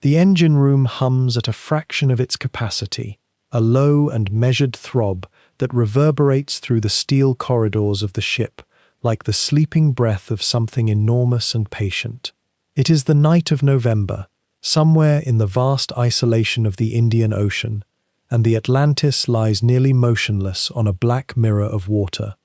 The engine room hums at a fraction of its capacity, a low and measured throb that reverberates through the steel corridors of the ship, like the sleeping breath of something enormous and patient. It is the night of November, somewhere in the vast isolation of the Indian Ocean, and the Atlantis lies nearly motionless on a black mirror of water.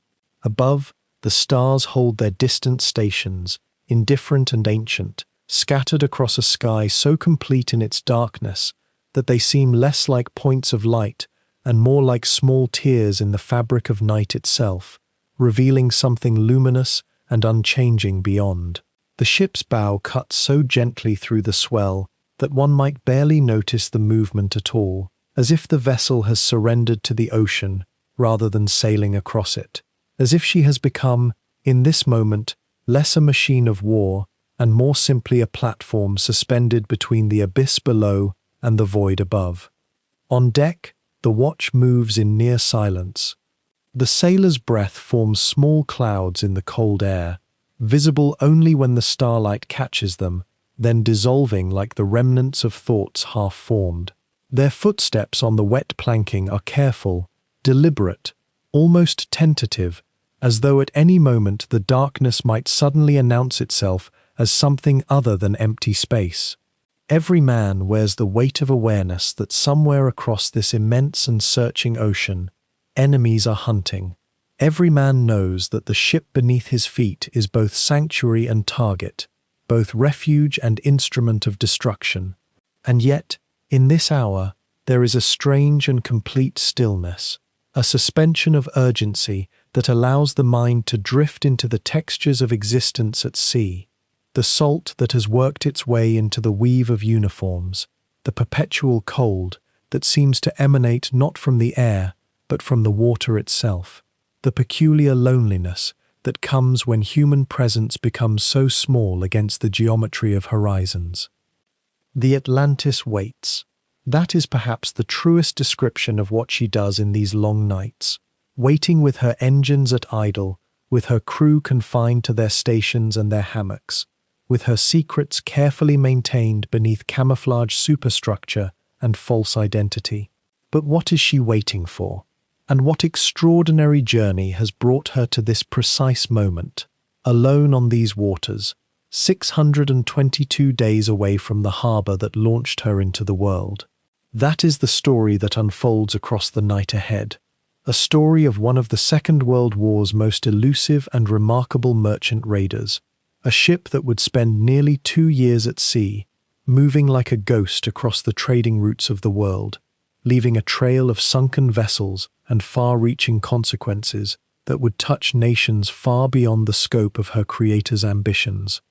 Above, the stars hold their distant stations, indifferent and ancient, scattered across a sky so complete in its darkness that they seem less like points of light and more like small tears in the fabric of night itself, revealing something luminous and unchanging beyond. The ship's bow cuts so gently through the swell that one might barely notice the movement at all, as if the vessel has surrendered to the ocean rather than sailing across it, as if she has become, in this moment, less a machine of war and more simply a platform suspended between the abyss below and the void above. On deck, the watch moves in near silence. The sailor's breath forms small clouds in the cold air, visible only when the starlight catches them, then dissolving like the remnants of thoughts half-formed. Their footsteps on the wet planking are careful, deliberate, almost tentative, as though at any moment the darkness might suddenly announce itself as something other than empty space. Every man wears the weight of awareness that somewhere across this immense and searching ocean, enemies are hunting. Every man knows that the ship beneath his feet is both sanctuary and target, both refuge and instrument of destruction. And yet, in this hour, there is a strange and complete stillness, a suspension of urgency that allows the mind to drift into the textures of existence at sea, the salt that has worked its way into the weave of uniforms, the perpetual cold that seems to emanate not from the air, but from the water itself, the peculiar loneliness that comes when human presence becomes so small against the geometry of horizons. The Atlantis waits. That is perhaps the truest description of what she does in these long nights, waiting with her engines at idle, with her crew confined to their stations and their hammocks, with her secrets carefully maintained beneath camouflage superstructure and false identity. But what is she waiting for? And what extraordinary journey has brought her to this precise moment, alone on these waters, 622 days away from the harbor that launched her into the world? That is the story that unfolds across the night ahead, a story of one of the Second World War's most elusive and remarkable merchant raiders, a ship that would spend nearly 2 years at sea, moving like a ghost across the trading routes of the world, leaving a trail of sunken vessels and far-reaching consequences that would touch nations far beyond the scope of her creator's ambitions.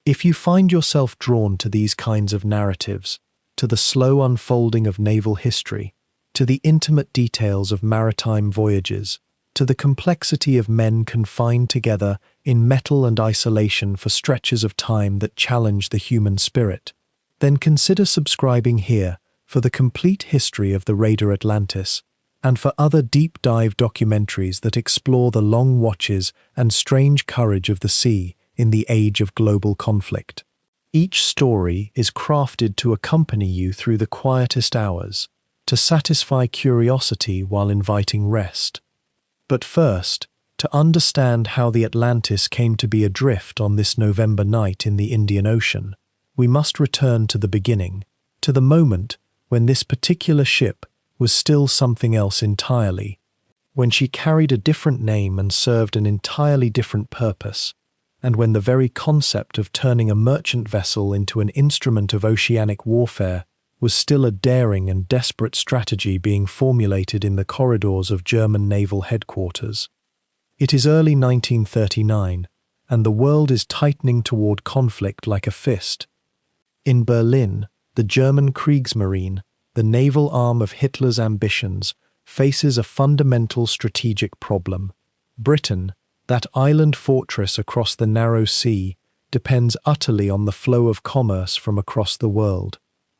If you find yourself drawn to these kinds of narratives, to the slow unfolding of naval history, to the intimate details of maritime voyages, to the complexity of men confined together in metal and isolation for stretches of time that challenge the human spirit, then consider subscribing here for the complete history of the raider Atlantis, and for other deep-dive documentaries that explore the long watches and strange courage of the sea in the age of global conflict. Each story is crafted to accompany you through the quietest hours, to satisfy curiosity while inviting rest. But first, to understand how the Atlantis came to be adrift on this November night in the Indian Ocean, we must return to the beginning, to the moment when this particular ship was still something else entirely, when she carried a different name and served an entirely different purpose, and when the very concept of turning a merchant vessel into an instrument of oceanic warfare was still a daring and desperate strategy being formulated in the corridors of German naval headquarters. It is early 1939, and the world is tightening toward conflict like a fist. In Berlin, the German Kriegsmarine, the naval arm of Hitler's ambitions, faces a fundamental strategic problem. Britain, that island fortress across the narrow sea, depends utterly on the flow of commerce from across the world.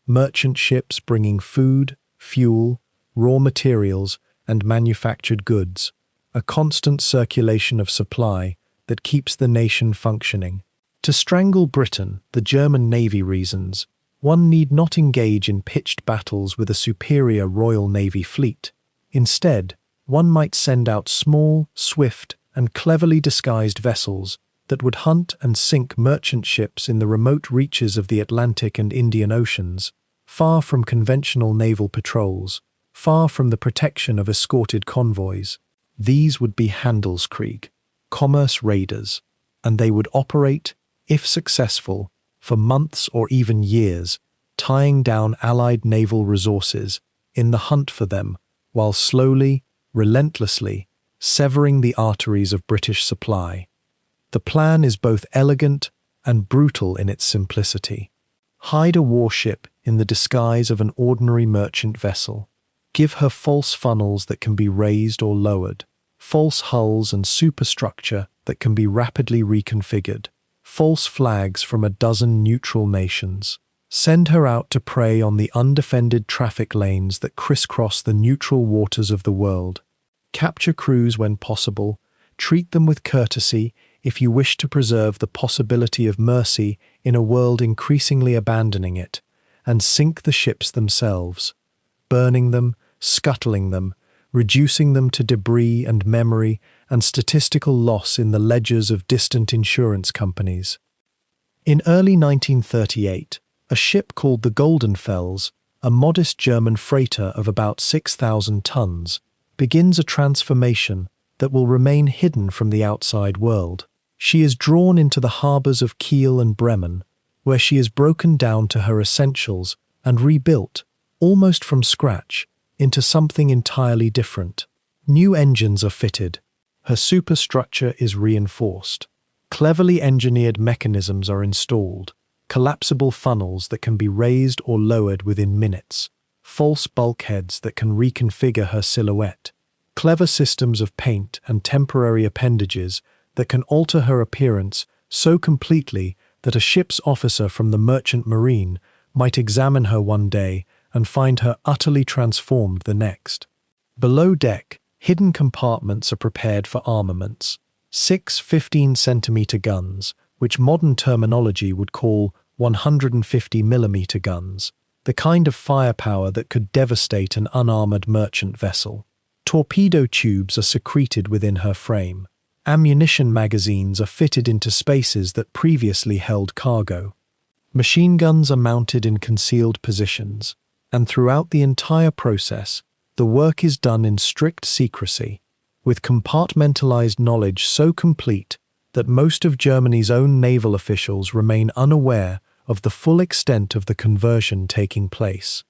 Merchant ships bringing food, fuel, raw materials, and manufactured goods, a constant circulation of supply that keeps the nation functioning. To strangle Britain, the German Navy reasons, One need not engage in pitched battles with a superior Royal Navy fleet. Instead, one might send out small, swift, and cleverly disguised vessels that would hunt and sink merchant ships in the remote reaches of the Atlantic and Indian Oceans, far from conventional naval patrols, far from the protection of escorted convoys. These would be Handelskrieg, commerce raiders, and they would operate, if successful, for months or even years, tying down Allied naval resources in the hunt for them, while slowly, relentlessly, severing the arteries of British supply. The plan is both elegant and brutal in its simplicity. Hide a warship in the disguise of an ordinary merchant vessel. Give her false funnels that can be raised or lowered, false hulls and superstructure that can be rapidly reconfigured, false flags from a dozen neutral nations. Send her out to prey on the undefended traffic lanes that crisscross the neutral waters of the world. Capture crews when possible, treat them with courtesy if you wish to preserve the possibility of mercy in a world increasingly abandoning it, and sink the ships themselves, burning them, scuttling them, reducing them to debris and memory and statistical loss in the ledgers of distant insurance companies. In early 1938, a ship called the Goldenfels, a modest German freighter of about 6,000 tons, begins a transformation that will remain hidden from the outside world. She is drawn into the harbours of Kiel and Bremen, where she is broken down to her essentials and rebuilt, almost from scratch, into something entirely different. New engines are fitted. Her superstructure is reinforced. Cleverly engineered mechanisms are installed. Collapsible funnels that can be raised or lowered within minutes. False bulkheads that can reconfigure her silhouette. Clever systems of paint and temporary appendages that can alter her appearance so completely that a ship's officer from the merchant marine might examine her one day and find her utterly transformed the next. Below deck, hidden compartments are prepared for armaments. 6 15-centimeter guns, which modern terminology would call 150mm guns, the kind of firepower that could devastate an unarmored merchant vessel. Torpedo tubes are secreted within her frame. Ammunition magazines are fitted into spaces that previously held cargo. Machine guns are mounted in concealed positions, and throughout the entire process, the work is done in strict secrecy, with compartmentalized knowledge so complete that most of Germany's own naval officials remain unaware of the full extent of the conversion taking place.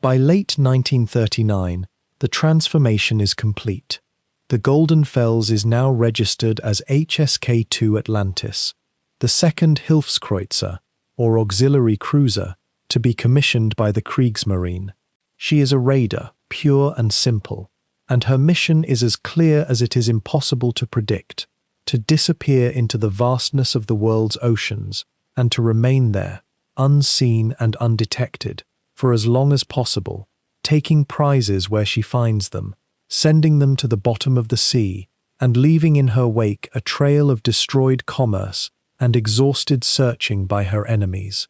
By late 1939, the transformation is complete. The Goldenfels is now registered as HSK-2 Atlantis, the second Hilfskreuzer, or auxiliary cruiser, to be commissioned by the Kriegsmarine. She is a raider, pure and simple, and her mission is as clear as it is impossible to predict: to disappear into the vastness of the world's oceans and to remain there, unseen and undetected, for as long as possible, taking prizes where she finds them, sending them to the bottom of the sea, and leaving in her wake a trail of destroyed commerce and exhausted searching by her enemies.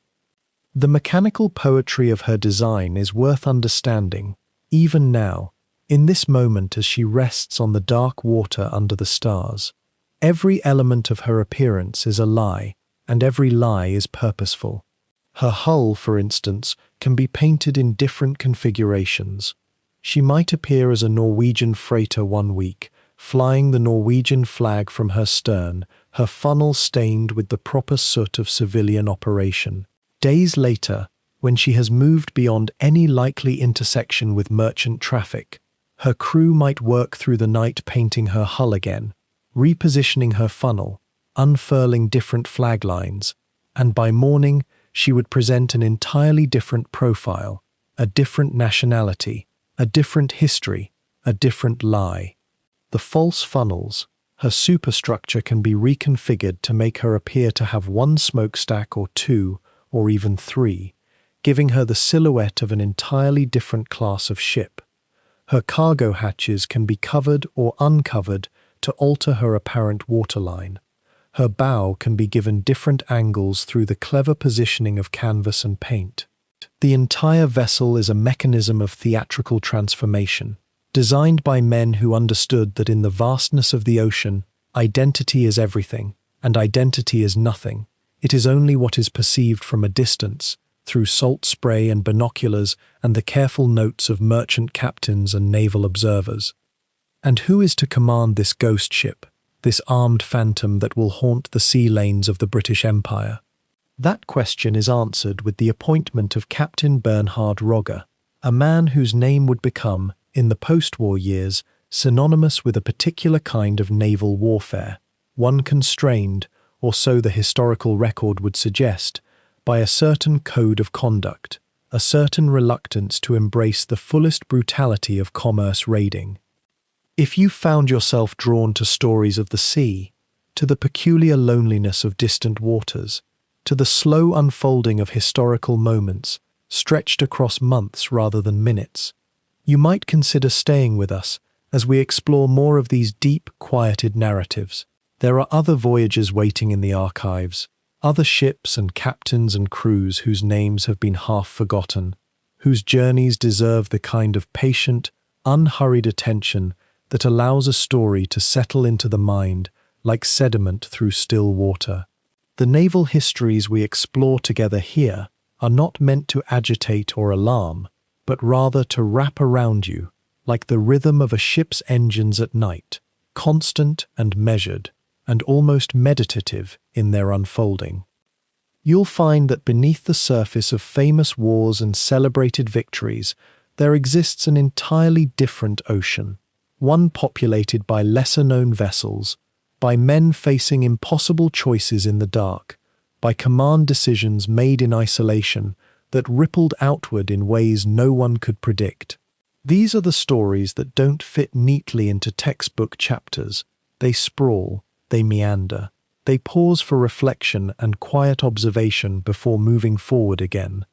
The mechanical poetry of her design is worth understanding, even now, in this moment as she rests on the dark water under the stars. Every element of her appearance is a lie, and every lie is purposeful. Her hull, for instance, can be painted in different configurations. She might appear as a Norwegian freighter one week, flying the Norwegian flag from her stern, her funnel stained with the proper soot of civilian operation. Days later, when she has moved beyond any likely intersection with merchant traffic, her crew might work through the night painting her hull again, repositioning her funnel, unfurling different flag lines, and by morning she would present an entirely different profile, a different nationality, a different history, a different lie. The false funnels, her superstructure can be reconfigured to make her appear to have one smokestack or two, or even three, giving her the silhouette of an entirely different class of ship. Her cargo hatches can be covered or uncovered to alter her apparent waterline. Her bow can be given different angles through the clever positioning of canvas and paint. The entire vessel is a mechanism of theatrical transformation, designed by men who understood that in the vastness of the ocean, identity is everything, and identity is nothing. It is only what is perceived from a distance, through salt spray and binoculars and the careful notes of merchant captains and naval observers. And who is to command this ghost ship, this armed phantom that will haunt the sea lanes of the British Empire? That question is answered with the appointment of Captain Bernhard Rogge, a man whose name would become, in the post-war years, synonymous with a particular kind of naval warfare, one constrained, or so the historical record would suggest, by a certain code of conduct, a certain reluctance to embrace the fullest brutality of commerce raiding. If you found yourself drawn to stories of the sea, to the peculiar loneliness of distant waters, to the slow unfolding of historical moments, stretched across months rather than minutes, you might consider staying with us as we explore more of these deep, quieted narratives. There are other voyages waiting in the archives, other ships and captains and crews whose names have been half forgotten, whose journeys deserve the kind of patient, unhurried attention that allows a story to settle into the mind like sediment through still water. The naval histories we explore together here are not meant to agitate or alarm, but rather to wrap around you, like the rhythm of a ship's engines at night, constant and measured, and almost meditative in their unfolding. You'll find that beneath the surface of famous wars and celebrated victories, there exists an entirely different ocean, one populated by lesser-known vessels, by men facing impossible choices in the dark, by command decisions made in isolation that rippled outward in ways no one could predict. These are the stories that don't fit neatly into textbook chapters. They sprawl, they meander, they pause for reflection and quiet observation before moving forward again.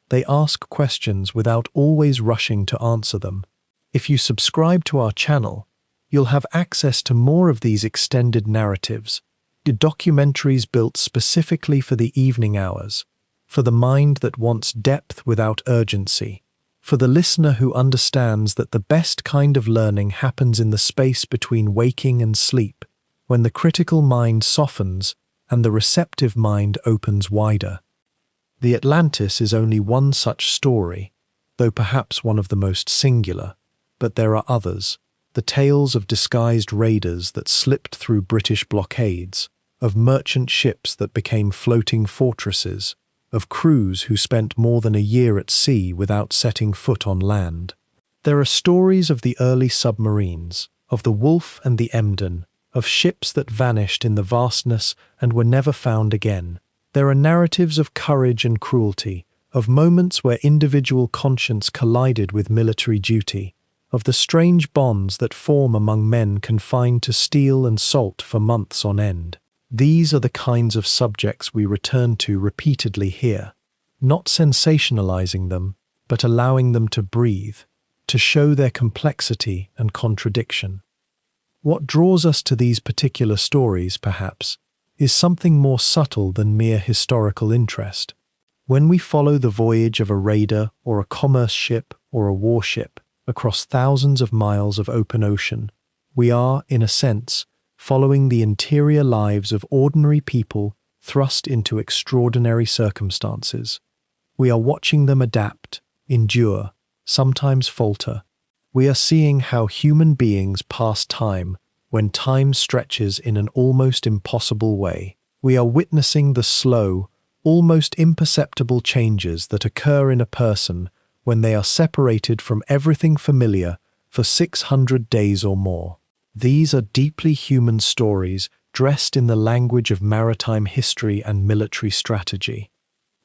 They ask questions without always rushing to answer them. If you subscribe to our channel, you'll have access to more of these extended narratives, documentaries built specifically for the evening hours, for the mind that wants depth without urgency, for the listener who understands that the best kind of learning happens in the space between waking and sleep, when the critical mind softens and the receptive mind opens wider. The Atlantis is only one such story, though perhaps one of the most singular, but there are others, the tales of disguised raiders that slipped through British blockades, of merchant ships that became floating fortresses, of crews who spent more than a year at sea without setting foot on land. There are stories of the early submarines, of the Wolf and the Emden, of ships that vanished in the vastness and were never found again. There are narratives of courage and cruelty, of moments where individual conscience collided with military duty, of the strange bonds that form among men confined to steel and salt for months on end. These are the kinds of subjects we return to repeatedly here, not sensationalizing them, but allowing them to breathe, to show their complexity and contradiction. What draws us to these particular stories, perhaps, is something more subtle than mere historical interest. When we follow the voyage of a raider or a commerce ship or a warship across thousands of miles of open ocean, we are, in a sense, following the interior lives of ordinary people thrust into extraordinary circumstances. We are watching them adapt, endure, sometimes falter. We are seeing how human beings pass time when time stretches in an almost impossible way. We are witnessing the slow, almost imperceptible changes that occur in a person when they are separated from everything familiar for 600 days or more. These are deeply human stories dressed in the language of maritime history and military strategy.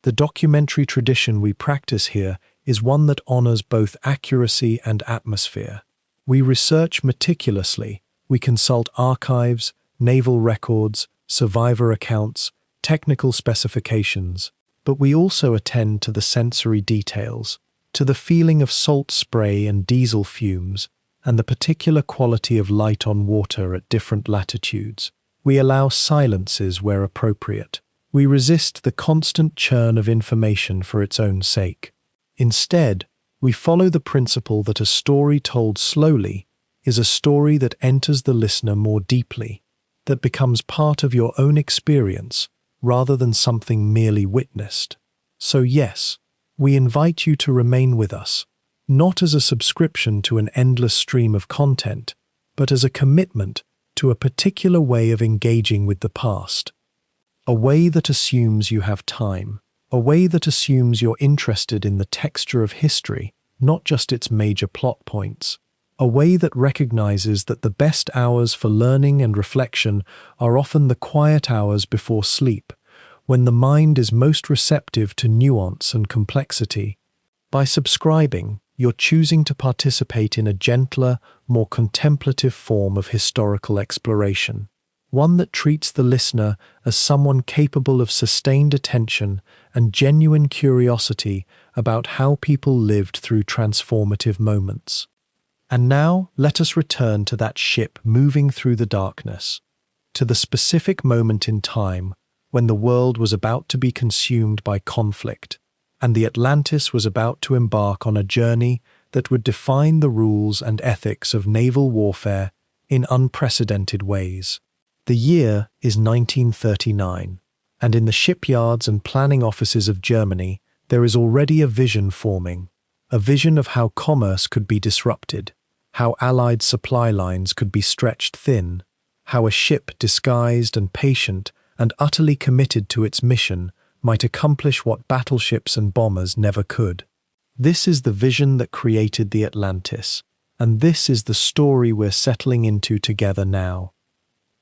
The documentary tradition we practice here is one that honors both accuracy and atmosphere. We research meticulously, we consult archives, naval records, survivor accounts, technical specifications, but we also attend to the sensory details, to the feeling of salt spray and diesel fumes, and the particular quality of light on water at different latitudes. We allow silences where appropriate. We resist the constant churn of information for its own sake. Instead, we follow the principle that a story told slowly is a story that enters the listener more deeply, that becomes part of your own experience rather than something merely witnessed. So yes, we invite you to remain with us, not as a subscription to an endless stream of content, but as a commitment to a particular way of engaging with the past. A way that assumes you have time, a way that assumes you're interested in the texture of history, not just its major plot points. A way that recognizes that the best hours for learning and reflection are often the quiet hours before sleep, when the mind is most receptive to nuance and complexity. By subscribing, you're choosing to participate in a gentler, more contemplative form of historical exploration, one that treats the listener as someone capable of sustained attention and genuine curiosity about how people lived through transformative moments. And now, let us return to that ship moving through the darkness, to the specific moment in time when the world was about to be consumed by conflict, and the Atlantis was about to embark on a journey that would define the rules and ethics of naval warfare in unprecedented ways. The year is 1939, and in the shipyards and planning offices of Germany, there is already a vision forming, a vision of how commerce could be disrupted, how Allied supply lines could be stretched thin, how a ship disguised and patient and utterly committed to its mission might accomplish what battleships and bombers never could. This is the vision that created the Atlantis, and this is the story we're settling into together now.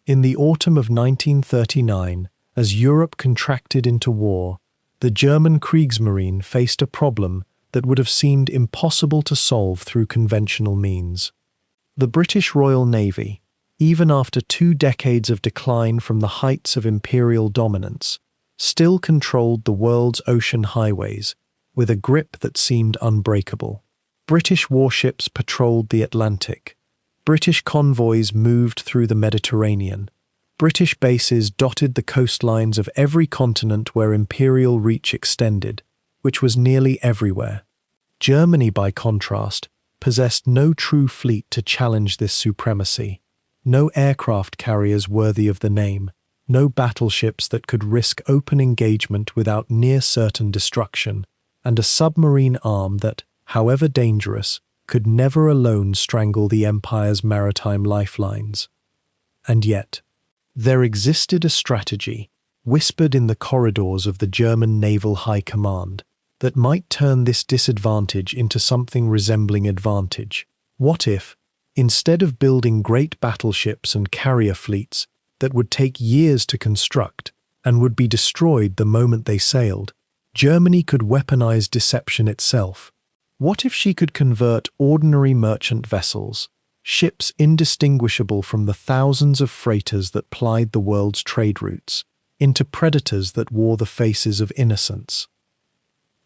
In the autumn of 1939, as Europe contracted into war, the German Kriegsmarine faced a problem that would have seemed impossible to solve through conventional means. The British Royal Navy, even after 2 decades of decline from the heights of imperial dominance, still controlled the world's ocean highways with a grip that seemed unbreakable. British warships patrolled the Atlantic. British convoys moved through the Mediterranean. British bases dotted the coastlines of every continent where imperial reach extended, which was nearly everywhere. Germany, by contrast, possessed no true fleet to challenge this supremacy, no aircraft carriers worthy of the name, no battleships that could risk open engagement without near-certain destruction, and a submarine arm that, however dangerous, could never alone strangle the Empire's maritime lifelines. And yet, there existed a strategy, whispered in the corridors of the German Naval High Command, that might turn this disadvantage into something resembling advantage. What if, instead of building great battleships and carrier fleets that would take years to construct and would be destroyed the moment they sailed, Germany could weaponize deception itself? What if she could convert ordinary merchant vessels, ships indistinguishable from the thousands of freighters that plied the world's trade routes, into predators that wore the faces of innocence?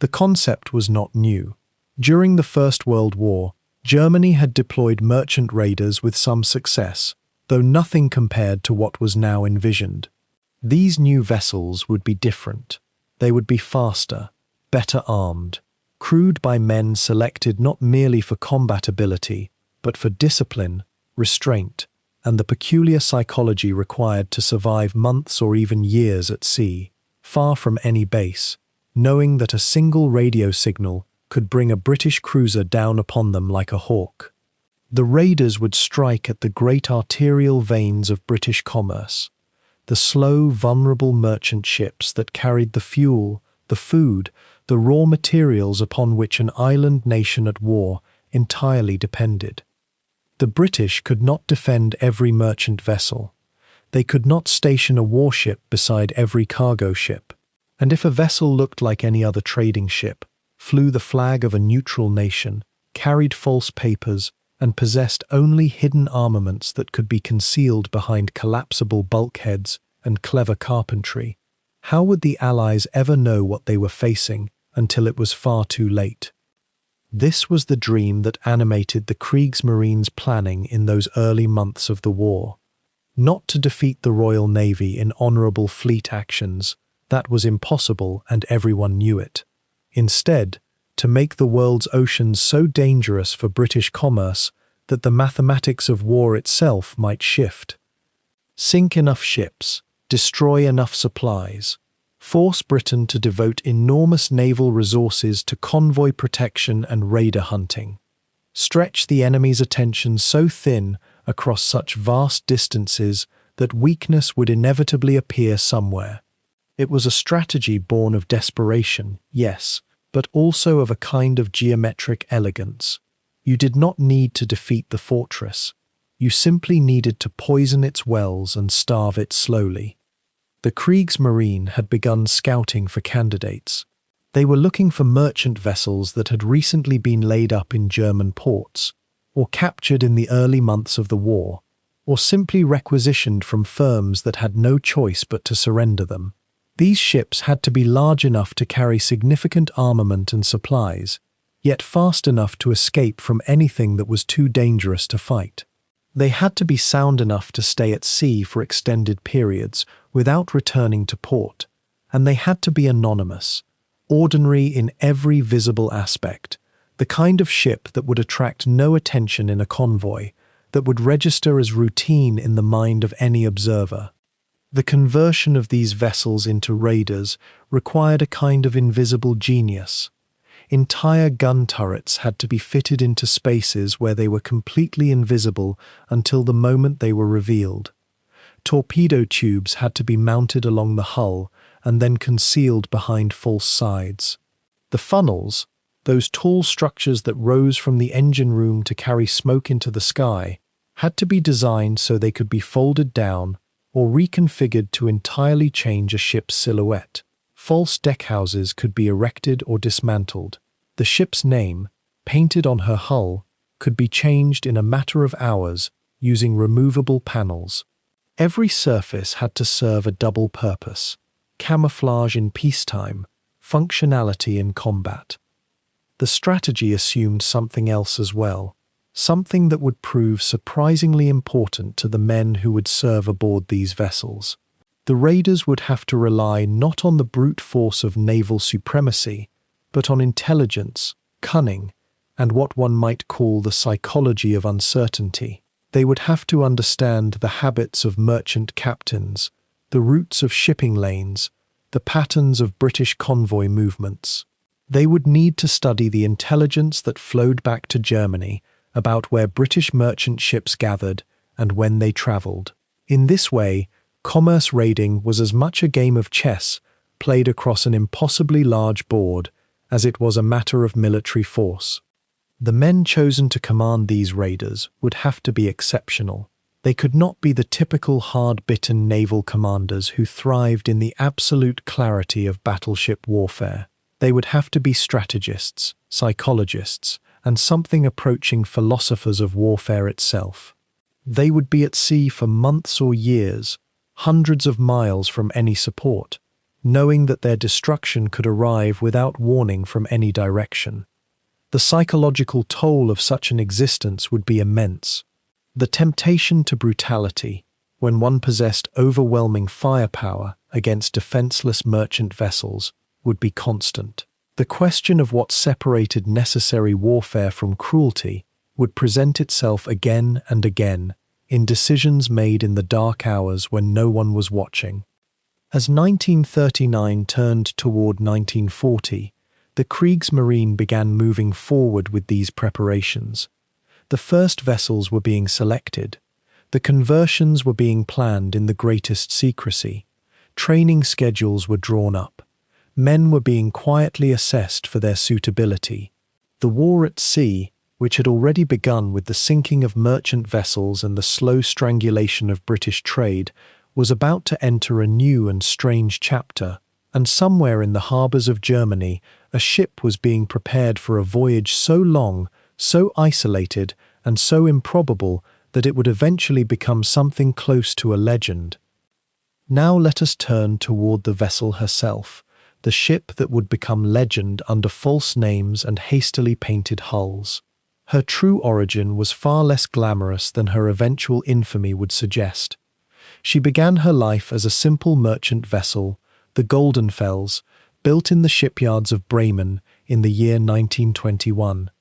The concept was not new. During the First World War, Germany had deployed merchant raiders with some success, though nothing compared to what was now envisioned. These new vessels would be different. They would be faster, better armed, crewed by men selected not merely for combat ability, but for discipline, restraint, and the peculiar psychology required to survive months or even years at sea, far from any base, knowing that a single radio signal could bring a British cruiser down upon them like a hawk. The raiders would strike at the great arterial veins of British commerce, the slow, vulnerable merchant ships that carried the fuel, the food, the raw materials upon which an island nation at war entirely depended. The British could not defend every merchant vessel. They could not station a warship beside every cargo ship. And if a vessel looked like any other trading ship, flew the flag of a neutral nation, carried false papers, and possessed only hidden armaments that could be concealed behind collapsible bulkheads and clever carpentry, how would the Allies ever know what they were facing until it was far too late? This was the dream that animated the Kriegsmarine's planning in those early months of the war. not to defeat the Royal Navy in honourable fleet actions. That was impossible, and everyone knew it. Instead, to make the world's oceans so dangerous for British commerce that the mathematics of war itself might shift. Sink enough ships, destroy enough supplies, force Britain to devote enormous naval resources to convoy protection and raider hunting. Stretch the enemy's attention so thin across such vast distances that weakness would inevitably appear somewhere. It was a strategy born of desperation, yes, but also of a kind of geometric elegance. You did not need to defeat the fortress. You simply needed to poison its wells and starve it slowly. The Kriegsmarine had begun scouting for candidates. They were looking for merchant vessels that had recently been laid up in German ports, or captured in the early months of the war, or simply requisitioned from firms that had no choice but to surrender them. These ships had to be large enough to carry significant armament and supplies, yet fast enough to escape from anything that was too dangerous to fight. They had to be sound enough to stay at sea for extended periods without returning to port, and they had to be anonymous, ordinary in every visible aspect, the kind of ship that would attract no attention in a convoy, that would register as routine in the mind of any observer. The conversion of these vessels into raiders required a kind of invisible genius. Entire gun turrets had to be fitted into spaces where they were completely invisible until the moment they were revealed. Torpedo tubes had to be mounted along the hull and then concealed behind false sides. The funnels, those tall structures that rose from the engine room to carry smoke into the sky, had to be designed so they could be folded down or reconfigured to entirely change a ship's silhouette. False deckhouses could be erected or dismantled. The ship's name, painted on her hull, could be changed in a matter of hours using removable panels. Every surface had to serve a double purpose: camouflage in peacetime, functionality in combat. The strategy assumed something else as well, something that would prove surprisingly important to the men who would serve aboard these vessels. The raiders would have to rely not on the brute force of naval supremacy, but on intelligence, cunning, and what one might call the psychology of uncertainty. They would have to understand the habits of merchant captains, the routes of shipping lanes, the patterns of British convoy movements. They would need to study the intelligence that flowed back to Germany about where British merchant ships gathered and when they travelled. In this way, commerce raiding was as much a game of chess played across an impossibly large board as it was a matter of military force. The men chosen to command these raiders would have to be exceptional. They could not be the typical hard-bitten naval commanders who thrived in the absolute clarity of battleship warfare. They would have to be strategists, psychologists, and something approaching philosophers of warfare itself. They would be at sea for months or years, hundreds of miles from any support, knowing that their destruction could arrive without warning from any direction. The psychological toll of such an existence would be immense. The temptation to brutality, when one possessed overwhelming firepower against defenseless merchant vessels, would be constant. The question of what separated necessary warfare from cruelty would present itself again and again in decisions made in the dark hours when no one was watching. As 1939 turned toward 1940, the Kriegsmarine began moving forward with these preparations. The first vessels were being selected. The conversions were being planned in the greatest secrecy. Training schedules were drawn up. Men were being quietly assessed for their suitability. The war at sea, which had already begun with the sinking of merchant vessels and the slow strangulation of British trade, was about to enter a new and strange chapter, and somewhere in the harbours of Germany, a ship was being prepared for a voyage so long, so isolated, and so improbable that it would eventually become something close to a legend. Now let us turn toward the vessel herself, the ship that would become legend under false names and hastily painted hulls. Her true origin was far less glamorous than her eventual infamy would suggest. She began her life as a simple merchant vessel, the Goldenfels, built in the shipyards of Bremen in the year 1921.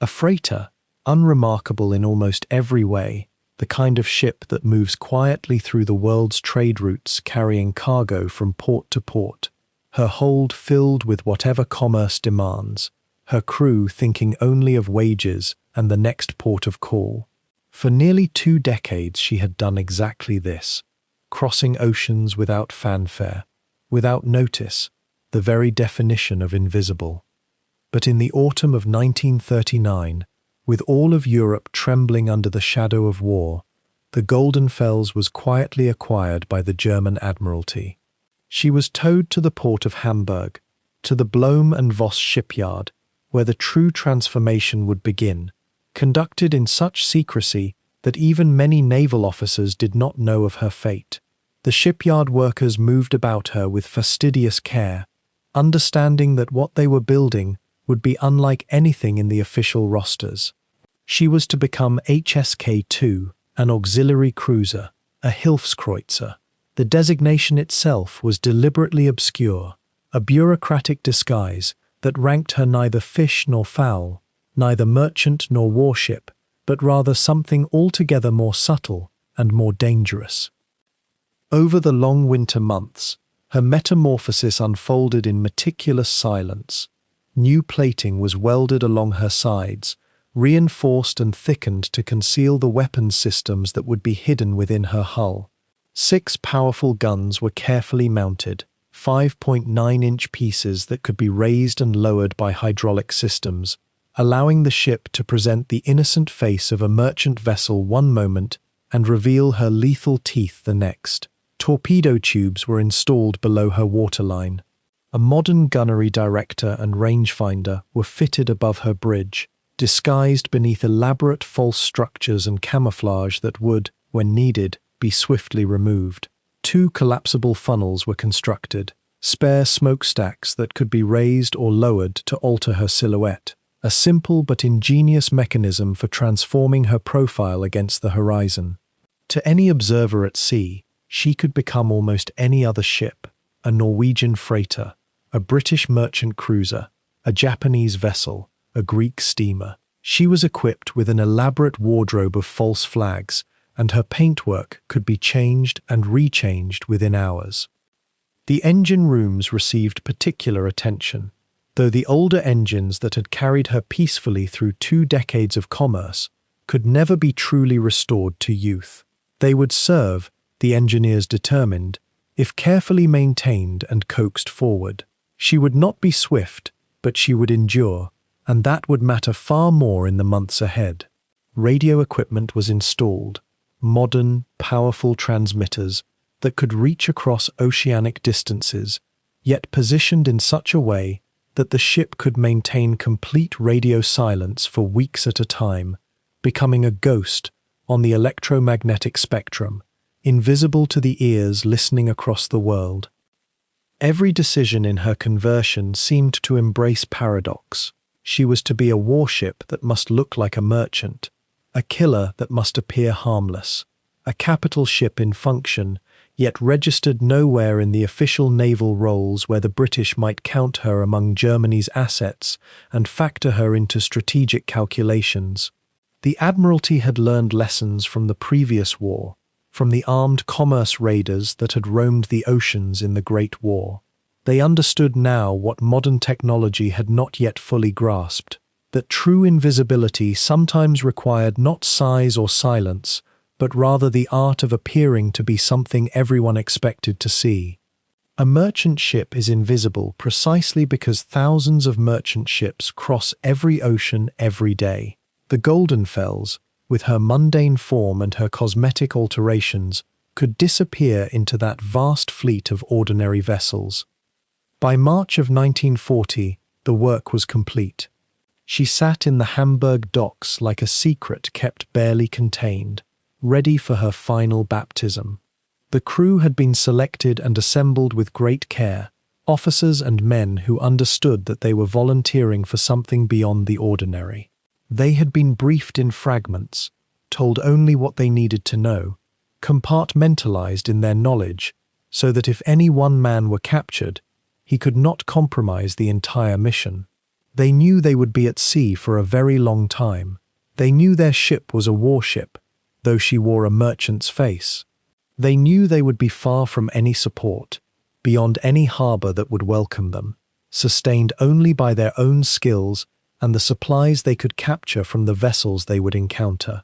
A freighter, unremarkable in almost every way, the kind of ship that moves quietly through the world's trade routes carrying cargo from port to port, her hold filled with whatever commerce demands, her crew thinking only of wages and the next port of call. For nearly 2 decades she had done exactly this, crossing oceans without fanfare, without notice, the very definition of invisible. But in the autumn of 1939, with all of Europe trembling under the shadow of war, the Goldenfels was quietly acquired by the German Admiralty. She was towed to the port of Hamburg, to the Blohm and Voss shipyard, where the true transformation would begin, conducted in such secrecy that even many naval officers did not know of her fate. The shipyard workers moved about her with fastidious care, understanding that what they were building would be unlike anything in the official rosters. She was to become HSK-2, an auxiliary cruiser, a Hilfskreuzer. The designation itself was deliberately obscure, a bureaucratic disguise that ranked her neither fish nor fowl, neither merchant nor warship, but rather something altogether more subtle and more dangerous. Over the long winter months, her metamorphosis unfolded in meticulous silence. New plating was welded along her sides, reinforced and thickened to conceal the weapons systems that would be hidden within her hull. 6 powerful guns were carefully mounted, 5.9-inch pieces that could be raised and lowered by hydraulic systems, allowing the ship to present the innocent face of a merchant vessel one moment and reveal her lethal teeth the next. Torpedo tubes were installed below her waterline. A modern gunnery director and rangefinder were fitted above her bridge, disguised beneath elaborate false structures and camouflage that would, when needed, be swiftly removed. 2 collapsible funnels were constructed, spare smokestacks that could be raised or lowered to alter her silhouette, a simple but ingenious mechanism for transforming her profile against the horizon. To any observer at sea, she could become almost any other ship, a Norwegian freighter, a British merchant cruiser, a Japanese vessel, a Greek steamer. She was equipped with an elaborate wardrobe of false flags, and her paintwork could be changed and rechanged within hours. The engine rooms received particular attention, though the older engines that had carried her peacefully through 2 decades of commerce could never be truly restored to youth. They would serve, the engineers determined, if carefully maintained and coaxed forward. She would not be swift, but she would endure, and that would matter far more in the months ahead. Radio equipment was installed, modern, powerful transmitters that could reach across oceanic distances, yet positioned in such a way that the ship could maintain complete radio silence for weeks at a time, becoming a ghost on the electromagnetic spectrum, invisible to the ears listening across the world. Every decision in her conversion seemed to embrace paradox. She was to be a warship that must look like a merchant, a killer that must appear harmless, a capital ship in function, yet registered nowhere in the official naval rolls where the British might count her among Germany's assets and factor her into strategic calculations. The Admiralty had learned lessons from the previous war, from the armed commerce raiders that had roamed the oceans in the Great War. They understood now what modern technology had not yet fully grasped, that true invisibility sometimes required not size or silence, but rather the art of appearing to be something everyone expected to see. A merchant ship is invisible precisely because thousands of merchant ships cross every ocean every day. The Goldenfels, with her mundane form and her cosmetic alterations, could disappear into that vast fleet of ordinary vessels. By March of 1940, the work was complete. She sat in the Hamburg docks like a secret kept barely contained, ready for her final baptism. The crew had been selected and assembled with great care, officers and men who understood that they were volunteering for something beyond the ordinary. They had been briefed in fragments, told only what they needed to know, compartmentalized in their knowledge, so that if any one man were captured, he could not compromise the entire mission. They knew they would be at sea for a very long time. They knew their ship was a warship, though she wore a merchant's face. They knew they would be far from any support, beyond any harbor that would welcome them, sustained only by their own skills and the supplies they could capture from the vessels they would encounter.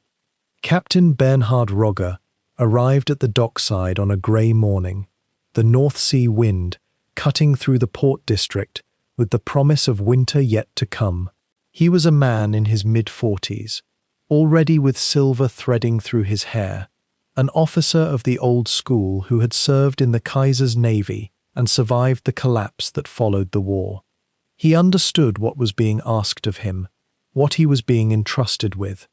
Captain Bernhard Rogger arrived at the dockside on a grey morning, the North Sea wind cutting through the port district with the promise of winter yet to come. He was a man in his mid-40s, already with silver threading through his hair, an officer of the old school who had served in the Kaiser's navy and survived the collapse that followed the war. He understood what was being asked of him, what he was being entrusted with.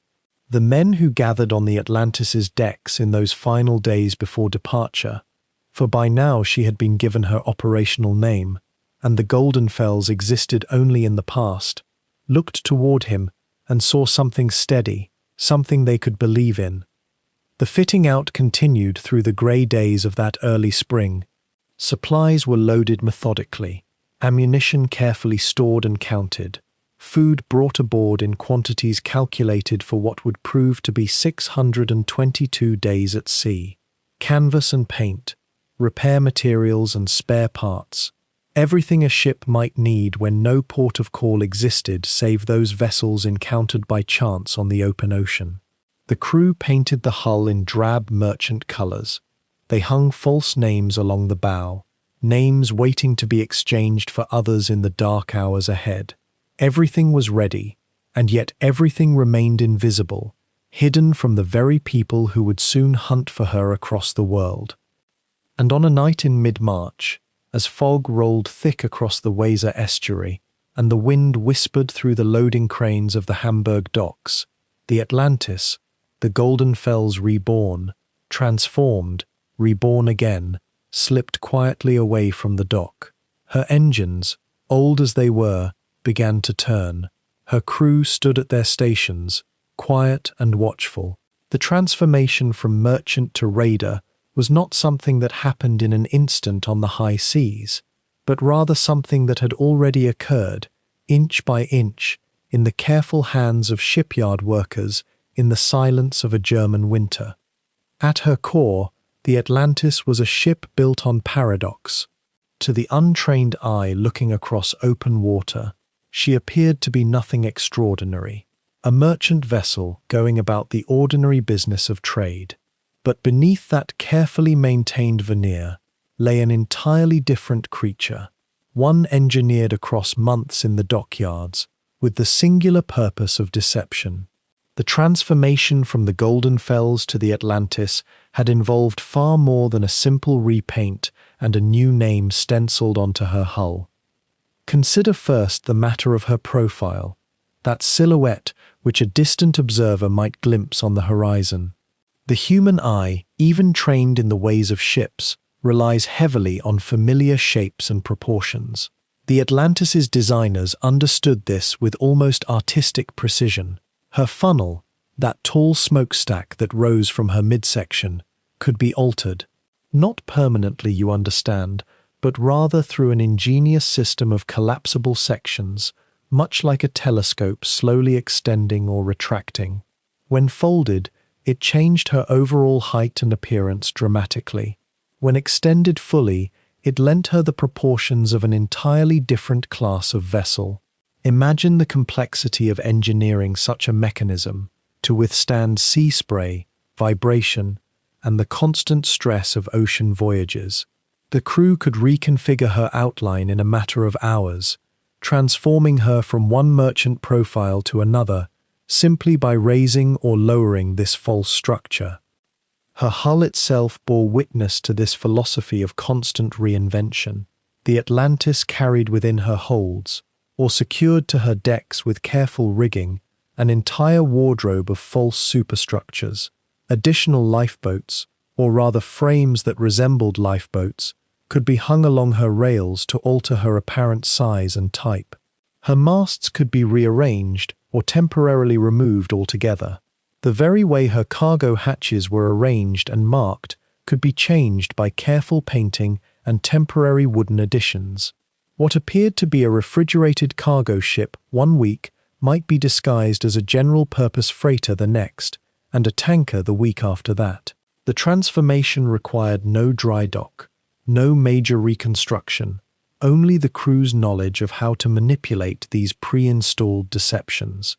The men who gathered on the Atlantis's decks in those final days before departure, for by now she had been given her operational name, and the Goldenfels existed only in the past, looked toward him and saw something steady, something they could believe in. The fitting out continued through the grey days of that early spring. Supplies were loaded methodically, ammunition carefully stored and counted, food brought aboard in quantities calculated for what would prove to be 622 days at sea, canvas and paint, repair materials and spare parts, everything a ship might need when no port of call existed save those vessels encountered by chance on the open ocean. The crew painted the hull in drab merchant colours. They hung false names along the bow, names waiting to be exchanged for others in the dark hours ahead. Everything was ready, and yet everything remained invisible, hidden from the very people who would soon hunt for her across the world. And on a night in mid-March, as fog rolled thick across the Weser estuary and the wind whispered through the loading cranes of the Hamburg docks, the Atlantis, the Goldenfels reborn, transformed, reborn again, slipped quietly away from the dock. Her engines, old as they were, began to turn. Her crew stood at their stations, quiet and watchful. The transformation from merchant to raider was not something that happened in an instant on the high seas, but rather something that had already occurred, inch by inch, in the careful hands of shipyard workers in the silence of a German winter. At her core, the Atlantis was a ship built on paradox. To the untrained eye looking across open water, she appeared to be nothing extraordinary, a merchant vessel going about the ordinary business of trade. But beneath that carefully maintained veneer lay an entirely different creature, one engineered across months in the dockyards, with the singular purpose of deception. The transformation from the Goldenfels to the Atlantis had involved far more than a simple repaint and a new name stenciled onto her hull. Consider first the matter of her profile, that silhouette which a distant observer might glimpse on the horizon. The human eye, even trained in the ways of ships, relies heavily on familiar shapes and proportions. The Atlantis's designers understood this with almost artistic precision. Her funnel, that tall smokestack that rose from her midsection, could be altered. Not permanently, you understand, but rather through an ingenious system of collapsible sections, much like a telescope slowly extending or retracting. When folded, it changed her overall height and appearance dramatically. When extended fully, it lent her the proportions of an entirely different class of vessel. Imagine the complexity of engineering such a mechanism to withstand sea spray, vibration, and the constant stress of ocean voyages. The crew could reconfigure her outline in a matter of hours, transforming her from one merchant profile to another simply by raising or lowering this false structure. Her hull itself bore witness to this philosophy of constant reinvention. The Atlantis carried within her holds, or secured to her decks with careful rigging, an entire wardrobe of false superstructures. Additional lifeboats, or rather frames that resembled lifeboats, could be hung along her rails to alter her apparent size and type. Her masts could be rearranged or temporarily removed altogether. The The very way her cargo hatches were arranged and marked could be changed by careful painting and temporary wooden additions. What appeared to be a refrigerated cargo ship one week might be disguised as a general-purpose freighter the next, and a tanker the week after that. The transformation required no dry dock, no major reconstruction, only the crew's knowledge of how to manipulate these pre-installed deceptions.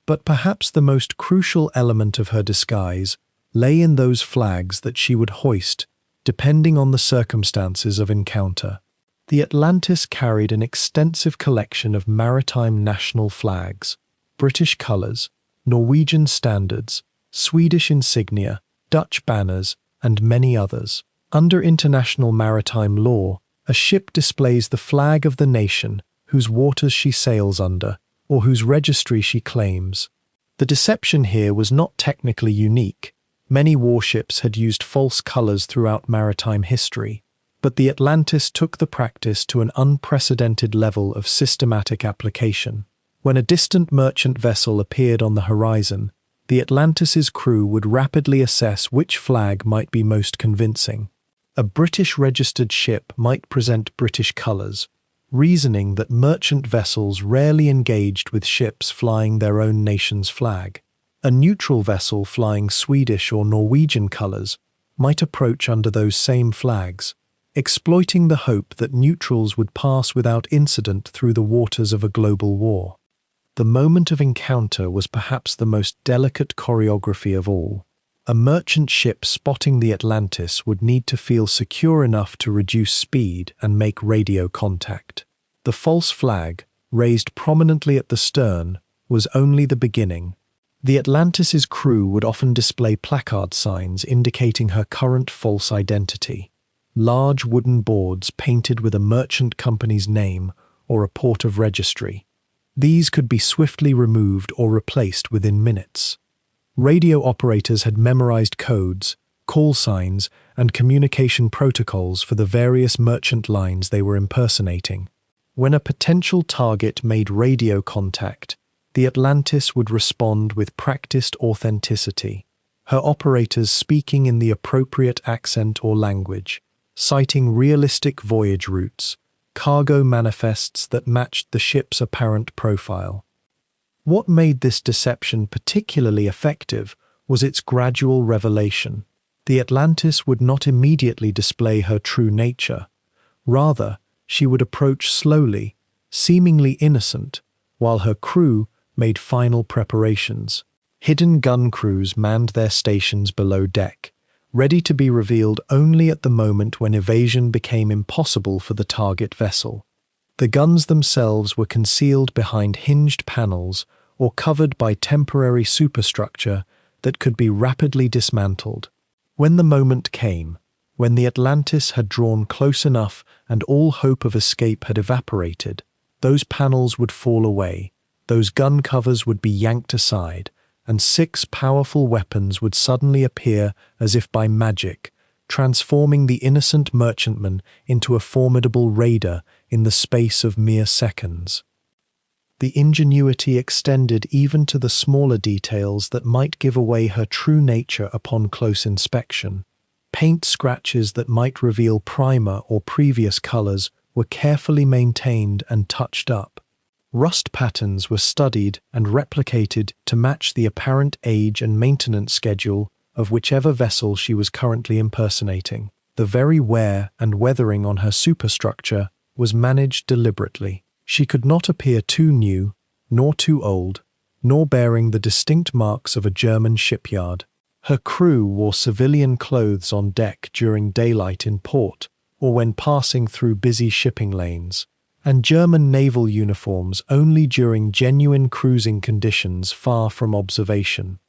But perhaps the most crucial element of her disguise lay in those flags that she would hoist, depending on the circumstances of encounter. The Atlantis carried an extensive collection of maritime national flags, British colours, Norwegian standards, Swedish insignia, Dutch banners, and many others. Under international maritime law, a ship displays the flag of the nation whose waters she sails under, or whose registry she claims. The deception here was not technically unique. Many warships had used false colours throughout maritime history, but the Atlantis took the practice to an unprecedented level of systematic application. When a distant merchant vessel appeared on the horizon, the Atlantis's crew would rapidly assess which flag might be most convincing. A British-registered ship might present British colours, reasoning that merchant vessels rarely engaged with ships flying their own nation's flag. A neutral vessel flying Swedish or Norwegian colours might approach under those same flags, exploiting the hope that neutrals would pass without incident through the waters of a global war. The moment of encounter was perhaps the most delicate choreography of all. A merchant ship spotting the Atlantis would need to feel secure enough to reduce speed and make radio contact. The false flag, raised prominently at the stern, was only the beginning. The Atlantis's crew would often display placard signs indicating her current false identity. Large wooden boards painted with a merchant company's name or a port of registry. These could be swiftly removed or replaced within minutes. Radio operators had memorized codes, call signs, and communication protocols for the various merchant lines they were impersonating. When a potential target made radio contact, the Atlantis would respond with practiced authenticity, her operators speaking in the appropriate accent or language, citing realistic voyage routes, cargo manifests that matched the ship's apparent profile. What made this deception particularly effective was its gradual revelation. The Atlantis would not immediately display her true nature. Rather, she would approach slowly, seemingly innocent, while her crew made final preparations. Hidden gun crews manned their stations below deck, ready to be revealed only at the moment when evasion became impossible for the target vessel. The guns themselves were concealed behind hinged panels or covered by temporary superstructure that could be rapidly dismantled. When the moment came, when the Atlantis had drawn close enough and all hope of escape had evaporated, those panels would fall away, those gun covers would be yanked aside, and 6 powerful weapons would suddenly appear as if by magic, transforming the innocent merchantman into a formidable raider in the space of mere seconds. The ingenuity extended even to the smaller details that might give away her true nature upon close inspection. Paint scratches that might reveal primer or previous colors were carefully maintained and touched up. Rust patterns were studied and replicated to match the apparent age and maintenance schedule of whichever vessel she was currently impersonating. The very wear and weathering on her superstructure was managed deliberately. She could not appear too new, nor too old, nor bearing the distinct marks of a German shipyard. Her crew wore civilian clothes on deck during daylight in port or when passing through busy shipping lanes, and German naval uniforms only during genuine cruising conditions far from observation.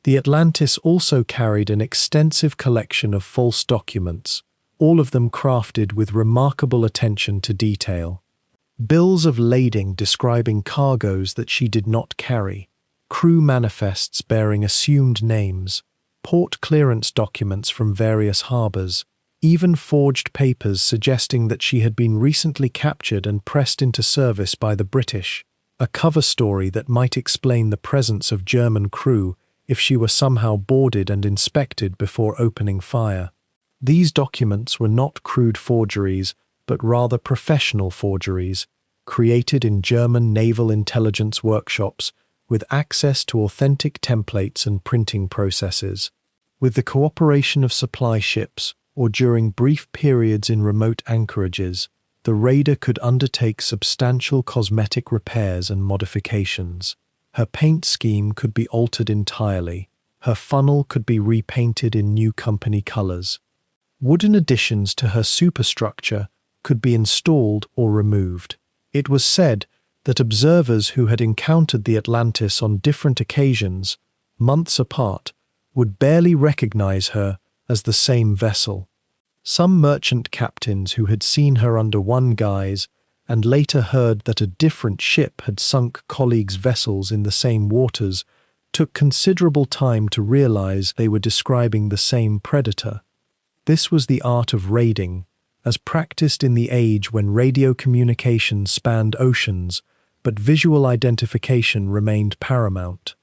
The Atlantis also carried an extensive collection of false documents, all of them crafted with remarkable attention to detail. Bills of lading describing cargoes that she did not carry, crew manifests bearing assumed names, port clearance documents from various harbours, even forged papers suggesting that she had been recently captured and pressed into service by the British, a cover story that might explain the presence of German crew if she were somehow boarded and inspected before opening fire. These documents were not crude forgeries, but rather professional forgeries, created in German naval intelligence workshops with access to authentic templates and printing processes. With the cooperation of supply ships, or during brief periods in remote anchorages, the raider could undertake substantial cosmetic repairs and modifications. Her paint scheme could be altered entirely. Her funnel could be repainted in new company colors. Wooden additions to her superstructure could be installed or removed. It was said that observers who had encountered the Atlantis on different occasions, months apart, would barely recognize her as the same vessel. Some merchant captains who had seen her under one guise and later heard that a different ship had sunk colleagues' vessels in the same waters took considerable time to realize they were describing the same predator. This was the art of raiding, as practiced in the age when radio communication spanned oceans, but visual identification remained paramount.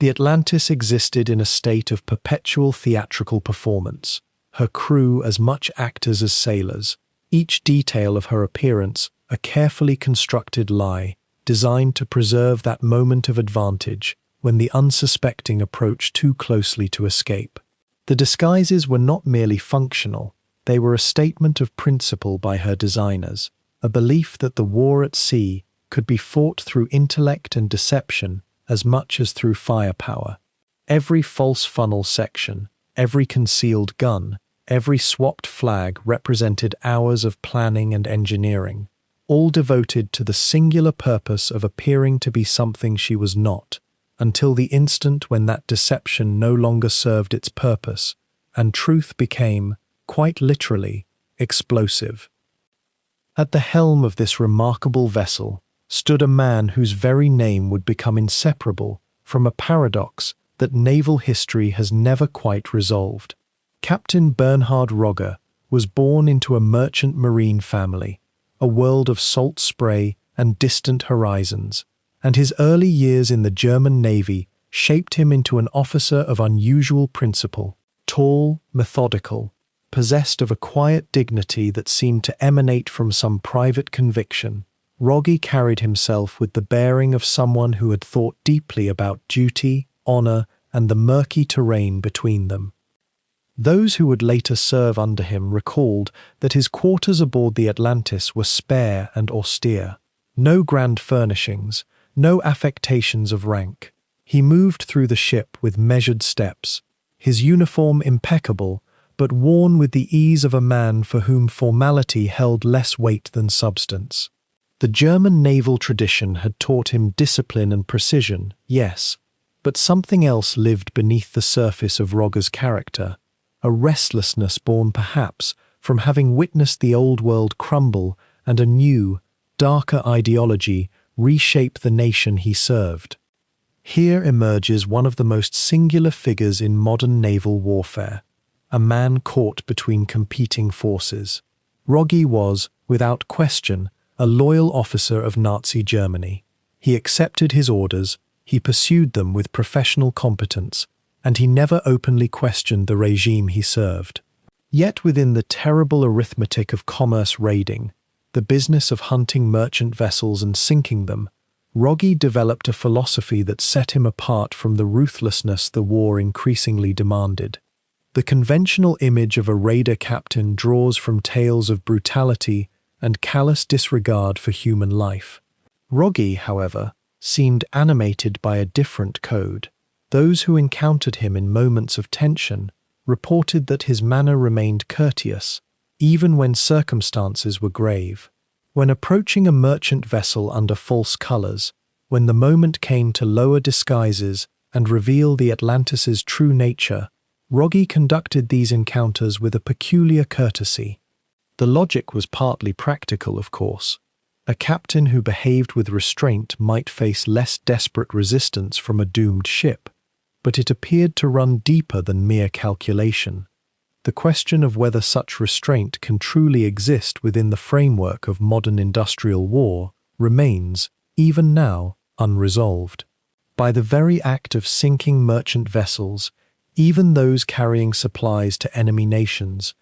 The Atlantis existed in a state of perpetual theatrical performance, her crew as much actors as sailors, each detail of her appearance a carefully constructed lie, designed to preserve that moment of advantage when the unsuspecting approach too closely to escape. The disguises were not merely functional, they were a statement of principle by her designers, a belief that the war at sea could be fought through intellect and deception as much as through firepower. Every false funnel section, every concealed gun, every swapped flag represented hours of planning and engineering, all devoted to the singular purpose of appearing to be something she was not, until the instant when that deception no longer served its purpose, and truth became, quite literally, explosive. At the helm of this remarkable vessel stood a man whose very name would become inseparable from a paradox that naval history has never quite resolved. Captain Bernhard Rogge was born into a merchant marine family, a world of salt spray and distant horizons, and his early years in the German Navy shaped him into an officer of unusual principle, tall, methodical, possessed of a quiet dignity that seemed to emanate from some private conviction. Rogge carried himself with the bearing of someone who had thought deeply about duty, honor, and the murky terrain between them. Those who would later serve under him recalled that his quarters aboard the Atlantis were spare and austere. No grand furnishings, no affectations of rank. He moved through the ship with measured steps, his uniform impeccable, but worn with the ease of a man for whom formality held less weight than substance. The German naval tradition had taught him discipline and precision, yes, but something else lived beneath the surface of Rogge's character, a restlessness born perhaps from having witnessed the old world crumble and a new, darker ideology reshape the nation he served. Here emerges one of the most singular figures in modern naval warfare, a man caught between competing forces. Rogge was, without question, a loyal officer of Nazi Germany. He accepted his orders, he pursued them with professional competence, and he never openly questioned the regime he served. Yet within the terrible arithmetic of commerce raiding, the business of hunting merchant vessels and sinking them, Rogge developed a philosophy that set him apart from the ruthlessness the war increasingly demanded. The conventional image of a raider captain draws from tales of brutality and callous disregard for human life. Rogge, however, seemed animated by a different code. Those who encountered him in moments of tension reported that his manner remained courteous, even when circumstances were grave. When approaching a merchant vessel under false colors, when the moment came to lower disguises and reveal the Atlantis's true nature, Rogge conducted these encounters with a peculiar courtesy. The logic was partly practical, of course. A captain who behaved with restraint might face less desperate resistance from a doomed ship, but it appeared to run deeper than mere calculation. The question of whether such restraint can truly exist within the framework of modern industrial war remains, even now, unresolved. By the very act of sinking merchant vessels, even those carrying supplies to enemy nations,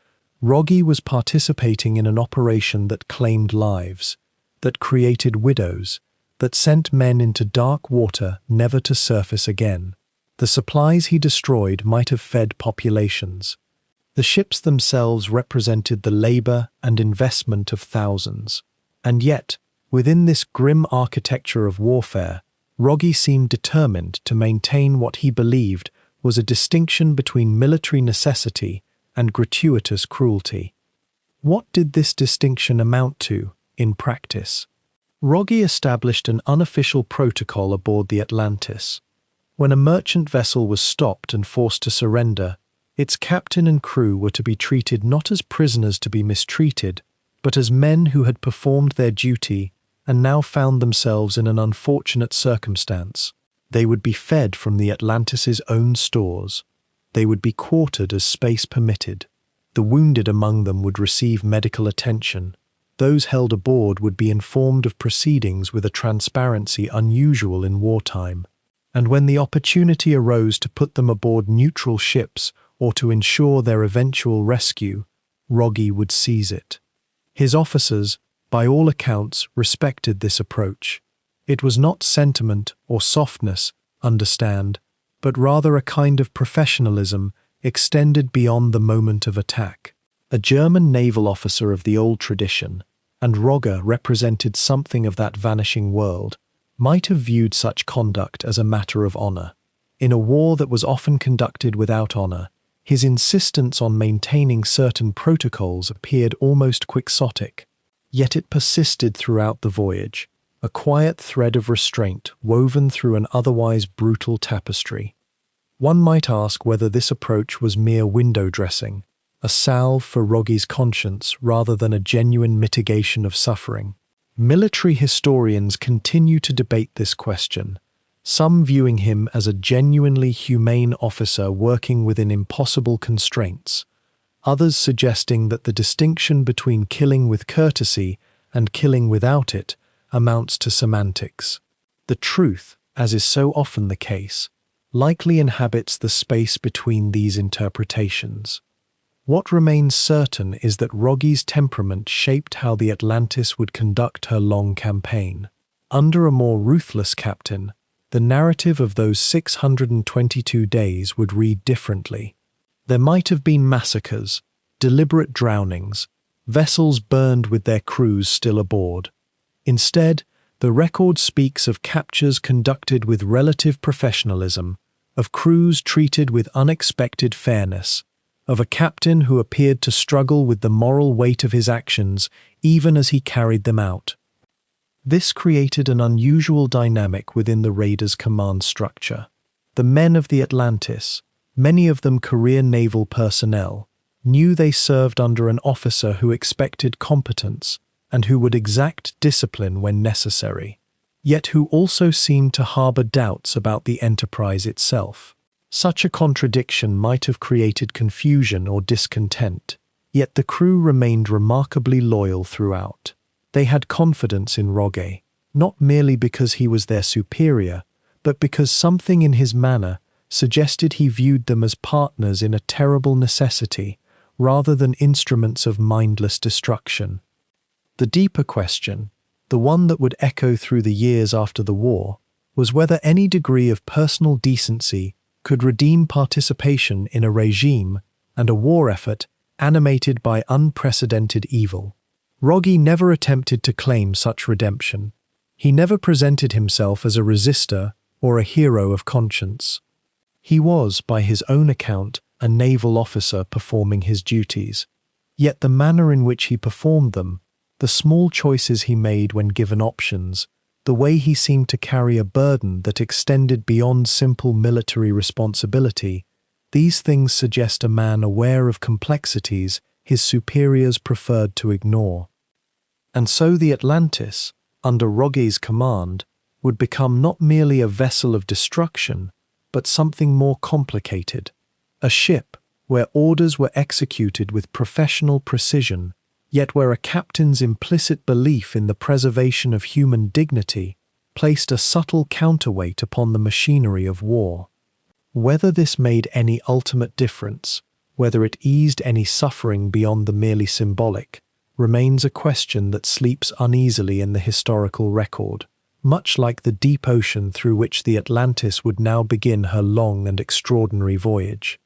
Rogge was participating in an operation that claimed lives, that created widows, that sent men into dark water never to surface again. The supplies he destroyed might have fed populations. The ships themselves represented the labor and investment of thousands. And yet, within this grim architecture of warfare, Rogge seemed determined to maintain what he believed was a distinction between military necessity and gratuitous cruelty. What did this distinction amount to in practice? Rogge established an unofficial protocol aboard the Atlantis. When a merchant vessel was stopped and forced to surrender, its captain and crew were to be treated not as prisoners to be mistreated, but as men who had performed their duty and now found themselves in an unfortunate circumstance. They would be fed from the Atlantis's own stores. They would be quartered as space permitted. The wounded among them would receive medical attention. Those held aboard would be informed of proceedings with a transparency unusual in wartime. And when the opportunity arose to put them aboard neutral ships or to ensure their eventual rescue, Rogge would seize it. His officers, by all accounts, respected this approach. It was not sentiment or softness, understand, but rather a kind of professionalism extended beyond the moment of attack. A German naval officer of the old tradition, and Rogge represented something of that vanishing world, might have viewed such conduct as a matter of honor. In a war that was often conducted without honor, his insistence on maintaining certain protocols appeared almost quixotic. Yet it persisted throughout the voyage, a quiet thread of restraint woven through an otherwise brutal tapestry. One might ask whether this approach was mere window dressing, a salve for Rogge's conscience rather than a genuine mitigation of suffering. Military historians continue to debate this question, some viewing him as a genuinely humane officer working within impossible constraints, others suggesting that the distinction between killing with courtesy and killing without it amounts to semantics. The truth, as is so often the case, likely inhabits the space between these interpretations. What remains certain is that Rogge's temperament shaped how the Atlantis would conduct her long campaign. Under a more ruthless captain, the narrative of those 622 days would read differently. There might have been massacres, deliberate drownings, vessels burned with their crews still aboard. Instead, the record speaks of captures conducted with relative professionalism, of crews treated with unexpected fairness, of a captain who appeared to struggle with the moral weight of his actions even as he carried them out. This created an unusual dynamic within the raiders' command structure. The men of the Atlantis, many of them career naval personnel, knew they served under an officer who expected competence and who would exact discipline when necessary, yet who also seemed to harbor doubts about the enterprise itself. Such a contradiction might have created confusion or discontent, yet the crew remained remarkably loyal throughout. They had confidence in Rogge, not merely because he was their superior, but because something in his manner suggested he viewed them as partners in a terrible necessity, rather than instruments of mindless destruction. The deeper question, the one that would echo through the years after the war, was whether any degree of personal decency could redeem participation in a regime and a war effort animated by unprecedented evil. Rogge never attempted to claim such redemption. He never presented himself as a resistor or a hero of conscience. He was, by his own account, a naval officer performing his duties. Yet the manner in which he performed them, the small choices he made when given options, the way he seemed to carry a burden that extended beyond simple military responsibility, these things suggest a man aware of complexities his superiors preferred to ignore. And so the Atlantis, under Rogge's command, would become not merely a vessel of destruction, but something more complicated, a ship where orders were executed with professional precision, yet where a captain's implicit belief in the preservation of human dignity placed a subtle counterweight upon the machinery of war. Whether this made any ultimate difference, whether it eased any suffering beyond the merely symbolic, remains a question that sleeps uneasily in the historical record, much like the deep ocean through which the Atlantis would now begin her long and extraordinary voyage.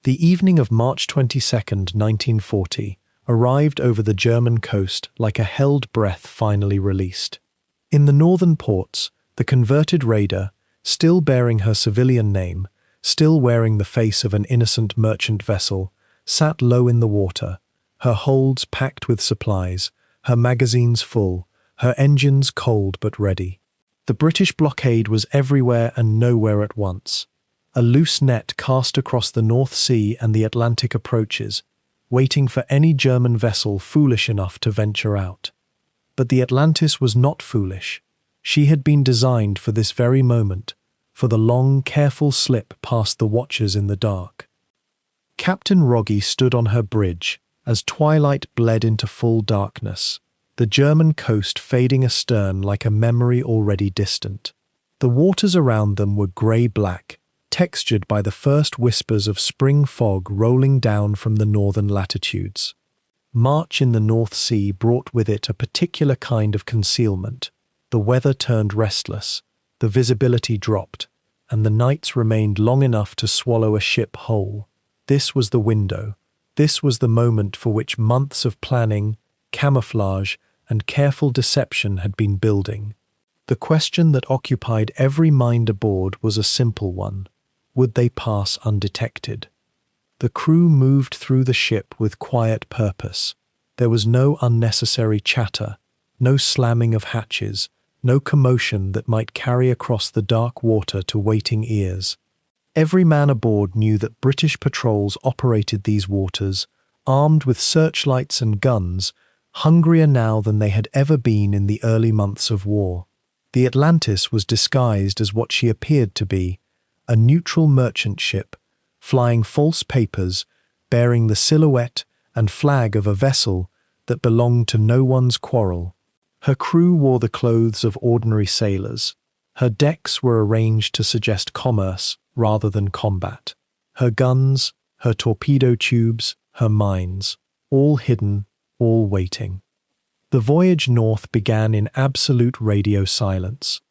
The evening of March 22nd, 1940, arrived over the German coast like a held breath finally released. In the northern ports, the converted raider, still bearing her civilian name, still wearing the face of an innocent merchant vessel, sat low in the water, her holds packed with supplies, her magazines full, her engines cold but ready. The British blockade was everywhere and nowhere at once. A loose net cast across the North Sea and the Atlantic approaches, waiting for any German vessel foolish enough to venture out. But the Atlantis was not foolish. She had been designed for this very moment, for the long, careful slip past the watchers in the dark. Captain Rogge stood on her bridge, as twilight bled into full darkness, the German coast fading astern like a memory already distant. The waters around them were grey-black, textured by the first whispers of spring fog rolling down from the northern latitudes. March in the North Sea brought with it a particular kind of concealment. The weather turned restless, the visibility dropped, and the nights remained long enough to swallow a ship whole. This was the window. This was the moment for which months of planning, camouflage, and careful deception had been building. The question that occupied every mind aboard was a simple one. Would they pass undetected? The crew moved through the ship with quiet purpose. There was no unnecessary chatter, no slamming of hatches, no commotion that might carry across the dark water to waiting ears. Every man aboard knew that British patrols operated these waters, armed with searchlights and guns, hungrier now than they had ever been in the early months of war. The Atlantis was disguised as what she appeared to be, a neutral merchant ship, flying false papers, bearing the silhouette and flag of a vessel that belonged to no one's quarrel. Her crew wore the clothes of ordinary sailors. Her decks were arranged to suggest commerce rather than combat. Her guns, her torpedo tubes, her mines, all hidden, all waiting. The voyage north began in absolute radio silence.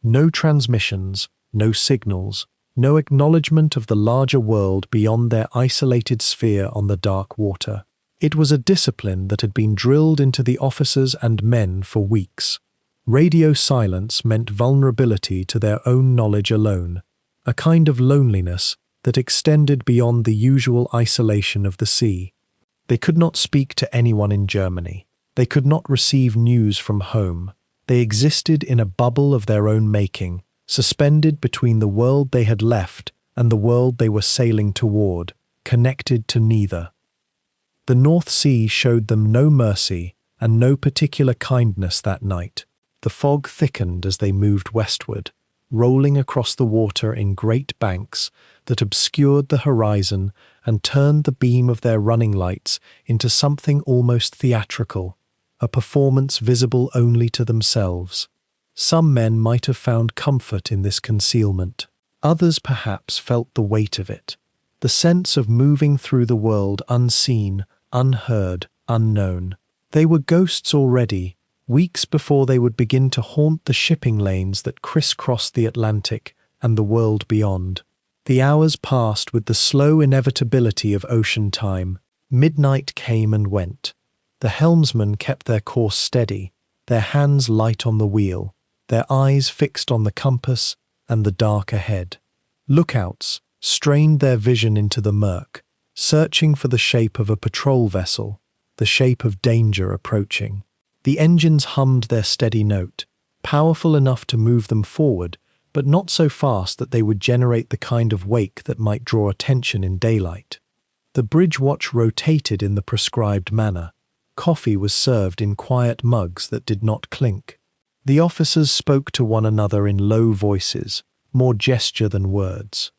No transmissions, no signals, no acknowledgement of the larger world beyond their isolated sphere on the dark water. It was a discipline that had been drilled into the officers and men for weeks. Radio silence meant vulnerability to their own knowledge alone, a kind of loneliness that extended beyond the usual isolation of the sea. They could not speak to anyone in Germany. They could not receive news from home. They existed in a bubble of their own making, suspended between the world they had left and the world they were sailing toward, connected to neither. The North Sea showed them no mercy and no particular kindness that night. The fog thickened as they moved westward, rolling across the water in great banks that obscured the horizon and turned the beam of their running lights into something almost theatrical, a performance visible only to themselves. Some men might have found comfort in this concealment. Others perhaps felt the weight of it, the sense of moving through the world unseen, unheard, unknown. They were ghosts already, weeks before they would begin to haunt the shipping lanes that crisscrossed the Atlantic and the world beyond. The hours passed with the slow inevitability of ocean time. Midnight came and went. The helmsmen kept their course steady, their hands light on the wheel, their eyes fixed on the compass and the dark ahead. Lookouts strained their vision into the murk, searching for the shape of a patrol vessel, the shape of danger approaching. The engines hummed their steady note, powerful enough to move them forward, but not so fast that they would generate the kind of wake that might draw attention in daylight. The bridge watch rotated in the prescribed manner. Coffee was served in quiet mugs that did not clink. The officers spoke to one another in low voices, more gesture than words.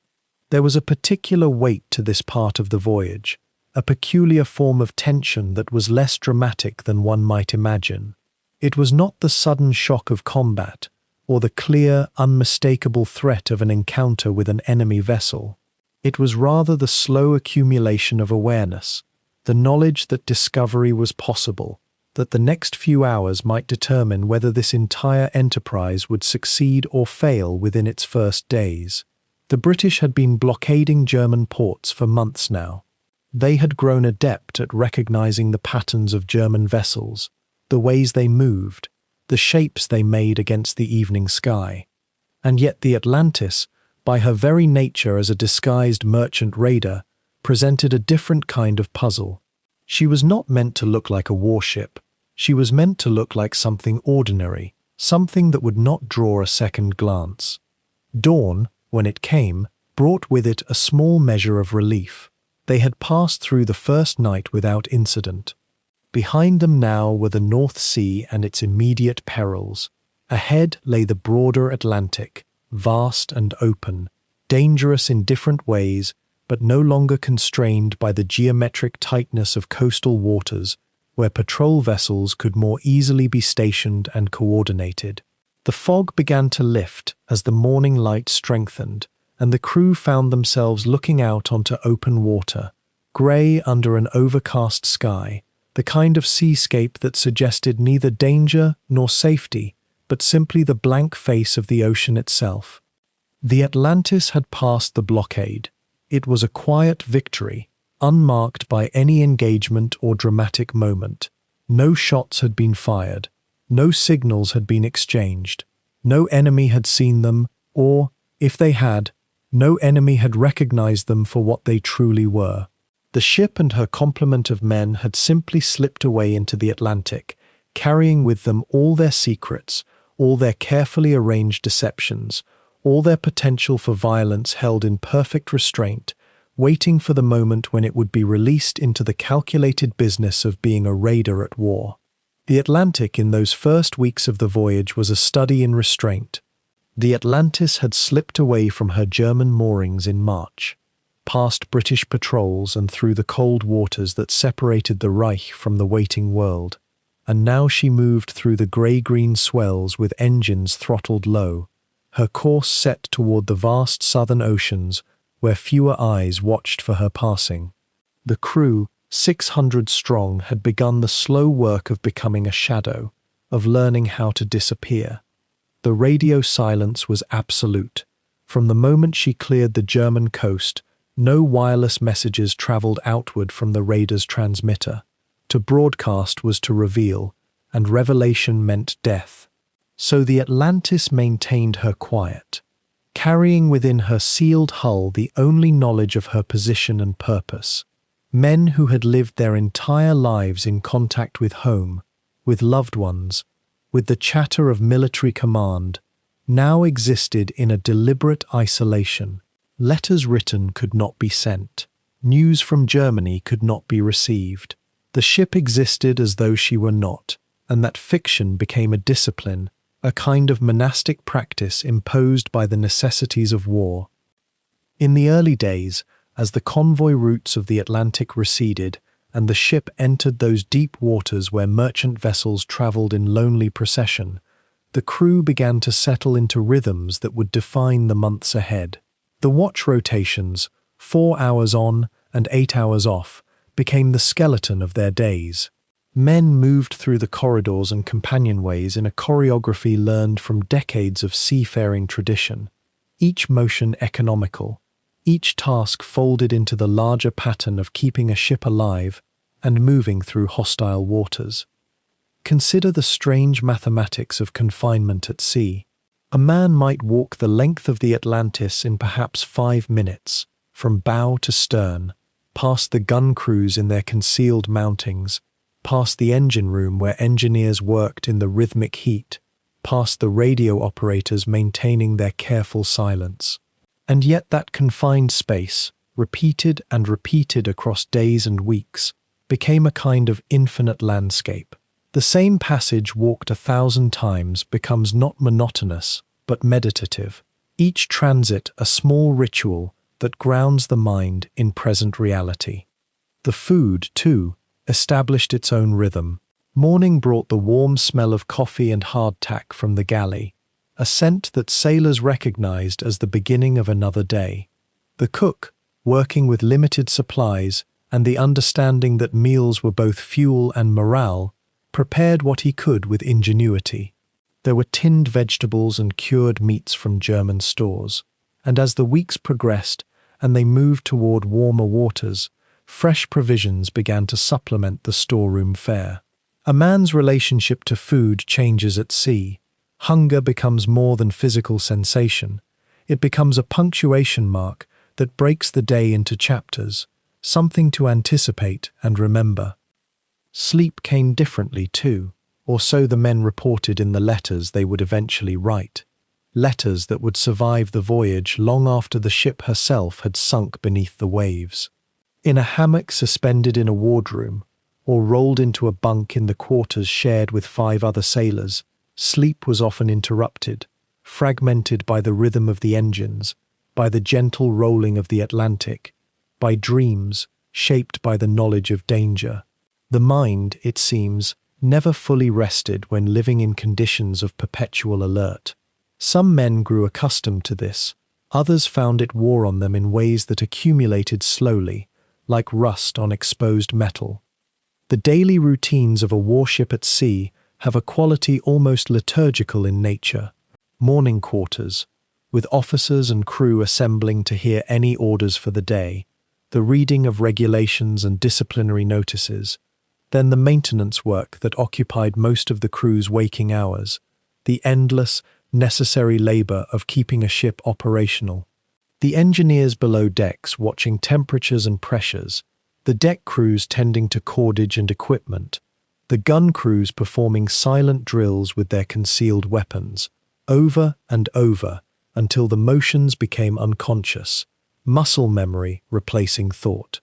There was a particular weight to this part of the voyage, a peculiar form of tension that was less dramatic than one might imagine. It was not the sudden shock of combat, or the clear, unmistakable threat of an encounter with an enemy vessel. It was rather the slow accumulation of awareness, the knowledge that discovery was possible, that the next few hours might determine whether this entire enterprise would succeed or fail within its first days. The British had been blockading German ports for months now. They had grown adept at recognizing the patterns of German vessels, the ways they moved, the shapes they made against the evening sky. And yet the Atlantis, by her very nature as a disguised merchant raider, presented a different kind of puzzle. She was not meant to look like a warship. She was meant to look like something ordinary, something that would not draw a second glance. Dawn, when it came, brought with it a small measure of relief. They had passed through the first night without incident. Behind them now were the North Sea and its immediate perils. Ahead lay the broader Atlantic, vast and open, dangerous in different ways, but no longer constrained by the geometric tightness of coastal waters, where patrol vessels could more easily be stationed and coordinated. The fog began to lift as the morning light strengthened, and the crew found themselves looking out onto open water, grey under an overcast sky, the kind of seascape that suggested neither danger nor safety, but simply the blank face of the ocean itself. The Atlantis had passed the blockade. It was a quiet victory, unmarked by any engagement or dramatic moment. No shots had been fired. No signals had been exchanged. No enemy had seen them, or, if they had, no enemy had recognized them for what they truly were. The ship and her complement of men had simply slipped away into the Atlantic, carrying with them all their secrets, all their carefully arranged deceptions, all their potential for violence held in perfect restraint, waiting for the moment when it would be released into the calculated business of being a raider at war. The Atlantic in those first weeks of the voyage was a study in restraint. The Atlantis had slipped away from her German moorings in March, past British patrols and through the cold waters that separated the Reich from the waiting world, and now she moved through the grey-green swells with engines throttled low, her course set toward the vast southern oceans where fewer eyes watched for her passing. The crew, 600 strong, had begun the slow work of becoming a shadow, of learning how to disappear. The radio silence was absolute. From the moment she cleared the German coast, no wireless messages traveled outward from the raider's transmitter. To broadcast was to reveal, and revelation meant death. So the Atlantis maintained her quiet, carrying within her sealed hull the only knowledge of her position and purpose. Men who had lived their entire lives in contact with home, with loved ones, with the chatter of military command, now existed in a deliberate isolation. Letters written could not be sent. News from Germany could not be received. The ship existed as though she were not, and that fiction became a discipline, a kind of monastic practice imposed by the necessities of war. In the early days, as the convoy routes of the Atlantic receded and the ship entered those deep waters where merchant vessels traveled in lonely procession, the crew began to settle into rhythms that would define the months ahead. The watch rotations, 4 hours on and 8 hours off, became the skeleton of their days. Men moved through the corridors and companionways in a choreography learned from decades of seafaring tradition, each motion economical, each task folded into the larger pattern of keeping a ship alive and moving through hostile waters. Consider the strange mathematics of confinement at sea. A man might walk the length of the Atlantis in perhaps 5 minutes, from bow to stern, past the gun crews in their concealed mountings, past the engine room where engineers worked in the rhythmic heat, past the radio operators maintaining their careful silence. And yet that confined space, repeated and repeated across days and weeks, became a kind of infinite landscape. The same passage walked 1,000 times becomes not monotonous, but meditative, each transit a small ritual that grounds the mind in present reality. The food, too, established its own rhythm. Morning brought the warm smell of coffee and hardtack from the galley. a scent that sailors recognized as the beginning of another day. The cook, working with limited supplies and the understanding that meals were both fuel and morale, prepared what he could with ingenuity. There were tinned vegetables and cured meats from German stores, and as the weeks progressed and they moved toward warmer waters, fresh provisions began to supplement the storeroom fare. A man's relationship to food changes at sea. Hunger becomes more than physical sensation. It becomes a punctuation mark that breaks the day into chapters, something to anticipate and remember. Sleep came differently too, or so the men reported in the letters they would eventually write. Letters that would survive the voyage long after the ship herself had sunk beneath the waves. In a hammock suspended in a wardroom, or rolled into a bunk in the quarters shared with 5 other sailors, sleep was often interrupted, fragmented by the rhythm of the engines, by the gentle rolling of the Atlantic, by dreams shaped by the knowledge of danger. The mind, it seems, never fully rested when living in conditions of perpetual alert. Some men grew accustomed to this, others found it wore on them in ways that accumulated slowly, like rust on exposed metal. The daily routines of a warship at sea have a quality almost liturgical in nature. Morning quarters, with officers and crew assembling to hear any orders for the day, the reading of regulations and disciplinary notices, then the maintenance work that occupied most of the crew's waking hours, the endless, necessary labor of keeping a ship operational. The engineers below decks watching temperatures and pressures, the deck crews tending to cordage and equipment, the gun crews performing silent drills with their concealed weapons, over and over until the motions became unconscious, muscle memory replacing thought.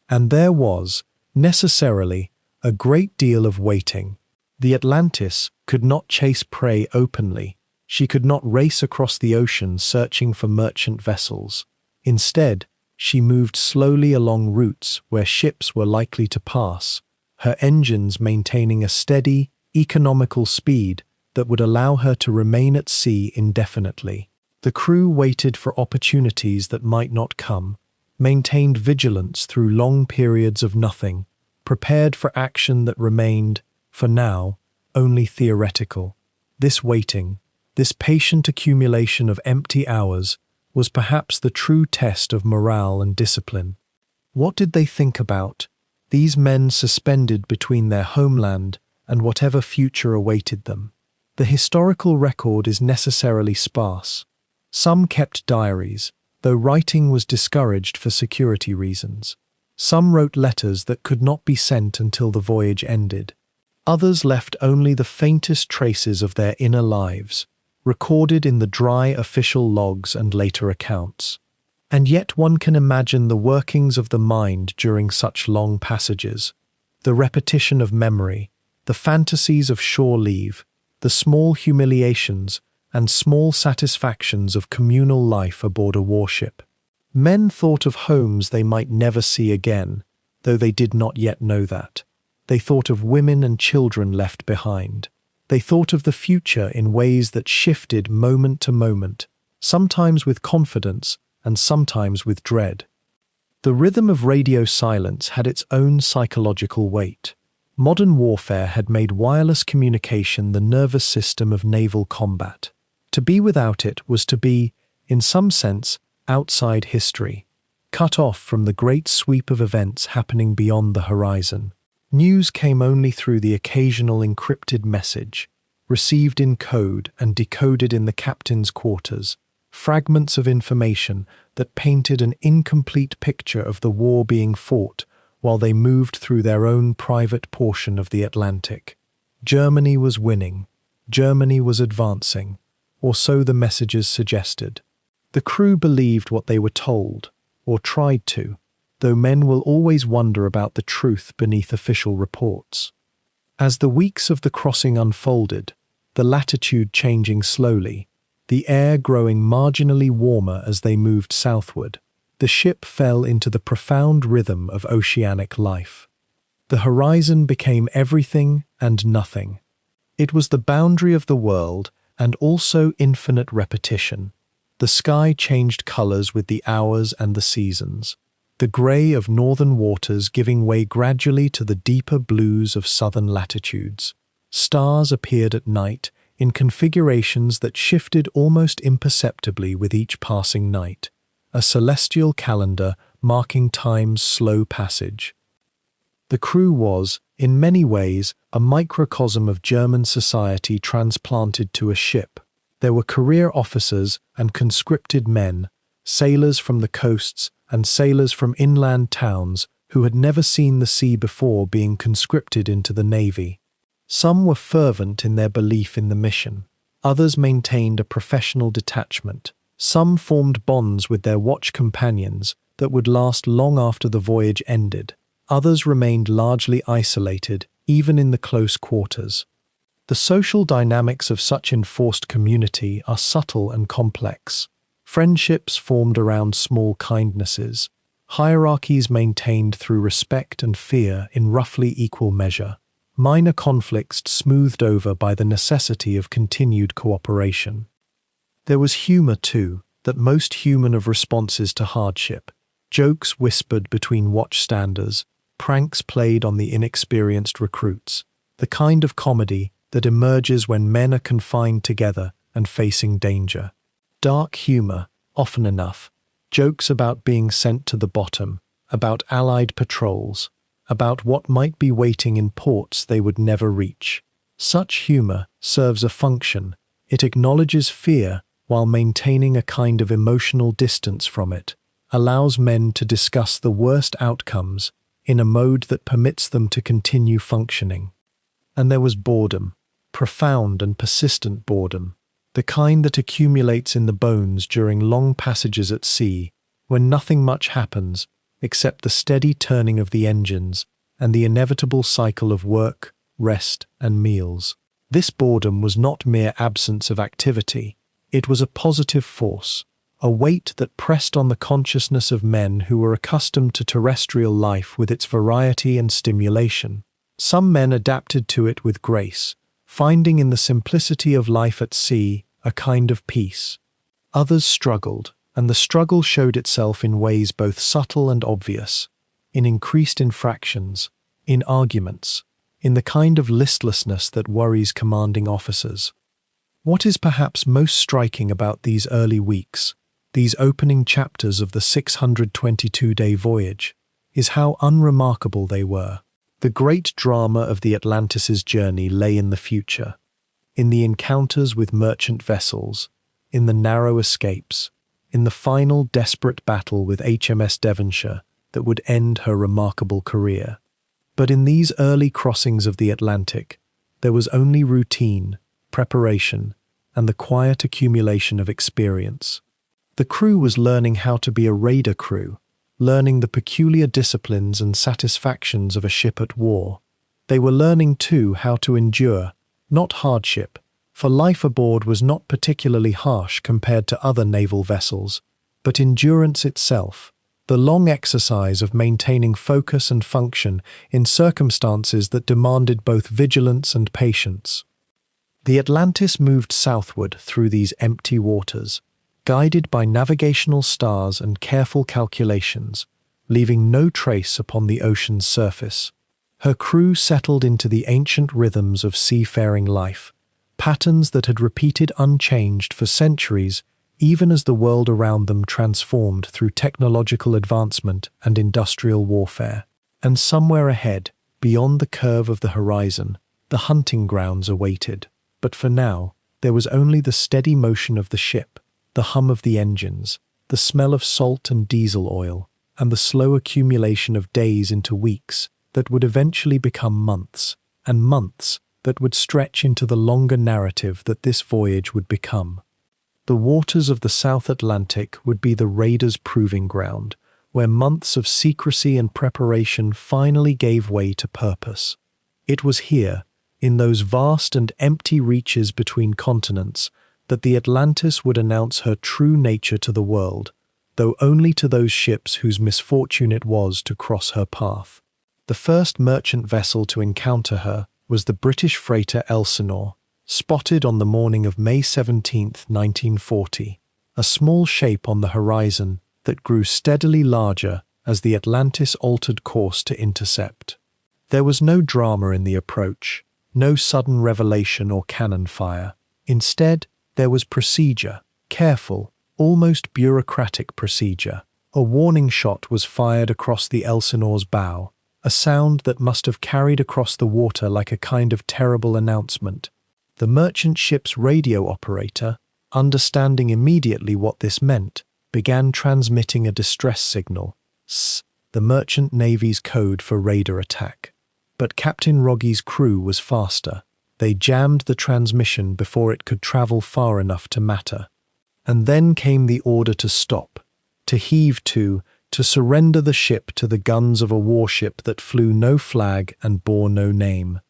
And there was, necessarily, a great deal of waiting. The Atlantis could not chase prey openly. She could not race across the ocean searching for merchant vessels. Instead, she moved slowly along routes where ships were likely to pass, her engines maintaining a steady, economical speed that would allow her to remain at sea indefinitely. The crew waited for opportunities that might not come, maintained vigilance through long periods of nothing, prepared for action that remained, for now, only theoretical. This waiting, this patient accumulation of empty hours, was perhaps the true test of morale and discipline. What did they think about, these men suspended between their homeland and whatever future awaited them? The historical record is necessarily sparse. Some kept diaries, though writing was discouraged for security reasons. Some wrote letters that could not be sent until the voyage ended. Others left only the faintest traces of their inner lives, recorded in the dry official logs and later accounts. And yet one can imagine the workings of the mind during such long passages, the repetition of memory, the fantasies of shore leave, the small humiliations and small satisfactions of communal life aboard a warship. Men thought of homes they might never see again, though they did not yet know that. They thought of women and children left behind. They thought of the future in ways that shifted moment to moment, sometimes with confidence and sometimes with dread. The rhythm of radio silence had its own psychological weight. Modern warfare had made wireless communication the nervous system of naval combat. To be without it was to be, in some sense, outside history, cut off from the great sweep of events happening beyond the horizon. News came only through the occasional encrypted message, received in code and decoded in the captain's quarters, fragments of information that painted an incomplete picture of the war being fought while they moved through their own private portion of the Atlantic. Germany was winning, Germany was advancing, or so the messages suggested. The crew believed what they were told, or tried to, though men will always wonder about the truth beneath official reports. As the weeks of the crossing unfolded, the latitude changing slowly, the air growing marginally warmer as they moved southward, the ship fell into the profound rhythm of oceanic life. The horizon became everything and nothing. It was the boundary of the world and also infinite repetition. The sky changed colors with the hours and the seasons, the grey of northern waters giving way gradually to the deeper blues of southern latitudes. Stars appeared at night in configurations that shifted almost imperceptibly with each passing night, a celestial calendar marking time's slow passage. The crew was, in many ways, a microcosm of German society transplanted to a ship. There were career officers and conscripted men, sailors from the coasts and sailors from inland towns who had never seen the sea before being conscripted into the navy. Some were fervent in their belief in the mission. Others maintained a professional detachment. Some formed bonds with their watch companions that would last long after the voyage ended. Others remained largely isolated, even in the close quarters. The social dynamics of such enforced community are subtle and complex. Friendships formed around small kindnesses, hierarchies maintained through respect and fear in roughly equal measure, minor conflicts smoothed over by the necessity of continued cooperation. There was humor, too, that most human of responses to hardship, jokes whispered between watchstanders, pranks played on the inexperienced recruits, the kind of comedy that emerges when men are confined together and facing danger. Dark humor, often enough, jokes about being sent to the bottom, about Allied patrols, about what might be waiting in ports they would never reach. Such humor serves a function. It acknowledges fear while maintaining a kind of emotional distance from it, allows men to discuss the worst outcomes in a mode that permits them to continue functioning. And there was boredom, profound and persistent boredom, the kind that accumulates in the bones during long passages at sea, when nothing much happens except the steady turning of the engines and the inevitable cycle of work, rest, and meals. This boredom was not mere absence of activity. It was a positive force, a weight that pressed on the consciousness of men who were accustomed to terrestrial life with its variety and stimulation. Some men adapted to it with grace, finding in the simplicity of life at sea a kind of peace. Others struggled, and the struggle showed itself in ways both subtle and obvious, in increased infractions, in arguments, in the kind of listlessness that worries commanding officers. What is perhaps most striking about these early weeks, these opening chapters of the 622-day voyage, is how unremarkable they were. The great drama of the Atlantis's journey lay in the future, in the encounters with merchant vessels, in the narrow escapes, in the final desperate battle with HMS Devonshire that would end her remarkable career. But in these early crossings of the Atlantic, there was only routine, preparation, and the quiet accumulation of experience. The crew was learning how to be a raider crew, learning the peculiar disciplines and satisfactions of a ship at war. They were learning, too, how to endure, not hardship, for life aboard was not particularly harsh compared to other naval vessels, but endurance itself, the long exercise of maintaining focus and function in circumstances that demanded both vigilance and patience. The Atlantis moved southward through these empty waters, guided by navigational stars and careful calculations, leaving no trace upon the ocean's surface. Her crew settled into the ancient rhythms of seafaring life, patterns that had repeated unchanged for centuries, even as the world around them transformed through technological advancement and industrial warfare. And somewhere ahead, beyond the curve of the horizon, the hunting grounds awaited. But for now, there was only the steady motion of the ship, the hum of the engines, the smell of salt and diesel oil, and the slow accumulation of days into weeks that would eventually become months, and months that would stretch into the longer narrative that this voyage would become. The waters of the South Atlantic would be the raiders' proving ground, where months of secrecy and preparation finally gave way to purpose. It was here, in those vast and empty reaches between continents, that the Atlantis would announce her true nature to the world, though only to those ships whose misfortune it was to cross her path. The first merchant vessel to encounter her was the British freighter Elsinore, spotted on the morning of May 17, 1940, a small shape on the horizon that grew steadily larger as the Atlantis altered course to intercept. There was no drama in the approach, no sudden revelation or cannon fire. Instead, there was procedure, careful, almost bureaucratic procedure. A warning shot was fired across the Elsinore's bow, a sound that must have carried across the water like a kind of terrible announcement. The merchant ship's radio operator, understanding immediately what this meant, began transmitting a distress signal, S, the merchant navy's code for raider attack. But Captain Rogge's crew was faster. They jammed the transmission before it could travel far enough to matter. And then came the order to stop, to heave to surrender the ship to the guns of a warship that flew no flag and bore no name.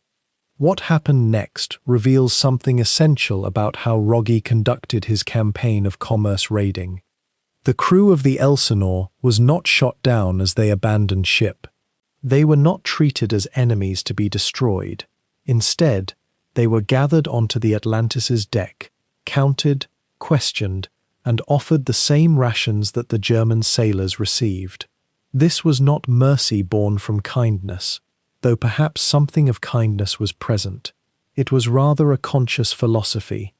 What happened next reveals something essential about how Rogge conducted his campaign of commerce raiding. The crew of the Elsinore was not shot down as they abandoned ship. They were not treated as enemies to be destroyed. Instead, they were gathered onto the Atlantis's deck, counted, questioned, and offered the same rations that the German sailors received. This was not mercy born from kindness, though perhaps something of kindness was present. It was rather a conscious philosophy.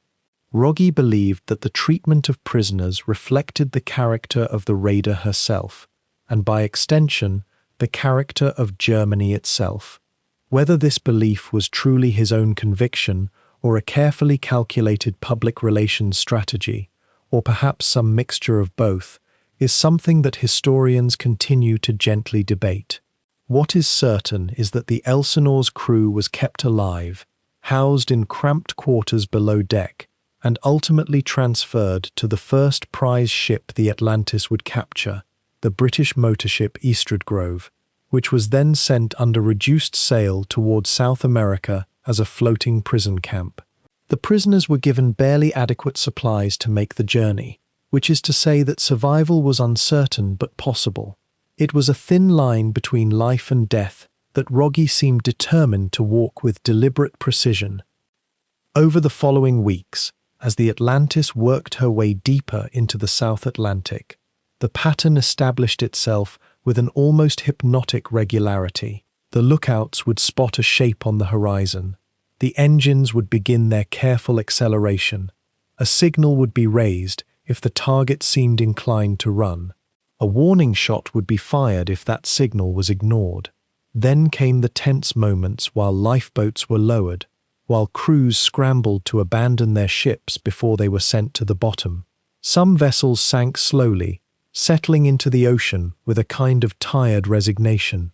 Rogge believed that the treatment of prisoners reflected the character of the raider herself, and by extension, the character of Germany itself. Whether this belief was truly his own conviction or a carefully calculated public relations strategy, or perhaps some mixture of both, is something that historians continue to gently debate. What is certain is that the Elsinore's crew was kept alive, housed in cramped quarters below deck, and ultimately transferred to the first prize ship the Atlantis would capture, the British motor ship Eastwood Grove, which was then sent under reduced sail towards South America as a floating prison camp. The prisoners were given barely adequate supplies to make the journey, which is to say that survival was uncertain but possible. It was a thin line between life and death that Rogge seemed determined to walk with deliberate precision. Over the following weeks, as the Atlantis worked her way deeper into the South Atlantic, the pattern established itself with an almost hypnotic regularity. The lookouts would spot a shape on the horizon. The engines would begin their careful acceleration. A signal would be raised if the target seemed inclined to run. A warning shot would be fired if that signal was ignored. Then came the tense moments while lifeboats were lowered, while crews scrambled to abandon their ships before they were sent to the bottom. Some vessels sank slowly, settling into the ocean with a kind of tired resignation.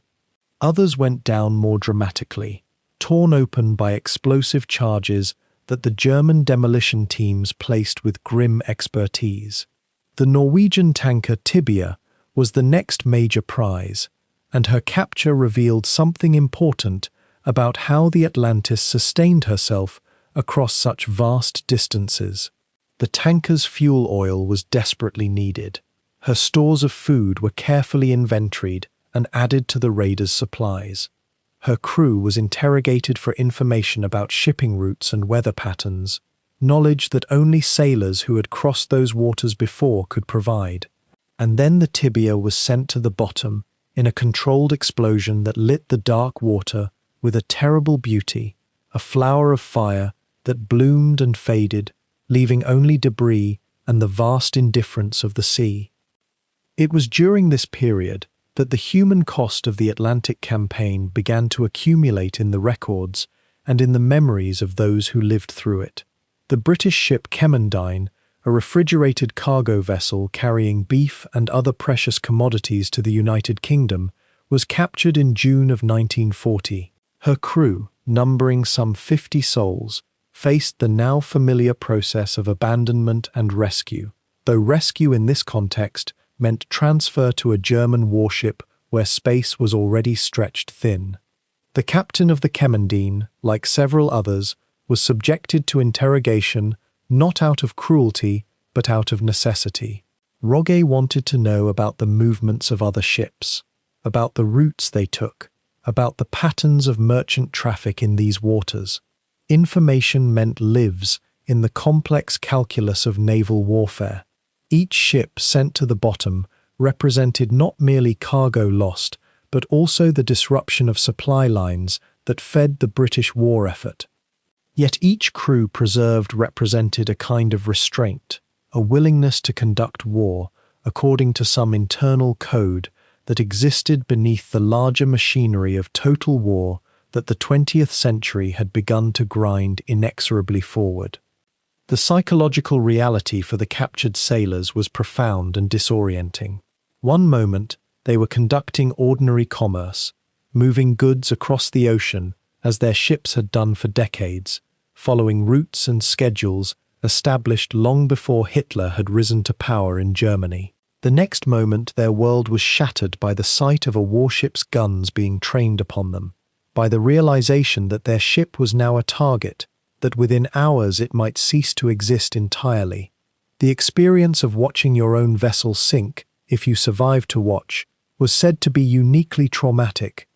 Others went down more dramatically, torn open by explosive charges that the German demolition teams placed with grim expertise. The Norwegian tanker Tibia was the next major prize, and her capture revealed something important about how the Atlantis sustained herself across such vast distances. The tanker's fuel oil was desperately needed. Her stores of food were carefully inventoried and added to the raiders' supplies. Her crew was interrogated for information about shipping routes and weather patterns, knowledge that only sailors who had crossed those waters before could provide. And then the Tibia was sent to the bottom in a controlled explosion that lit the dark water with a terrible beauty, a flower of fire that bloomed and faded, leaving only debris and the vast indifference of the sea. It was during this period that the human cost of the Atlantic campaign began to accumulate in the records and in the memories of those who lived through it. The British ship Kemmendine, a refrigerated cargo vessel carrying beef and other precious commodities to the United Kingdom, was captured in June of 1940. Her crew, numbering some 50 souls, faced the now familiar process of abandonment and rescue, though rescue in this context meant transfer to a German warship where space was already stretched thin. The captain of the Kemmendine, like several others, was subjected to interrogation not out of cruelty but out of necessity. Rogge wanted to know about the movements of other ships, about the routes they took, about the patterns of merchant traffic in these waters. Information meant lives in the complex calculus of naval warfare. Each ship sent to the bottom represented not merely cargo lost, but also the disruption of supply lines that fed the British war effort. Yet each crew preserved represented a kind of restraint, a willingness to conduct war according to some internal code that existed beneath the larger machinery of total war that the 20th century had begun to grind inexorably forward. The psychological reality for the captured sailors was profound and disorienting. One moment, they were conducting ordinary commerce, moving goods across the ocean as their ships had done for decades, following routes and schedules established long before Hitler had risen to power in Germany. The next moment, their world was shattered by the sight of a warship's guns being trained upon them, by the realization that their ship was now a target, that within hours it might cease to exist entirely. The experience of watching your own vessel sink, if you survived to watch, was said to be uniquely traumatic.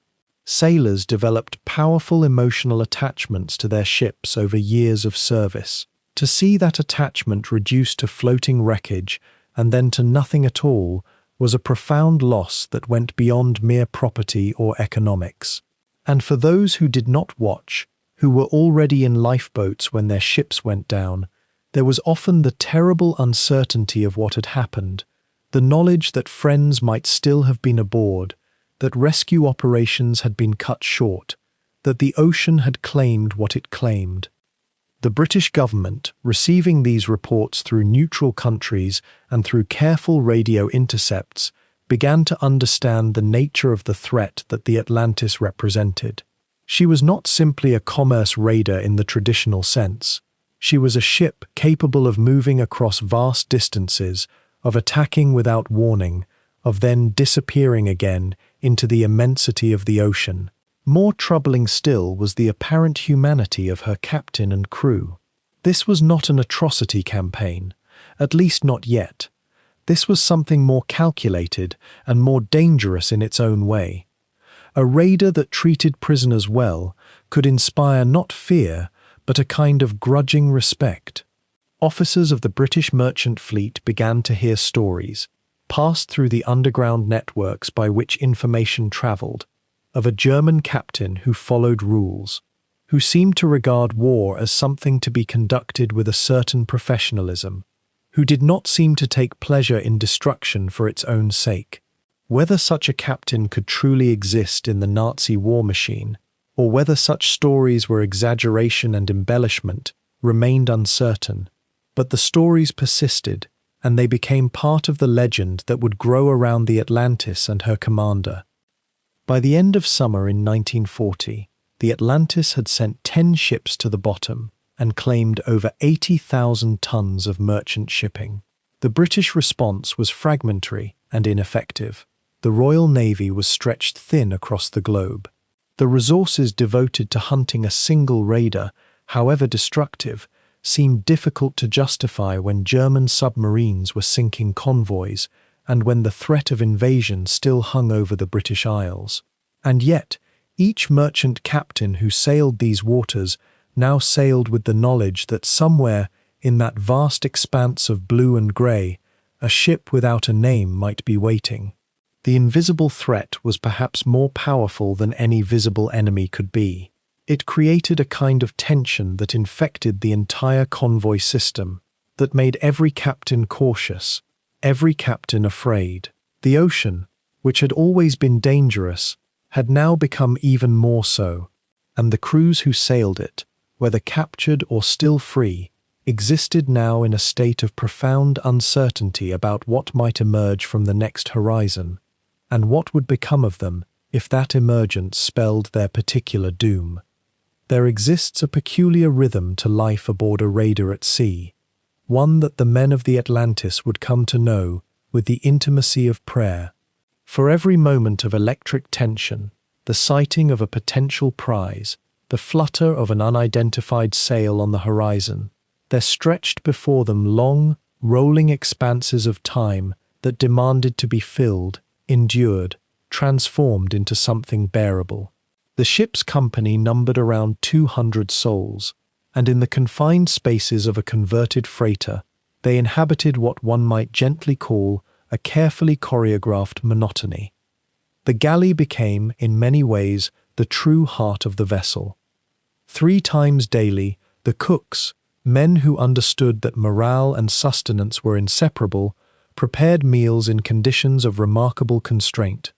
Sailors developed powerful emotional attachments to their ships over years of service. To see that attachment reduced to floating wreckage and then to nothing at all was a profound loss that went beyond mere property or economics. And for those who did not watch, who were already in lifeboats when their ships went down, there was often the terrible uncertainty of what had happened, the knowledge that friends might still have been aboard, that rescue operations had been cut short, that the ocean had claimed what it claimed. The British government, receiving these reports through neutral countries and through careful radio intercepts, began to understand the nature of the threat that the Atlantis represented. She was not simply a commerce raider in the traditional sense. She was a ship capable of moving across vast distances, of attacking without warning, of then disappearing again into the immensity of the ocean. More troubling still was the apparent humanity of her captain and crew. This was not an atrocity campaign, at least not yet. This was something more calculated and more dangerous in its own way. A raider that treated prisoners well could inspire not fear, but a kind of grudging respect. Officers of the British merchant fleet began to hear stories, passed through the underground networks by which information travelled, of a German captain who followed rules, who seemed to regard war as something to be conducted with a certain professionalism, who did not seem to take pleasure in destruction for its own sake. Whether such a captain could truly exist in the Nazi war machine, or whether such stories were exaggeration and embellishment, remained uncertain. But the stories persisted, and they became part of the legend that would grow around the Atlantis and her commander. By the end of summer in 1940, the Atlantis had sent 10 ships to the bottom and claimed over 80,000 tons of merchant shipping. The British response was fragmentary and ineffective. The Royal Navy was stretched thin across the globe. The resources devoted to hunting a single raider, however destructive, seemed difficult to justify when German submarines were sinking convoys and when the threat of invasion still hung over the British Isles. And yet, each merchant captain who sailed these waters now sailed with the knowledge that somewhere in that vast expanse of blue and grey, a ship without a name might be waiting. The invisible threat was perhaps more powerful than any visible enemy could be. It created a kind of tension that infected the entire convoy system, that made every captain cautious, every captain afraid. The ocean, which had always been dangerous, had now become even more so, and the crews who sailed it, whether captured or still free, existed now in a state of profound uncertainty about what might emerge from the next horizon, and what would become of them if that emergence spelled their particular doom. There exists a peculiar rhythm to life aboard a raider at sea, one that the men of the Atlantis would come to know with the intimacy of prayer. For every moment of electric tension, the sighting of a potential prize, the flutter of an unidentified sail on the horizon, there stretched before them long, rolling expanses of time that demanded to be filled, endured, transformed into something bearable. The ship's company numbered around 200 souls, and in the confined spaces of a converted freighter, they inhabited what one might gently call a carefully choreographed monotony. The galley became, in many ways, the true heart of the vessel. 3 times daily, the cooks, men who understood that morale and sustenance were inseparable, prepared meals in conditions of remarkable constraint.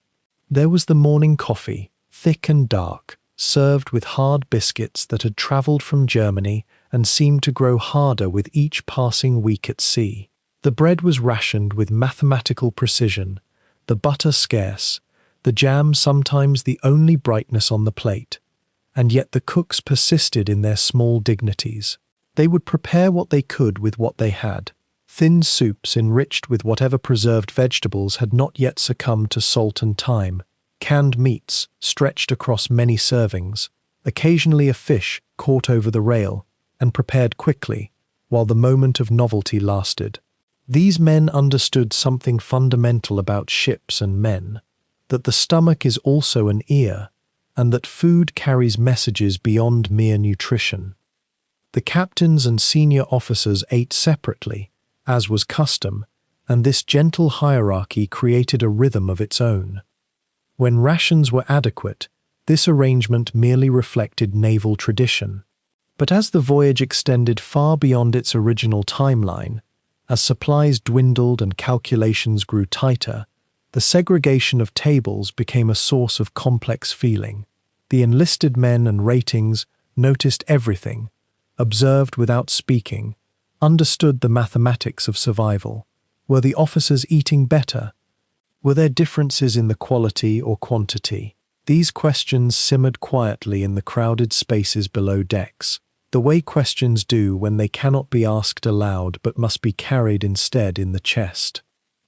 There was the morning coffee, thick and dark, served with hard biscuits that had travelled from Germany and seemed to grow harder with each passing week at sea. The bread was rationed with mathematical precision, the butter scarce, the jam sometimes the only brightness on the plate, and yet the cooks persisted in their small dignities. They would prepare what they could with what they had. Thin soups enriched with whatever preserved vegetables had not yet succumbed to salt and thyme, canned meats stretched across many servings, occasionally a fish caught over the rail, and prepared quickly, while the moment of novelty lasted. These men understood something fundamental about ships and men, that the stomach is also an ear, and that food carries messages beyond mere nutrition. The captains and senior officers ate separately, as was custom, and this gentle hierarchy created a rhythm of its own. When rations were adequate, this arrangement merely reflected naval tradition. But as the voyage extended far beyond its original timeline, as supplies dwindled and calculations grew tighter, the segregation of tables became a source of complex feeling. The enlisted men and ratings noticed everything, observed without speaking, understood the mathematics of survival. Were the officers eating better? Were there differences in the quality or quantity? These questions simmered quietly in the crowded spaces below decks, the way questions do when they cannot be asked aloud but must be carried instead in the chest.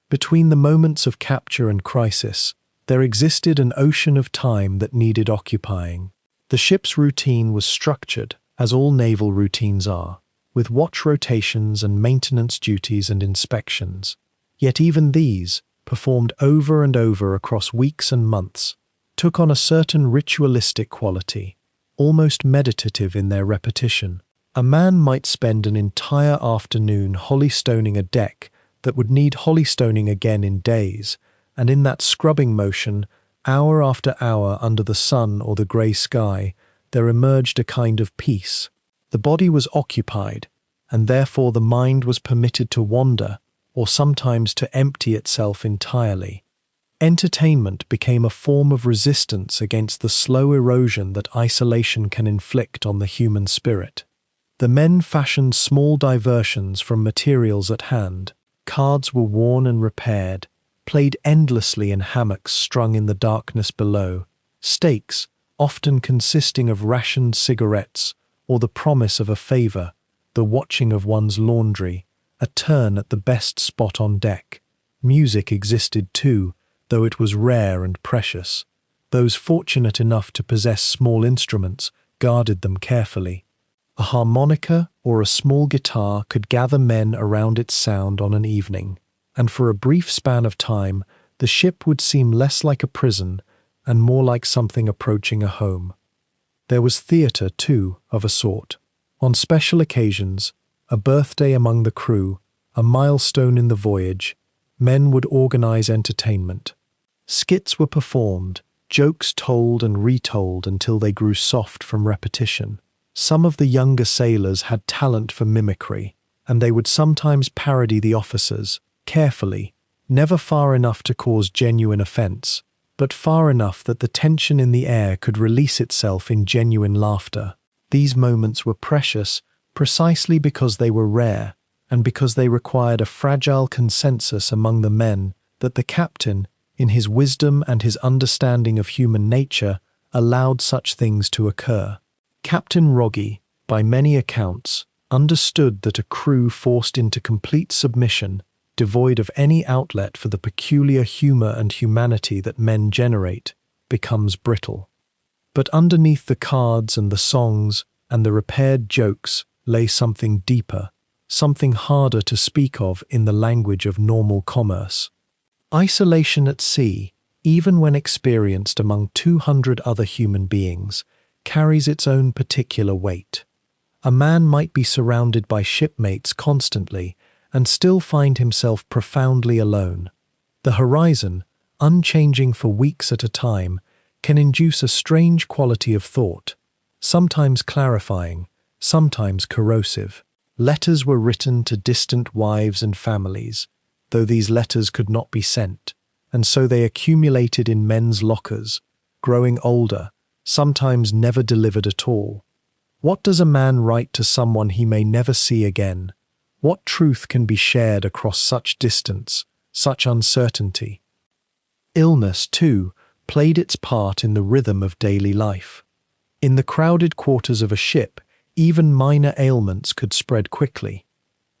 Between the moments of capture and crisis, there existed an ocean of time that needed occupying. The ship's routine was structured, as all naval routines are, with watch rotations and maintenance duties and inspections. Yet even these, performed over and over across weeks and months, took on a certain ritualistic quality, almost meditative in their repetition. A man might spend an entire afternoon holystoning a deck that would need holystoning again in days, and in that scrubbing motion, hour after hour under the sun or the grey sky, there emerged a kind of peace. The body was occupied, and therefore the mind was permitted to wander, or sometimes to empty itself entirely. Entertainment became a form of resistance against the slow erosion that isolation can inflict on the human spirit. The men fashioned small diversions from materials at hand. Cards were worn and repaired, played endlessly in hammocks strung in the darkness below, steaks, often consisting of rationed cigarettes, or the promise of a favour, the watching of one's laundry, a turn at the best spot on deck. Music existed too, though it was rare and precious. Those fortunate enough to possess small instruments guarded them carefully. A harmonica or a small guitar could gather men around its sound on an evening, and for a brief span of time, the ship would seem less like a prison and more like something approaching a home. There was theatre, too, of a sort. On special occasions, a birthday among the crew, a milestone in the voyage, men would organize entertainment. Skits were performed, jokes told and retold until they grew soft from repetition. Some of the younger sailors had talent for mimicry, and they would sometimes parody the officers, carefully, never far enough to cause genuine offense, but far enough that the tension in the air could release itself in genuine laughter. These moments were precious precisely because they were rare, and because they required a fragile consensus among the men that the captain, in his wisdom and his understanding of human nature, allowed such things to occur. Captain Rogge, by many accounts, understood that a crew forced into complete submission, devoid of any outlet for the peculiar humour and humanity that men generate, becomes brittle. But underneath the cards and the songs and the repaired jokes lay something deeper, something harder to speak of in the language of normal commerce. Isolation at sea, even when experienced among 200 other human beings, carries its own particular weight. A man might be surrounded by shipmates constantly and still find himself profoundly alone. The horizon, unchanging for weeks at a time, can induce a strange quality of thought, sometimes clarifying, sometimes corrosive. Letters were written to distant wives and families, though these letters could not be sent, and so they accumulated in men's lockers, growing older, sometimes never delivered at all. What does a man write to someone he may never see again? What truth can be shared across such distance, such uncertainty? Illness, too, played its part in the rhythm of daily life. In the crowded quarters of a ship, even minor ailments could spread quickly.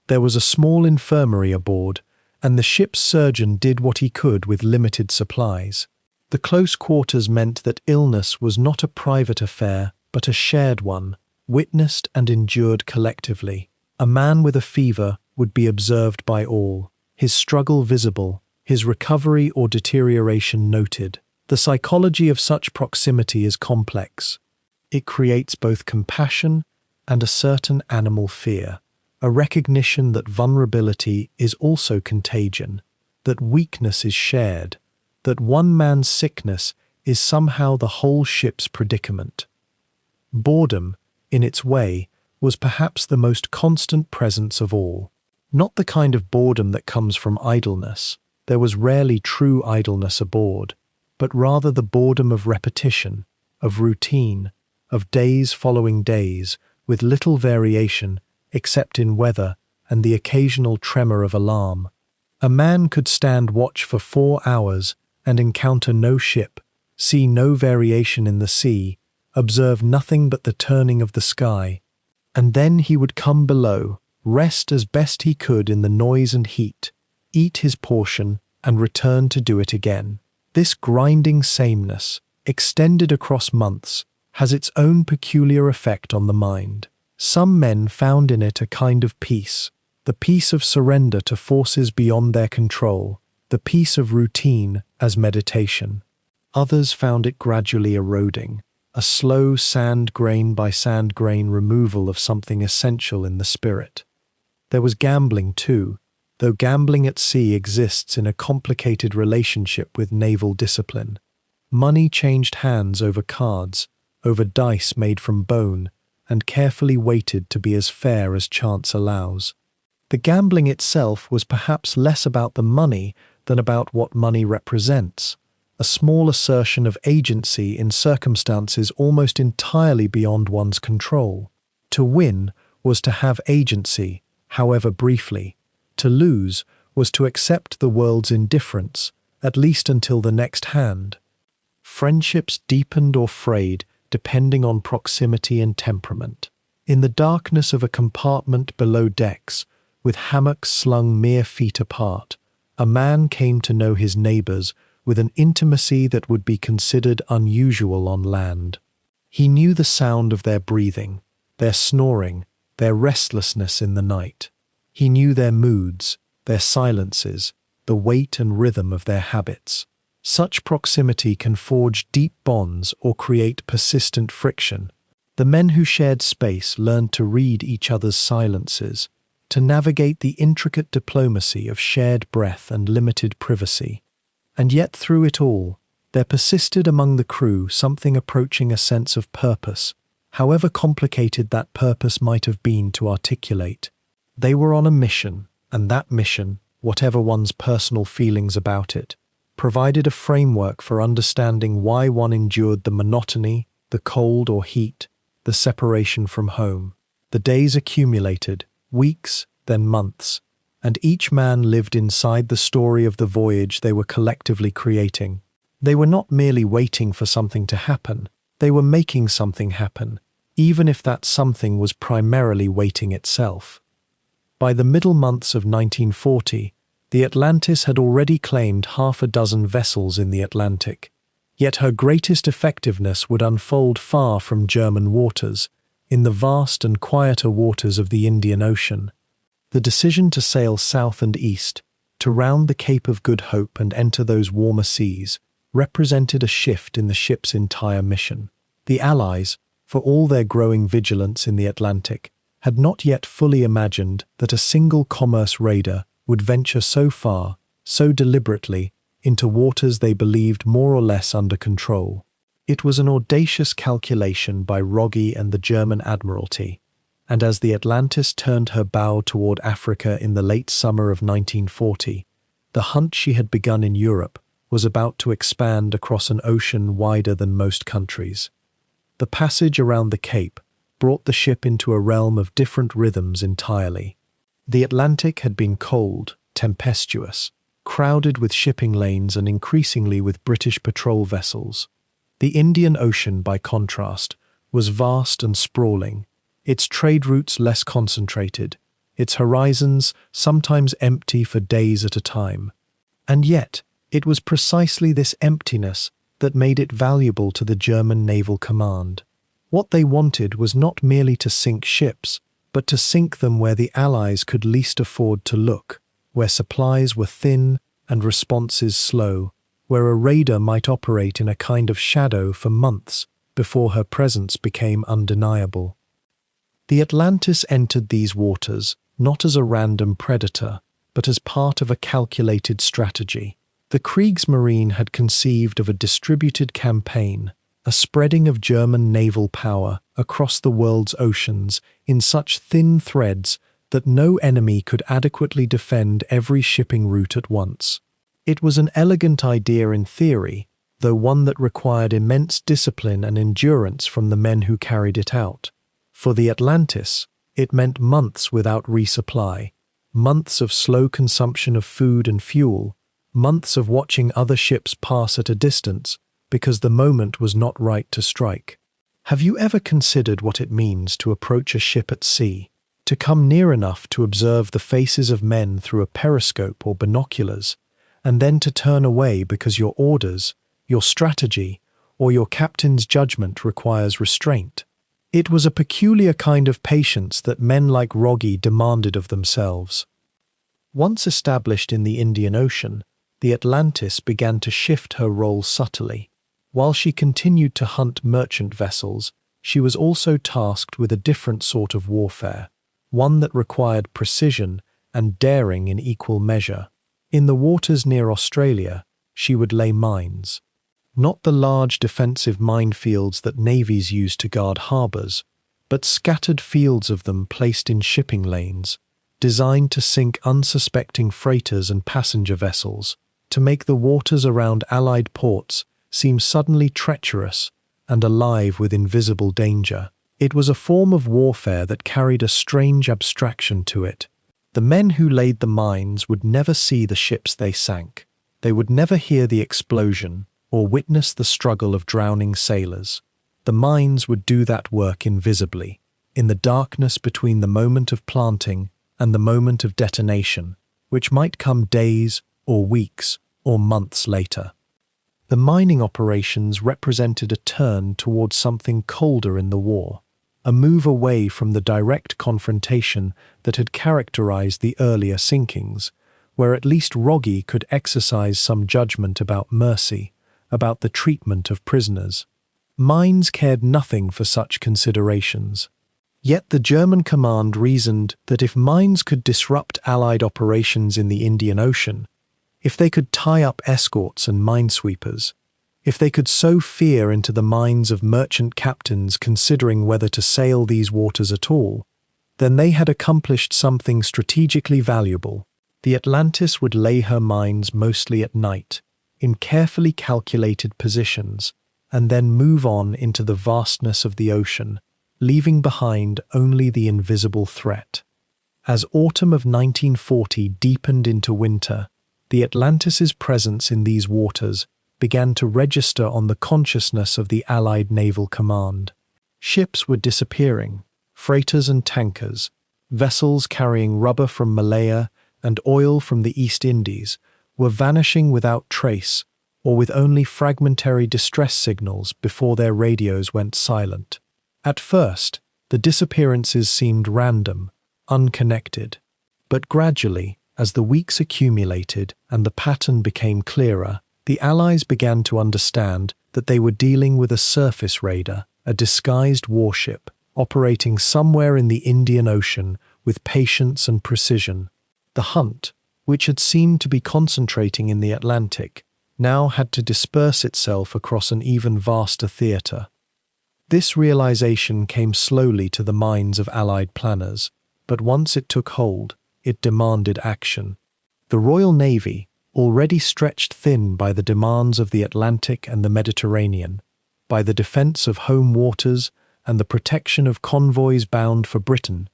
There was a small infirmary aboard, and the ship's surgeon did what he could with limited supplies. The close quarters meant that illness was not a private affair, but a shared one, witnessed and endured collectively. A man with a fever would be observed by all, his struggle visible, his recovery or deterioration noted. The psychology of such proximity is complex. It creates both compassion and a certain animal fear, a recognition that vulnerability is also contagion, that weakness is shared, that one man's sickness is somehow the whole ship's predicament. Boredom, in its way, was perhaps the most constant presence of all. Not the kind of boredom that comes from idleness. There was rarely true idleness aboard, but rather the boredom of repetition, of routine, of days following days, with little variation except in weather and the occasional tremor of alarm. A man could stand watch for 4 hours and encounter no ship, see no variation in the sea, observe nothing but the turning of the sky. And then he would come below, rest as best he could in the noise and heat, eat his portion, and return to do it again. This grinding sameness, extended across months, has its own peculiar effect on the mind. Some men found in it a kind of peace, the peace of surrender to forces beyond their control, the peace of routine as meditation. Others found it gradually eroding, a slow sand grain by sand grain removal of something essential in the spirit. There was gambling too, though gambling at sea exists in a complicated relationship with naval discipline. Money changed hands over cards, over dice made from bone, and carefully weighted to be as fair as chance allows. The gambling itself was perhaps less about the money than about what money represents, a small assertion of agency in circumstances almost entirely beyond one's control. To win was to have agency, however briefly. To lose was to accept the world's indifference, at least until the next hand. Friendships deepened or frayed depending on proximity and temperament. In the darkness of a compartment below decks, with hammocks slung mere feet apart, a man came to know his neighbors with an intimacy that would be considered unusual on land. He knew the sound of their breathing, their snoring, their restlessness in the night. He knew their moods, their silences, the weight and rhythm of their habits. Such proximity can forge deep bonds or create persistent friction. The men who shared space learned to read each other's silences, to navigate the intricate diplomacy of shared breath and limited privacy. And yet through it all, there persisted among the crew something approaching a sense of purpose, however complicated that purpose might have been to articulate. They were on a mission, and that mission, whatever one's personal feelings about it, provided a framework for understanding why one endured the monotony, the cold or heat, the separation from home. The days accumulated, weeks, then months, and each man lived inside the story of the voyage they were collectively creating. They were not merely waiting for something to happen, they were making something happen, even if that something was primarily waiting itself. By the middle months of 1940, the Atlantis had already claimed 6 vessels in the Atlantic, yet her greatest effectiveness would unfold far from German waters, in the vast and quieter waters of the Indian Ocean. The decision to sail south and east, to round the Cape of Good Hope and enter those warmer seas, represented a shift in the ship's entire mission. The Allies, for all their growing vigilance in the Atlantic, had not yet fully imagined that a single commerce raider would venture so far, so deliberately, into waters they believed more or less under control. It was an audacious calculation by Rogge and the German Admiralty, and as the Atlantis turned her bow toward Africa in the late summer of 1940, the hunt she had begun in Europe was about to expand across an ocean wider than most countries. The passage around the Cape brought the ship into a realm of different rhythms entirely. The Atlantic had been cold, tempestuous, crowded with shipping lanes and increasingly with British patrol vessels. The Indian Ocean, by contrast, was vast and sprawling, its trade routes less concentrated, its horizons sometimes empty for days at a time. And yet, it was precisely this emptiness that made it valuable to the German naval command. What they wanted was not merely to sink ships, but to sink them where the Allies could least afford to look, where supplies were thin and responses slow, where a raider might operate in a kind of shadow for months before her presence became undeniable. The Atlantis entered these waters not as a random predator, but as part of a calculated strategy. The Kriegsmarine had conceived of a distributed campaign, a spreading of German naval power across the world's oceans in such thin threads that no enemy could adequately defend every shipping route at once. It was an elegant idea in theory, though one that required immense discipline and endurance from the men who carried it out. For the Atlantis, it meant months without resupply, months of slow consumption of food and fuel, months of watching other ships pass at a distance because the moment was not right to strike. Have you ever considered what it means to approach a ship at sea, to come near enough to observe the faces of men through a periscope or binoculars, and then to turn away because your orders, your strategy, or your captain's judgment requires restraint? It was a peculiar kind of patience that men like Rogge demanded of themselves. Once established in the Indian Ocean, the Atlantis began to shift her role subtly. While she continued to hunt merchant vessels, she was also tasked with a different sort of warfare, one that required precision and daring in equal measure. In the waters near Australia, she would lay mines. Not the large defensive minefields that navies use to guard harbours, but scattered fields of them placed in shipping lanes, designed to sink unsuspecting freighters and passenger vessels, to make the waters around Allied ports seem suddenly treacherous and alive with invisible danger. It was a form of warfare that carried a strange abstraction to it. The men who laid the mines would never see the ships they sank. They would never hear the explosion or witness the struggle of drowning sailors. The mines would do that work invisibly, in the darkness between the moment of planting and the moment of detonation, which might come days or weeks or months later. The mining operations represented a turn towards something colder in the war, a move away from the direct confrontation that had characterized the earlier sinkings, where at least Rogge could exercise some judgment about mercy, about the treatment of prisoners. Mines cared nothing for such considerations. Yet the German command reasoned that if mines could disrupt Allied operations in the Indian Ocean, if they could tie up escorts and minesweepers, if they could sow fear into the minds of merchant captains considering whether to sail these waters at all, then they had accomplished something strategically valuable. The Atlantis would lay her mines mostly at night, in carefully calculated positions, and then move on into the vastness of the ocean, leaving behind only the invisible threat. As autumn of 1940 deepened into winter, the Atlantis's presence in these waters began to register on the consciousness of the Allied naval command. Ships were disappearing, freighters and tankers, vessels carrying rubber from Malaya and oil from the East Indies were vanishing without trace or with only fragmentary distress signals before their radios went silent. At first, the disappearances seemed random, unconnected, but gradually, as the weeks accumulated and the pattern became clearer, the Allies began to understand that they were dealing with a surface raider, a disguised warship, operating somewhere in the Indian Ocean with patience and precision. The hunt, which had seemed to be concentrating in the Atlantic, now had to disperse itself across an even vaster theatre. This realization came slowly to the minds of Allied planners, but once it took hold, it demanded action. The Royal Navy, already stretched thin by the demands of the Atlantic and the Mediterranean, by the defense of home waters and the protection of convoys bound for Britain,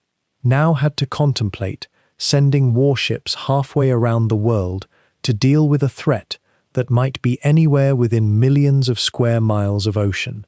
now had to contemplate sending warships halfway around the world to deal with a threat that might be anywhere within millions of square miles of ocean.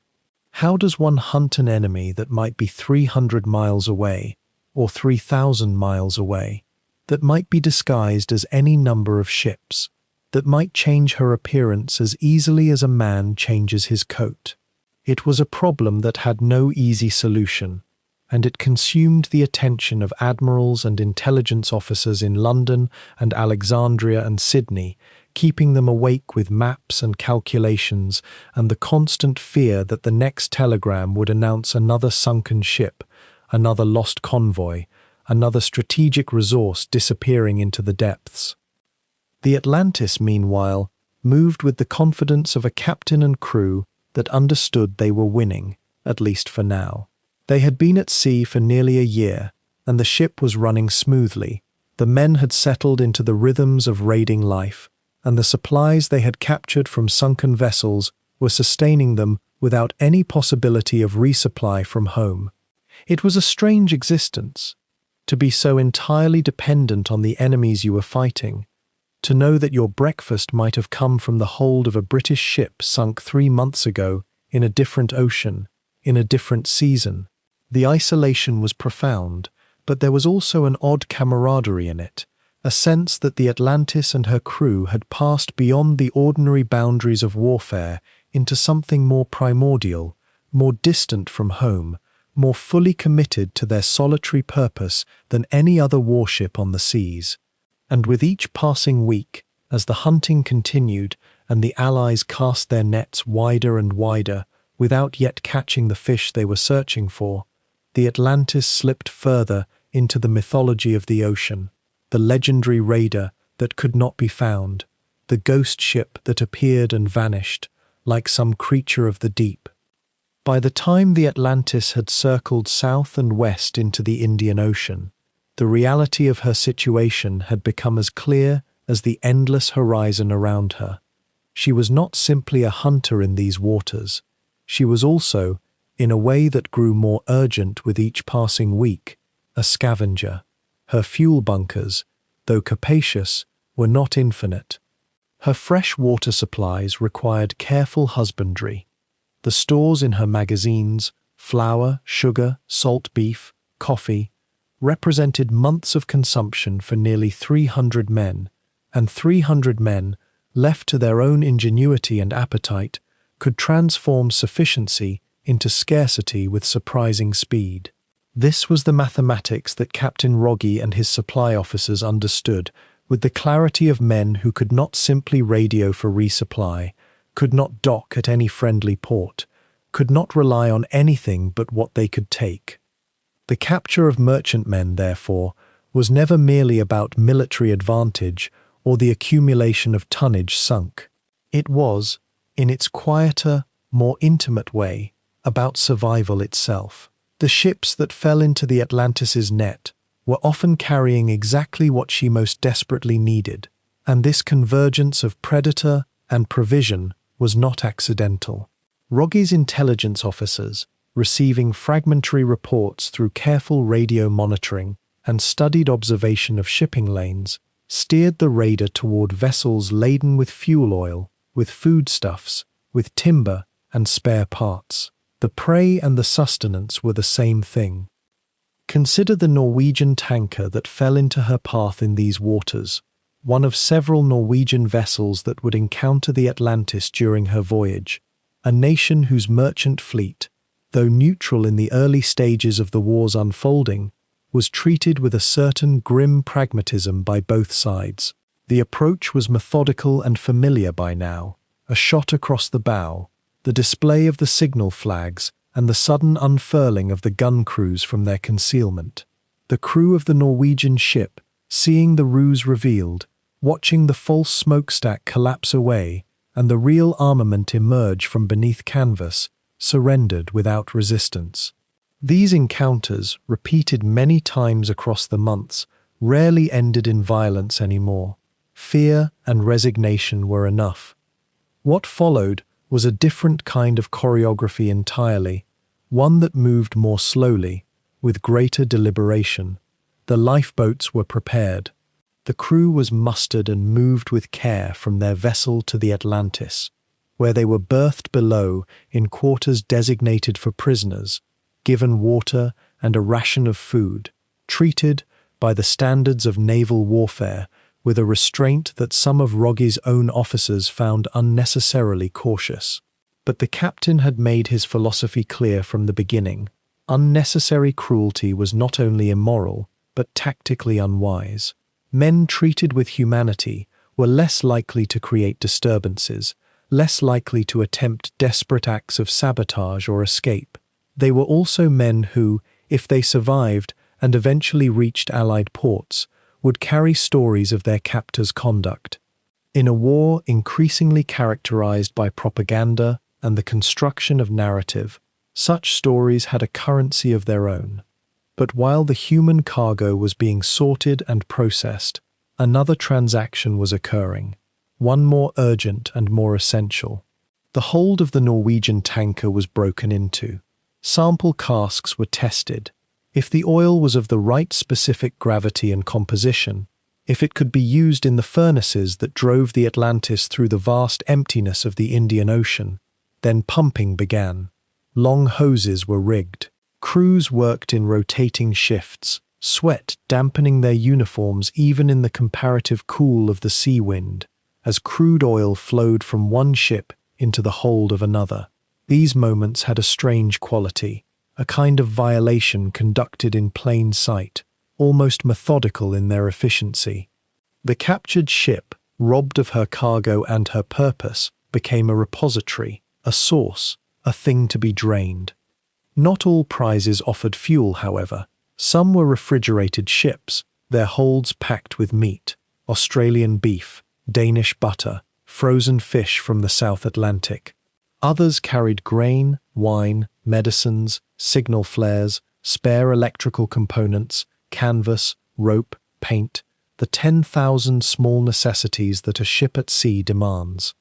How does one hunt an enemy that might be 300 miles away, or 3,000 miles away, that might be disguised as any number of ships, that might change her appearance as easily as a man changes his coat? It was a problem that had no easy solution, and it consumed the attention of admirals and intelligence officers in London and Alexandria and Sydney, keeping them awake with maps and calculations and the constant fear that the next telegram would announce another sunken ship, another lost convoy, another strategic resource disappearing into the depths. The Atlantis, meanwhile, moved with the confidence of a captain and crew that understood they were winning, at least for now. They had been at sea for nearly a year, and the ship was running smoothly. The men had settled into the rhythms of raiding life, and the supplies they had captured from sunken vessels were sustaining them without any possibility of resupply from home. It was a strange existence, to be so entirely dependent on the enemies you were fighting, to know that your breakfast might have come from the hold of a British ship sunk 3 months ago in a different ocean, in a different season. The isolation was profound, but there was also an odd camaraderie in it, a sense that the Atlantis and her crew had passed beyond the ordinary boundaries of warfare into something more primordial, more distant from home, more fully committed to their solitary purpose than any other warship on the seas. And with each passing week, as the hunting continued and the Allies cast their nets wider and wider, without yet catching the fish they were searching for, the Atlantis slipped further into the mythology of the ocean, the legendary raider that could not be found, the ghost ship that appeared and vanished, like some creature of the deep. By the time the Atlantis had circled south and west into the Indian Ocean, the reality of her situation had become as clear as the endless horizon around her. She was not simply a hunter in these waters. She was also, in a way that grew more urgent with each passing week, a scavenger. Her fuel bunkers, though capacious, were not infinite. Her fresh water supplies required careful husbandry. The stores in her magazines, flour, sugar, salt beef, coffee, represented months of consumption for nearly 300 men, and 300 men, left to their own ingenuity and appetite, could transform sufficiency into scarcity with surprising speed. This was the mathematics that Captain Rogge and his supply officers understood, with the clarity of men who could not simply radio for resupply, could not dock at any friendly port, could not rely on anything but what they could take. The capture of merchantmen, therefore, was never merely about military advantage or the accumulation of tonnage sunk. It was, in its quieter, more intimate way, about survival itself. The ships that fell into the Atlantis's net were often carrying exactly what she most desperately needed, and this convergence of predator and provision was not accidental. Rogge's intelligence officers, receiving fragmentary reports through careful radio monitoring and studied observation of shipping lanes, steered the raider toward vessels laden with fuel oil, with foodstuffs, with timber and spare parts. The prey and the sustenance were the same thing. Consider the Norwegian tanker that fell into her path in these waters, one of several Norwegian vessels that would encounter the Atlantis during her voyage, a nation whose merchant fleet, though neutral in the early stages of the war's unfolding, was treated with a certain grim pragmatism by both sides. The approach was methodical and familiar by now, a shot across the bow, the display of the signal flags, and the sudden unfurling of the gun crews from their concealment. The crew of the Norwegian ship, seeing the ruse revealed, watching the false smokestack collapse away and the real armament emerge from beneath canvas, surrendered without resistance. These encounters, repeated many times across the months, rarely ended in violence anymore. Fear and resignation were enough. What followed was a different kind of choreography entirely, one that moved more slowly, with greater deliberation. The lifeboats were prepared. The crew was mustered and moved with care from their vessel to the Atlantis, where they were berthed below in quarters designated for prisoners, given water and a ration of food, treated, by the standards of naval warfare, with a restraint that some of Rogge's own officers found unnecessarily cautious. But the captain had made his philosophy clear from the beginning. Unnecessary cruelty was not only immoral, but tactically unwise. Men treated with humanity were less likely to create disturbances, less likely to attempt desperate acts of sabotage or escape. They were also men who, if they survived and eventually reached Allied ports, would carry stories of their captors' conduct. In a war increasingly characterized by propaganda and the construction of narrative, such stories had a currency of their own. But while the human cargo was being sorted and processed, another transaction was occurring, one more urgent and more essential. The hold of the Norwegian tanker was broken into. Sample casks were tested. If the oil was of the right specific gravity and composition, if it could be used in the furnaces that drove the Atlantis through the vast emptiness of the Indian Ocean, then pumping began. Long hoses were rigged. Crews worked in rotating shifts, sweat dampening their uniforms even in the comparative cool of the sea wind, as crude oil flowed from one ship into the hold of another. These moments had a strange quality, a kind of violation conducted in plain sight, almost methodical in their efficiency. The captured ship, robbed of her cargo and her purpose, became a repository, a source, a thing to be drained. Not all prizes offered fuel, however. Some were refrigerated ships, their holds packed with meat, Australian beef, Danish butter, frozen fish from the South Atlantic. Others carried grain, wine, medicines, signal flares, spare electrical components, canvas, rope, paint, the 10,000 small necessities that a ship at sea demands.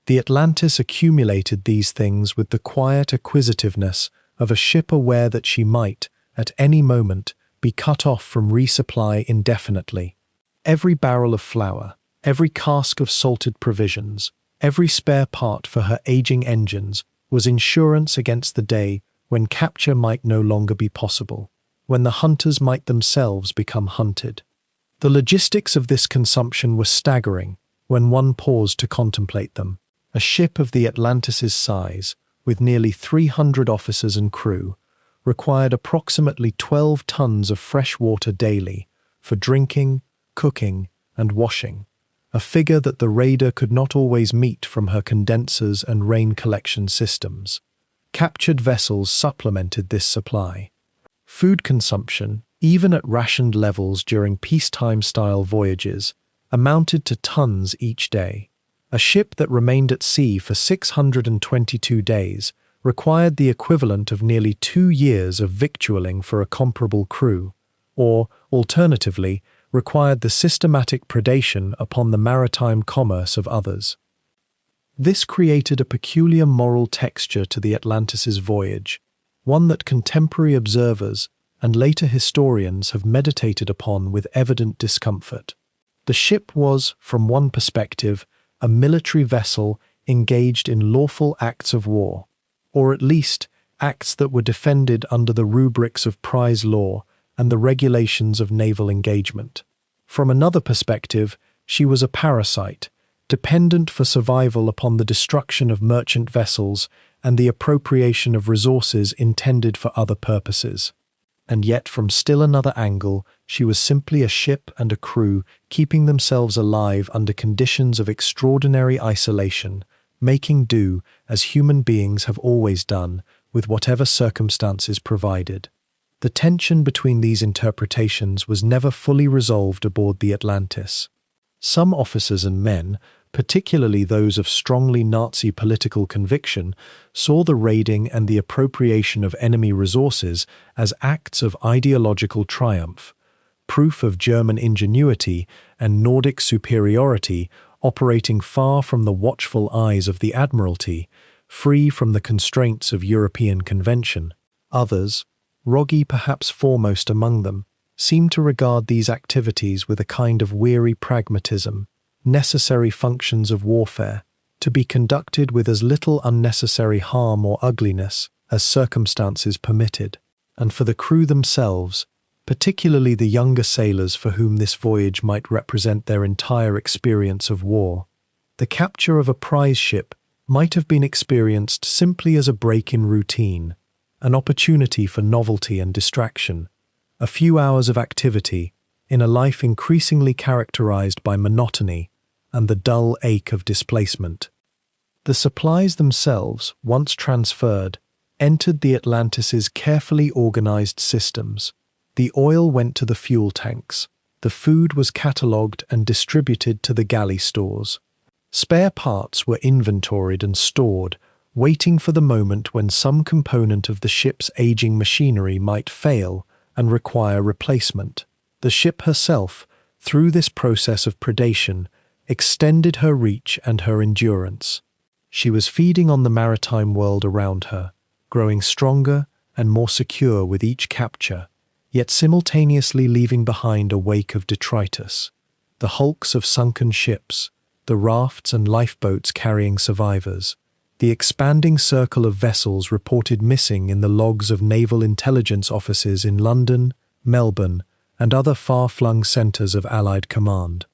The Atlantis accumulated these things with the quiet acquisitiveness of a ship aware that she might, at any moment, be cut off from resupply indefinitely. Every barrel of flour, every cask of salted provisions, every spare part for her aging engines was insurance against the day when capture might no longer be possible, when the hunters might themselves become hunted. The logistics of this consumption were staggering when one paused to contemplate them. A ship of the Atlantis's size, with nearly 300 officers and crew, required approximately 12 tons of fresh water daily for drinking, cooking, and washing, a figure that the raider could not always meet from her condensers and rain collection systems. Captured vessels supplemented this supply. Food consumption, even at rationed levels during peacetime-style voyages, amounted to tons each day. A ship that remained at sea for 622 days required the equivalent of nearly 2 years of victualling for a comparable crew, or, alternatively, required the systematic predation upon the maritime commerce of others. This created a peculiar moral texture to the Atlantis's voyage, one that contemporary observers and later historians have meditated upon with evident discomfort. The ship was, from one perspective, a military vessel engaged in lawful acts of war, or at least acts that were defended under the rubrics of prize law and the regulations of naval engagement. From another perspective, she was a parasite, dependent for survival upon the destruction of merchant vessels and the appropriation of resources intended for other purposes. And yet, from still another angle, she was simply a ship and a crew keeping themselves alive under conditions of extraordinary isolation, making do, as human beings have always done, with whatever circumstances provided. The tension between these interpretations was never fully resolved aboard the Atlantis. Some officers and men, particularly those of strongly Nazi political conviction, saw the raiding and the appropriation of enemy resources as acts of ideological triumph, proof of German ingenuity and Nordic superiority operating far from the watchful eyes of the Admiralty, free from the constraints of European convention. Others, Rogge perhaps foremost among them, seemed to regard these activities with a kind of weary pragmatism, necessary functions of warfare, to be conducted with as little unnecessary harm or ugliness as circumstances permitted. And for the crew themselves, particularly the younger sailors for whom this voyage might represent their entire experience of war, the capture of a prize ship might have been experienced simply as a break in routine, an opportunity for novelty and distraction, a few hours of activity in a life increasingly characterized by monotony and the dull ache of displacement. The supplies themselves, once transferred, entered the Atlantis's carefully organized systems. The oil went to the fuel tanks, the food was catalogued and distributed to the galley stores. Spare parts were inventoried and stored, waiting for the moment when some component of the ship's aging machinery might fail and require replacement. The ship herself, through this process of predation, extended her reach and her endurance. She was feeding on the maritime world around her, growing stronger and more secure with each capture, yet simultaneously leaving behind a wake of detritus. The hulks of sunken ships, the rafts and lifeboats carrying survivors, the expanding circle of vessels reported missing in the logs of naval intelligence offices in London, Melbourne, and other far-flung centres of Allied command.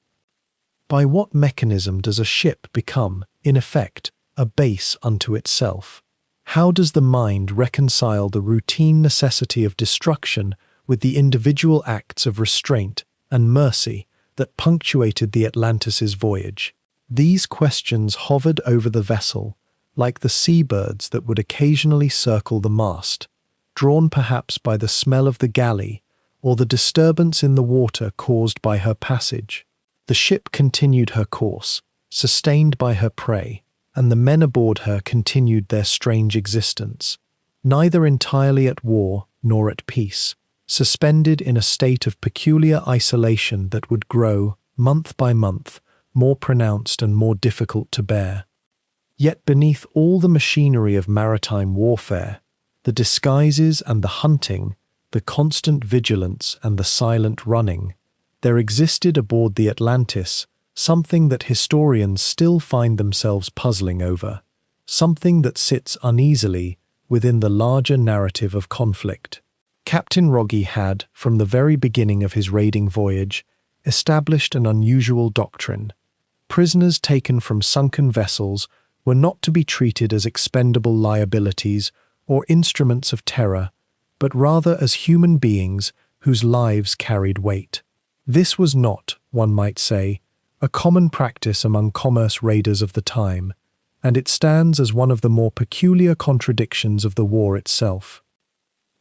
By what mechanism does a ship become, in effect, a base unto itself? How does the mind reconcile the routine necessity of destruction with the individual acts of restraint and mercy that punctuated the Atlantis's voyage? These questions hovered over the vessel, like the seabirds that would occasionally circle the mast, drawn perhaps by the smell of the galley or the disturbance in the water caused by her passage. The ship continued her course, sustained by her prey, and the men aboard her continued their strange existence, neither entirely at war nor at peace, suspended in a state of peculiar isolation that would grow, month by month, more pronounced and more difficult to bear. Yet beneath all the machinery of maritime warfare, the disguises and the hunting, the constant vigilance and the silent running, there existed aboard the Atlantis something that historians still find themselves puzzling over, something that sits uneasily within the larger narrative of conflict. Captain Rogge had, from the very beginning of his raiding voyage, established an unusual doctrine. Prisoners taken from sunken vessels were not to be treated as expendable liabilities or instruments of terror, but rather as human beings whose lives carried weight. This was not, one might say, a common practice among commerce raiders of the time, and it stands as one of the more peculiar contradictions of the war itself.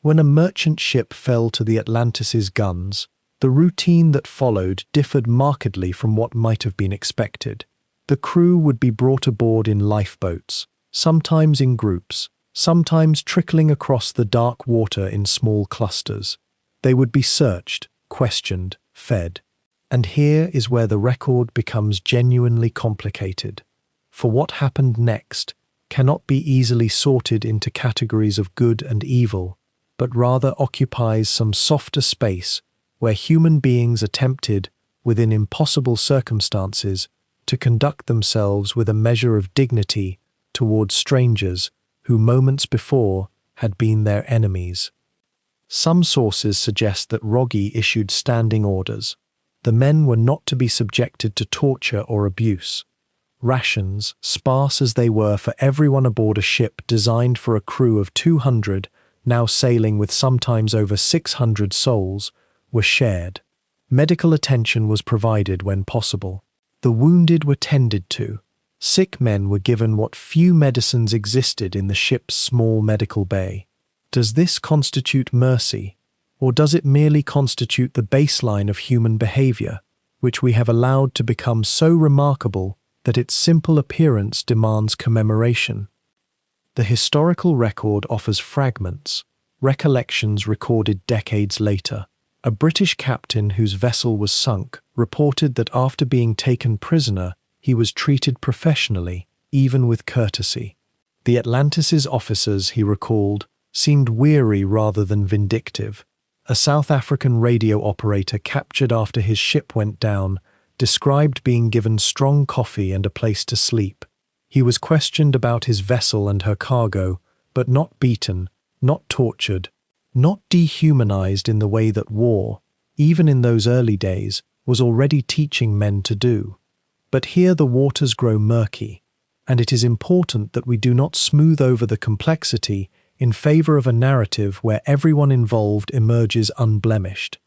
When a merchant ship fell to the Atlantis's guns, the routine that followed differed markedly from what might have been expected. The crew would be brought aboard in lifeboats, sometimes in groups, sometimes trickling across the dark water in small clusters. They would be searched, questioned, fed. And here is where the record becomes genuinely complicated. For what happened next cannot be easily sorted into categories of good and evil, but rather occupies some softer space where human beings attempted, within impossible circumstances, to conduct themselves with a measure of dignity towards strangers who moments before had been their enemies. Some sources suggest that Rogge issued standing orders. The men were not to be subjected to torture or abuse. Rations, sparse as they were for everyone aboard a ship designed for a crew of 200, now sailing with sometimes over 600 souls, were shared. Medical attention was provided when possible. The wounded were tended to. Sick men were given what few medicines existed in the ship's small medical bay. Does this constitute mercy, or does it merely constitute the baseline of human behavior, which we have allowed to become so remarkable that its simple appearance demands commemoration? The historical record offers fragments, recollections recorded decades later. A British captain whose vessel was sunk reported that after being taken prisoner, he was treated professionally, even with courtesy. The Atlantis's officers, he recalled, seemed weary rather than vindictive. A South African radio operator captured after his ship went down described being given strong coffee and a place to sleep. He was questioned about his vessel and her cargo, but not beaten, not tortured, not dehumanized in the way that war, even in those early days, was already teaching men to do. But here the waters grow murky, and it is important that we do not smooth over the complexity in favor of a narrative where everyone involved emerges unblemished.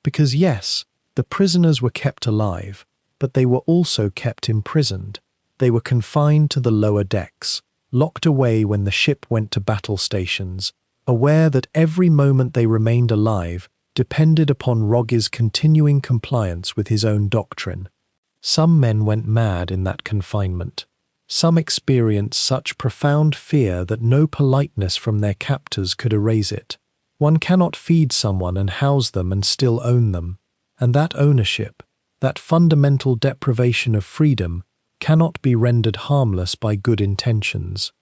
Because yes, the prisoners were kept alive, but they were also kept imprisoned. They were confined to the lower decks, locked away when the ship went to battle stations, aware that every moment they remained alive depended upon Rogge's continuing compliance with his own doctrine. Some men went mad in that confinement. Some experienced such profound fear that no politeness from their captors could erase it. One cannot feed someone and house them and still own them, and that ownership, that fundamental deprivation of freedom, cannot be rendered harmless by good intentions.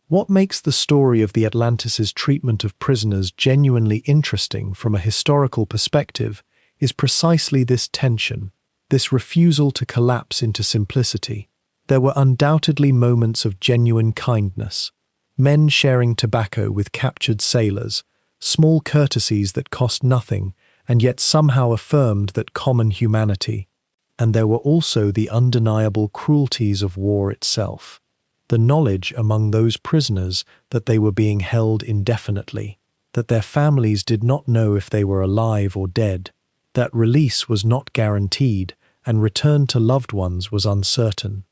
What makes the story of the Atlantis's treatment of prisoners genuinely interesting from a historical perspective is precisely this tension, this refusal to collapse into simplicity. There were undoubtedly moments of genuine kindness, men sharing tobacco with captured sailors, small courtesies that cost nothing and yet somehow affirmed that common humanity. And there were also the undeniable cruelties of war itself. The knowledge among those prisoners that they were being held indefinitely, that their families did not know if they were alive or dead, that release was not guaranteed and return to loved ones was uncertain.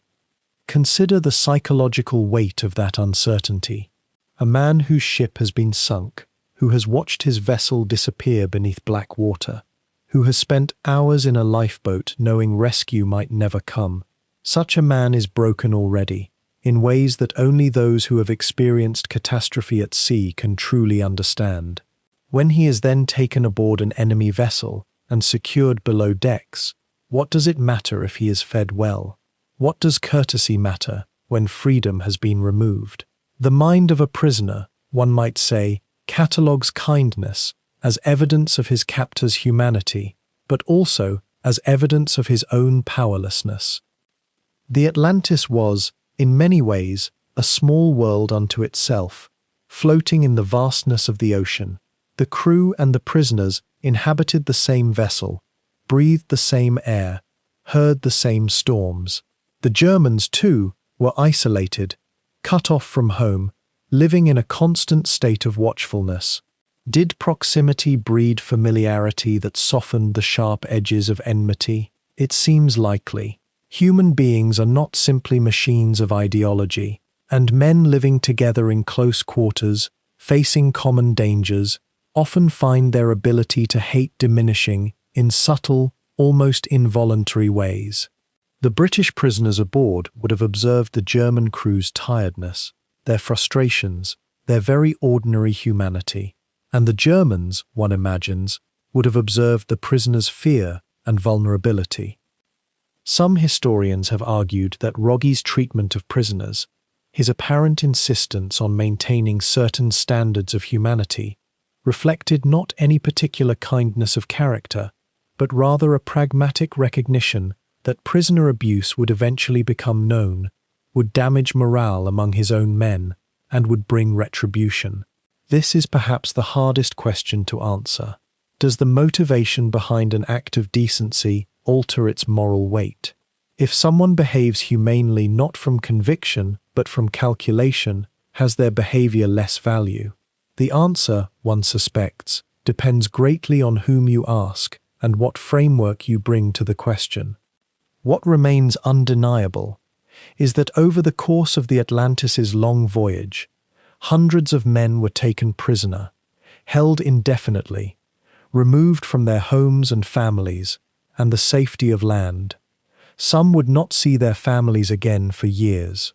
Consider the psychological weight of that uncertainty. A man whose ship has been sunk, who has watched his vessel disappear beneath black water, who has spent hours in a lifeboat knowing rescue might never come. Such a man is broken already, in ways that only those who have experienced catastrophe at sea can truly understand. When he is then taken aboard an enemy vessel and secured below decks, what does it matter if he is fed well? What does courtesy matter when freedom has been removed? The mind of a prisoner, one might say, catalogues kindness as evidence of his captor's humanity, but also as evidence of his own powerlessness. The Atlantis was, in many ways, a small world unto itself, floating in the vastness of the ocean. The crew and the prisoners inhabited the same vessel, breathed the same air, heard the same storms. The Germans, too, were isolated, cut off from home, living in a constant state of watchfulness. Did proximity breed familiarity that softened the sharp edges of enmity? It seems likely. Human beings are not simply machines of ideology, and men living together in close quarters, facing common dangers, often find their ability to hate diminishing in subtle, almost involuntary ways. The British prisoners aboard would have observed the German crew's tiredness, their frustrations, their very ordinary humanity, and the Germans, one imagines, would have observed the prisoners' fear and vulnerability. Some historians have argued that Rogge's treatment of prisoners, his apparent insistence on maintaining certain standards of humanity, reflected not any particular kindness of character, but rather a pragmatic recognition that prisoner abuse would eventually become known, would damage morale among his own men, and would bring retribution. This is perhaps the hardest question to answer. Does the motivation behind an act of decency alter its moral weight? If someone behaves humanely not from conviction, but from calculation, has their behavior less value? The answer, one suspects, depends greatly on whom you ask and what framework you bring to the question. What remains undeniable is that over the course of the Atlantis's long voyage, hundreds of men were taken prisoner, held indefinitely, removed from their homes and families and the safety of land. Some would not see their families again for years.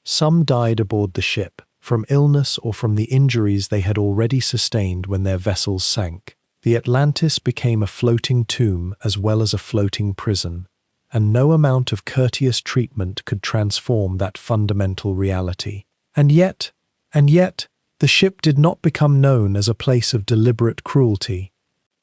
Some died aboard the ship, from illness or from the injuries they had already sustained when their vessels sank. The Atlantis became a floating tomb as well as a floating prison, and no amount of courteous treatment could transform that fundamental reality. And yet, the ship did not become known as a place of deliberate cruelty.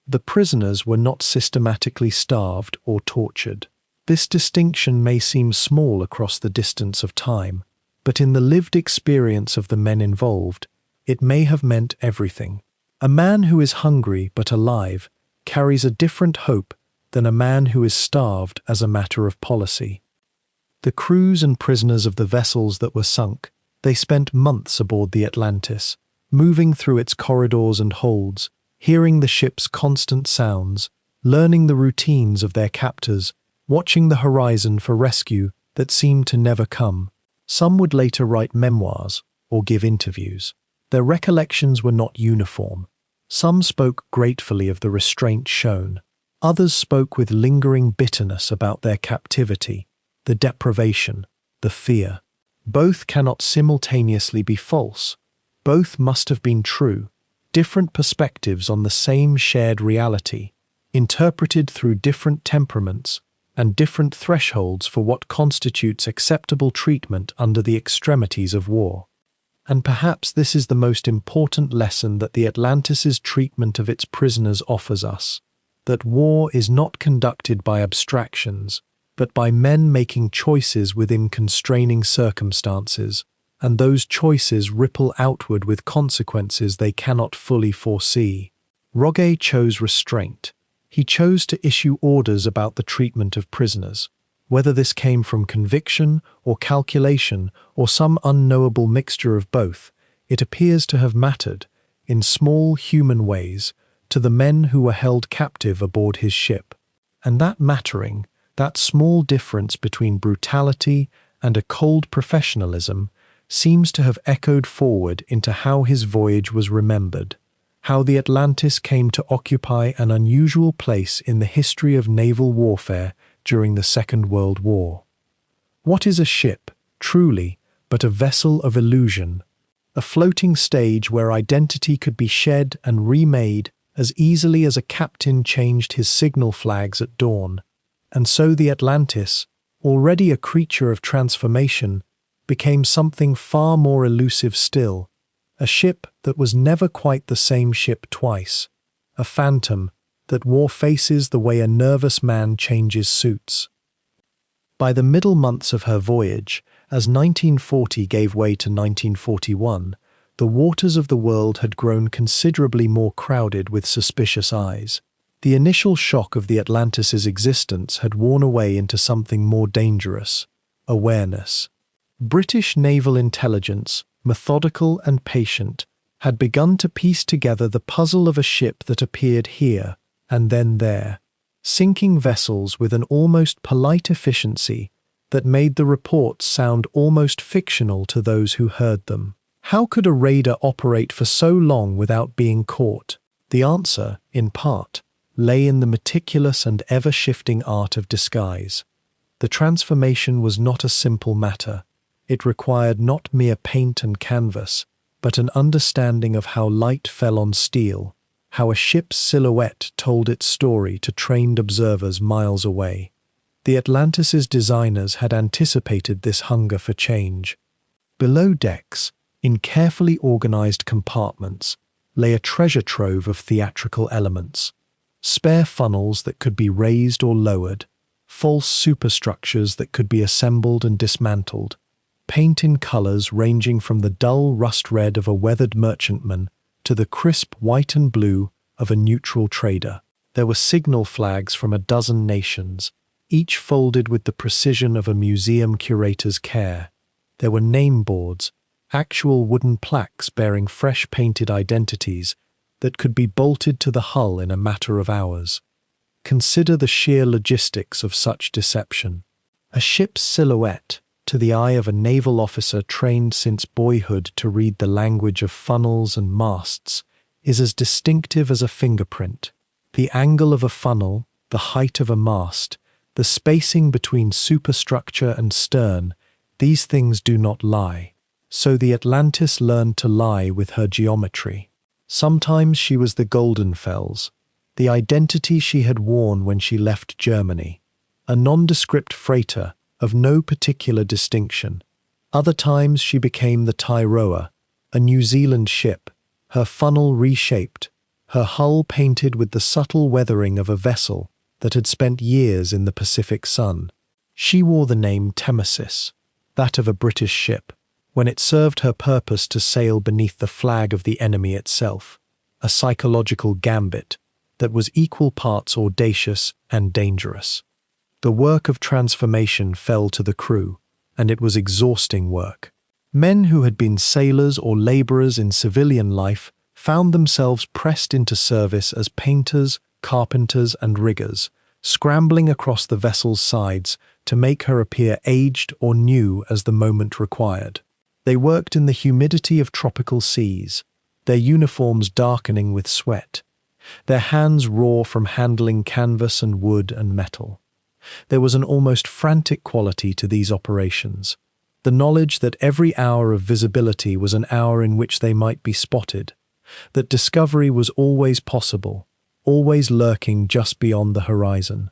The prisoners were not systematically starved or tortured. This distinction may seem small across the distance of time, but in the lived experience of the men involved, it may have meant everything. A man who is hungry but alive carries a different hope than a man who is starved as a matter of policy. The crews and prisoners of the vessels that were sunk, they spent months aboard the Atlantis, moving through its corridors and holds, hearing the ship's constant sounds, learning the routines of their captors, watching the horizon for rescue that seemed to never come. Some would later write memoirs or give interviews. Their recollections were not uniform. Some spoke gratefully of the restraint shown. Others spoke with lingering bitterness about their captivity, the deprivation, the fear. Both cannot simultaneously be false. Both must have been true. Different perspectives on the same shared reality, interpreted through different temperaments and different thresholds for what constitutes acceptable treatment under the extremities of war. And perhaps this is the most important lesson that the Atlantis's treatment of its prisoners offers us, that war is not conducted by abstractions, but by men making choices within constraining circumstances, and those choices ripple outward with consequences they cannot fully foresee. Roget chose restraint. He chose to issue orders about the treatment of prisoners. Whether this came from conviction or calculation or some unknowable mixture of both, it appears to have mattered, in small human ways, to the men who were held captive aboard his ship. And that mattering, that small difference between brutality and a cold professionalism, seems to have echoed forward into how his voyage was remembered, how the Atlantis came to occupy an unusual place in the history of naval warfare during the Second World War. What is a ship, truly, but a vessel of illusion, a floating stage where identity could be shed and remade as easily as a captain changed his signal flags at dawn? And so the Atlantis, already a creature of transformation, became something far more elusive still, a ship that was never quite the same ship twice, a phantom that wore faces the way a nervous man changes suits. By the middle months of her voyage, as 1940 gave way to 1941, the waters of the world had grown considerably more crowded with suspicious eyes. The initial shock of the Atlantis's existence had worn away into something more dangerous: awareness. British naval intelligence, methodical and patient, had begun to piece together the puzzle of a ship that appeared here and then there, sinking vessels with an almost polite efficiency that made the reports sound almost fictional to those who heard them. How could a raider operate for so long without being caught? The answer, in part, lay in the meticulous and ever-shifting art of disguise. The transformation was not a simple matter. It required not mere paint and canvas, but an understanding of how light fell on steel, how a ship's silhouette told its story to trained observers miles away. The Atlantis's designers had anticipated this hunger for change. Below decks, in carefully organized compartments, lay a treasure trove of theatrical elements. Spare funnels that could be raised or lowered, false superstructures that could be assembled and dismantled, paint in colors ranging from the dull rust red of a weathered merchantman to the crisp white and blue of a neutral trader. There were signal flags from a dozen nations, each folded with the precision of a museum curator's care. There were name boards, actual wooden plaques bearing fresh painted identities that could be bolted to the hull in a matter of hours. Consider the sheer logistics of such deception. A ship's silhouette, to the eye of a naval officer trained since boyhood to read the language of funnels and masts, is as distinctive as a fingerprint. The angle of a funnel, the height of a mast, the spacing between superstructure and stern, these things do not lie. So the Atlantis learned to lie with her geometry. Sometimes she was the Goldenfels, the identity she had worn when she left Germany, a nondescript freighter of no particular distinction. Other times she became the Tyroa, a New Zealand ship, her funnel reshaped, her hull painted with the subtle weathering of a vessel that had spent years in the Pacific sun. She wore the name Temesis, that of a British ship, when it served her purpose to sail beneath the flag of the enemy itself, a psychological gambit that was equal parts audacious and dangerous. The work of transformation fell to the crew, and it was exhausting work. Men who had been sailors or laborers in civilian life found themselves pressed into service as painters, carpenters, and riggers, scrambling across the vessel's sides to make her appear aged or new as the moment required. They worked in the humidity of tropical seas, their uniforms darkening with sweat, their hands raw from handling canvas and wood and metal. There was an almost frantic quality to these operations, the knowledge that every hour of visibility was an hour in which they might be spotted, that discovery was always possible, always lurking just beyond the horizon.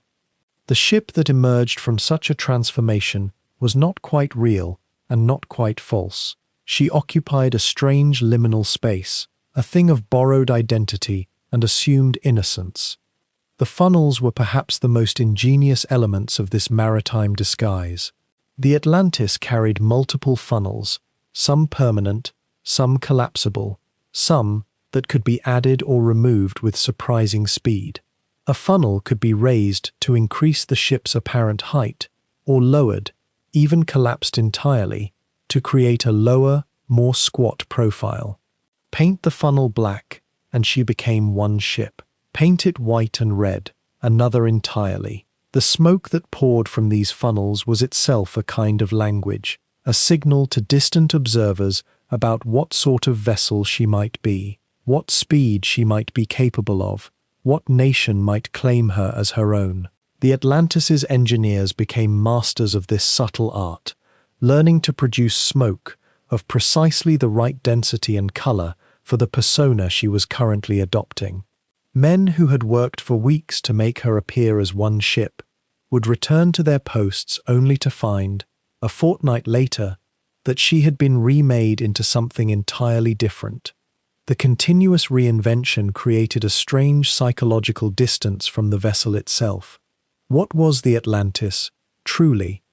The ship that emerged from such a transformation was not quite real and not quite false. She occupied a strange liminal space, a thing of borrowed identity and assumed innocence. The funnels were perhaps the most ingenious elements of this maritime disguise. The Atlantis carried multiple funnels, some permanent, some collapsible, some that could be added or removed with surprising speed. A funnel could be raised to increase the ship's apparent height, or lowered, even collapsed entirely, to create a lower, more squat profile. Paint the funnel black, and she became one ship. Paint it white and red, another entirely. The smoke that poured from these funnels was itself a kind of language, a signal to distant observers about what sort of vessel she might be, what speed she might be capable of, what nation might claim her as her own. The Atlantis's engineers became masters of this subtle art, learning to produce smoke of precisely the right density and color for the persona she was currently adopting. Men who had worked for weeks to make her appear as one ship would return to their posts only to find, a fortnight later, that she had been remade into something entirely different. The continuous reinvention created a strange psychological distance from the vessel itself. What was the Atlantis, truly?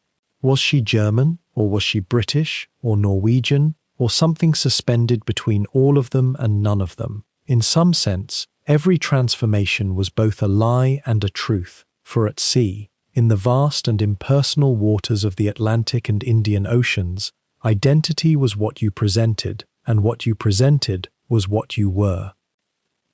Was she German, or was she British, or Norwegian, or something suspended between all of them and none of them? In some sense, every transformation was both a lie and a truth, for at sea, in the vast and impersonal waters of the Atlantic and Indian Oceans, identity was what you presented, and what you presented was what you were.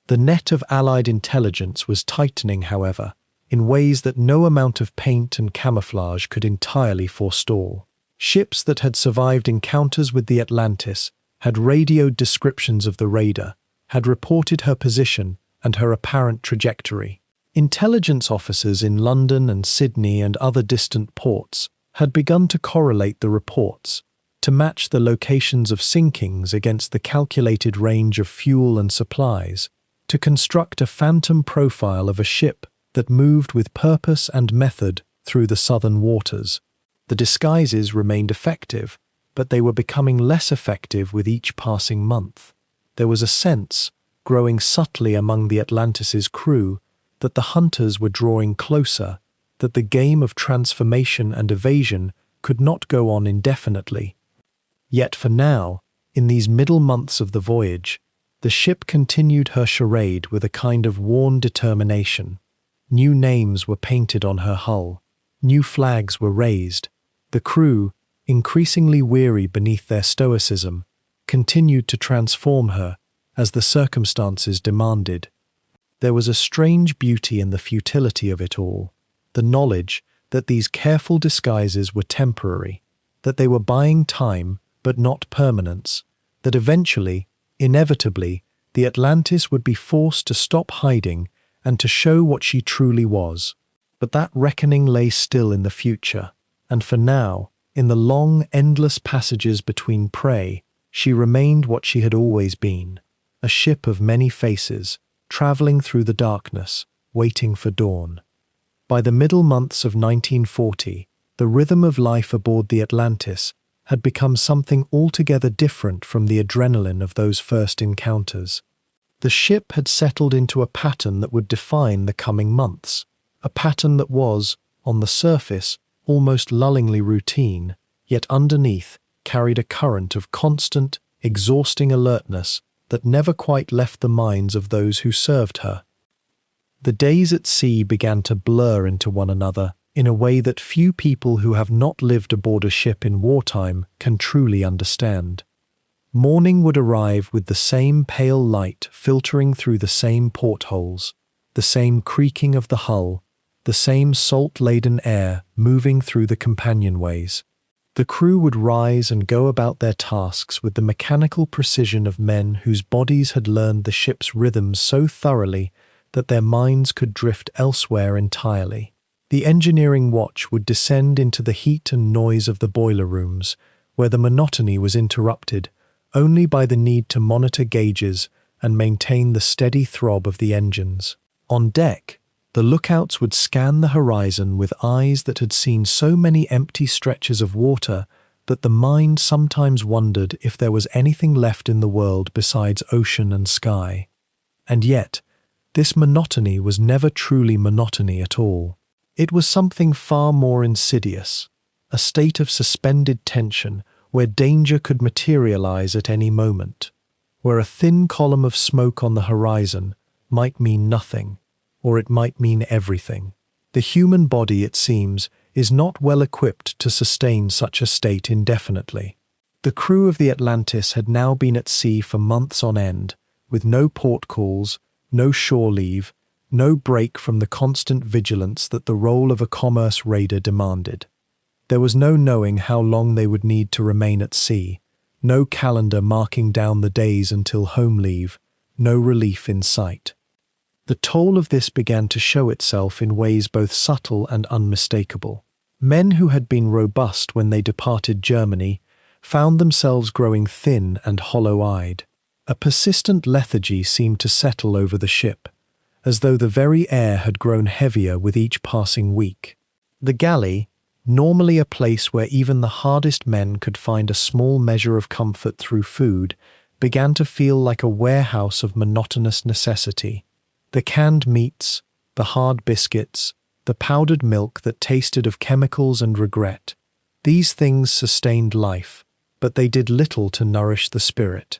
The net of Allied intelligence was tightening, however, in ways that no amount of paint and camouflage could entirely forestall. Ships that had survived encounters with the Atlantis had radioed descriptions of the raider, had reported her position and her apparent trajectory. Intelligence officers in London and Sydney and other distant ports had begun to correlate the reports, to match the locations of sinkings against the calculated range of fuel and supplies, to construct a phantom profile of a ship that moved with purpose and method through the southern waters. The disguises remained effective, but they were becoming less effective with each passing month. There was a sense, growing subtly among the Atlantis's crew, that the hunters were drawing closer, that the game of transformation and evasion could not go on indefinitely. Yet for now, in these middle months of the voyage, the ship continued her charade with a kind of worn determination. New names were painted on her hull, new flags were raised. The crew, increasingly weary beneath their stoicism, continued to transform her as the circumstances demanded. There was a strange beauty in the futility of it all, the knowledge that these careful disguises were temporary, that they were buying time but not permanence, that eventually, inevitably, the Atlantis would be forced to stop hiding and to show what she truly was. But that reckoning lay still in the future, and for now, in the long, endless passages between prey, she remained what she had always been, a ship of many faces, traveling through the darkness, waiting for dawn. By the middle months of 1940, the rhythm of life aboard the Atlantis had become something altogether different from the adrenaline of those first encounters. The ship had settled into a pattern that would define the coming months, a pattern that was, on the surface, almost lullingly routine, yet underneath carried a current of constant, exhausting alertness that never quite left the minds of those who served her. The days at sea began to blur into one another in a way that few people who have not lived aboard a ship in wartime can truly understand. Morning would arrive with the same pale light filtering through the same portholes, the same creaking of the hull, the same salt-laden air moving through the companionways. The crew would rise and go about their tasks with the mechanical precision of men whose bodies had learned the ship's rhythms so thoroughly that their minds could drift elsewhere entirely. The engineering watch would descend into the heat and noise of the boiler rooms, where the monotony was interrupted only by the need to monitor gauges and maintain the steady throb of the engines. On deck, the lookouts would scan the horizon with eyes that had seen so many empty stretches of water that the mind sometimes wondered if there was anything left in the world besides ocean and sky. And yet, this monotony was never truly monotony at all. It was something far more insidious, a state of suspended tension where danger could materialize at any moment, where a thin column of smoke on the horizon might mean nothing, or it might mean everything. The human body, it seems, is not well equipped to sustain such a state indefinitely. The crew of the Atlantis had now been at sea for months on end, with no port calls, no shore leave, no break from the constant vigilance that the role of a commerce raider demanded. There was no knowing how long they would need to remain at sea, no calendar marking down the days until home leave, no relief in sight. The toll of this began to show itself in ways both subtle and unmistakable. Men who had been robust when they departed Germany found themselves growing thin and hollow-eyed. A persistent lethargy seemed to settle over the ship, as though the very air had grown heavier with each passing week. The galley, normally a place where even the hardest men could find a small measure of comfort through food, began to feel like a warehouse of monotonous necessity. The canned meats, the hard biscuits, the powdered milk that tasted of chemicals and regret, these things sustained life, but they did little to nourish the spirit.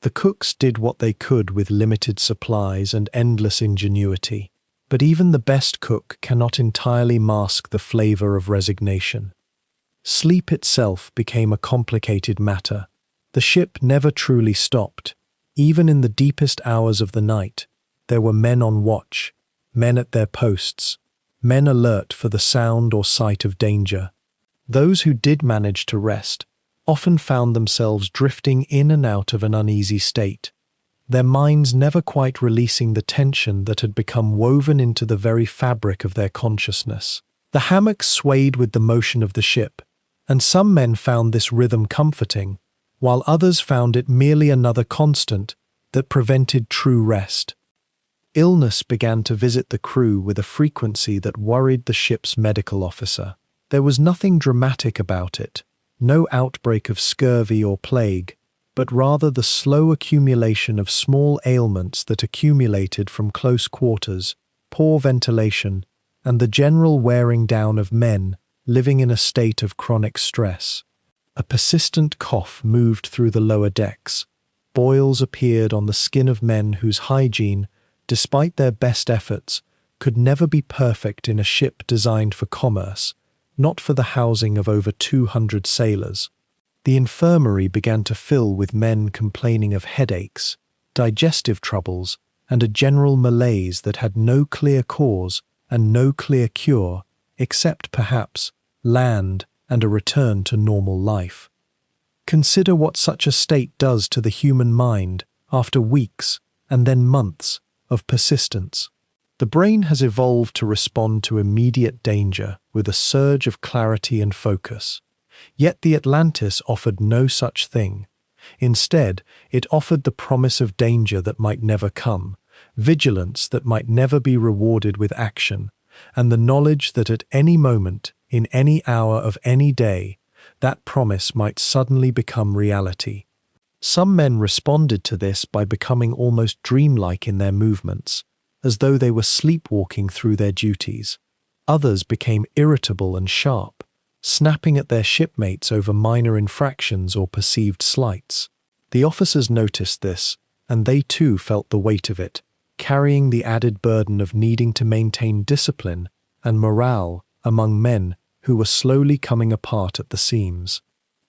The cooks did what they could with limited supplies and endless ingenuity, but even the best cook cannot entirely mask the flavor of resignation. Sleep itself became a complicated matter. The ship never truly stopped. Even in the deepest hours of the night, there were men on watch, men at their posts, men alert for the sound or sight of danger. Those who did manage to rest often found themselves drifting in and out of an uneasy state, their minds never quite releasing the tension that had become woven into the very fabric of their consciousness. The hammocks swayed with the motion of the ship, and some men found this rhythm comforting, while others found it merely another constant that prevented true rest. Illness began to visit the crew with a frequency that worried the ship's medical officer. There was nothing dramatic about it, no outbreak of scurvy or plague, but rather the slow accumulation of small ailments that accumulated from close quarters, poor ventilation, and the general wearing down of men living in a state of chronic stress. A persistent cough moved through the lower decks. Boils appeared on the skin of men whose hygiene, despite their best efforts, could never be perfect in a ship designed for commerce, not for the housing of over 200 sailors. The infirmary began to fill with men complaining of headaches, digestive troubles, and a general malaise that had no clear cause and no clear cure, except perhaps land and a return to normal life. Consider what such a state does to the human mind after weeks and then months of persistence. The brain has evolved to respond to immediate danger with a surge of clarity and focus. Yet the Atlantis offered no such thing. Instead, it offered the promise of danger that might never come, vigilance that might never be rewarded with action, and the knowledge that at any moment, in any hour of any day, that promise might suddenly become reality. Some men responded to this by becoming almost dreamlike in their movements, as though they were sleepwalking through their duties. Others became irritable and sharp, snapping at their shipmates over minor infractions or perceived slights. The officers noticed this, and they too felt the weight of it, carrying the added burden of needing to maintain discipline and morale among men who were slowly coming apart at the seams.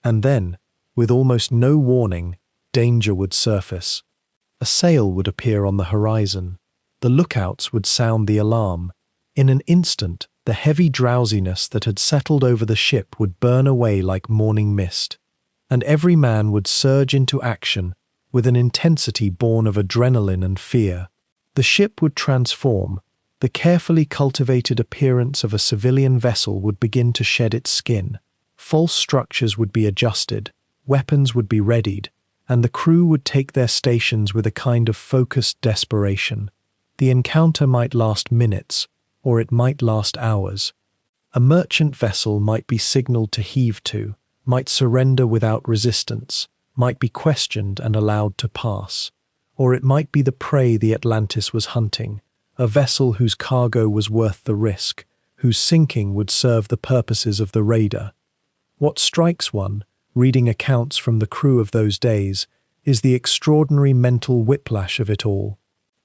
And then, with almost no warning, danger would surface. A sail would appear on the horizon. The lookouts would sound the alarm. In an instant, the heavy drowsiness that had settled over the ship would burn away like morning mist, and every man would surge into action with an intensity born of adrenaline and fear. The ship would transform. The carefully cultivated appearance of a civilian vessel would begin to shed its skin. False structures would be adjusted, weapons would be readied, and the crew would take their stations with a kind of focused desperation. The encounter might last minutes, or it might last hours. A merchant vessel might be signaled to heave to, might surrender without resistance, might be questioned and allowed to pass. Or it might be the prey the Atlantis was hunting, a vessel whose cargo was worth the risk, whose sinking would serve the purposes of the raider. What strikes one, reading accounts from the crew of those days, is the extraordinary mental whiplash of it all.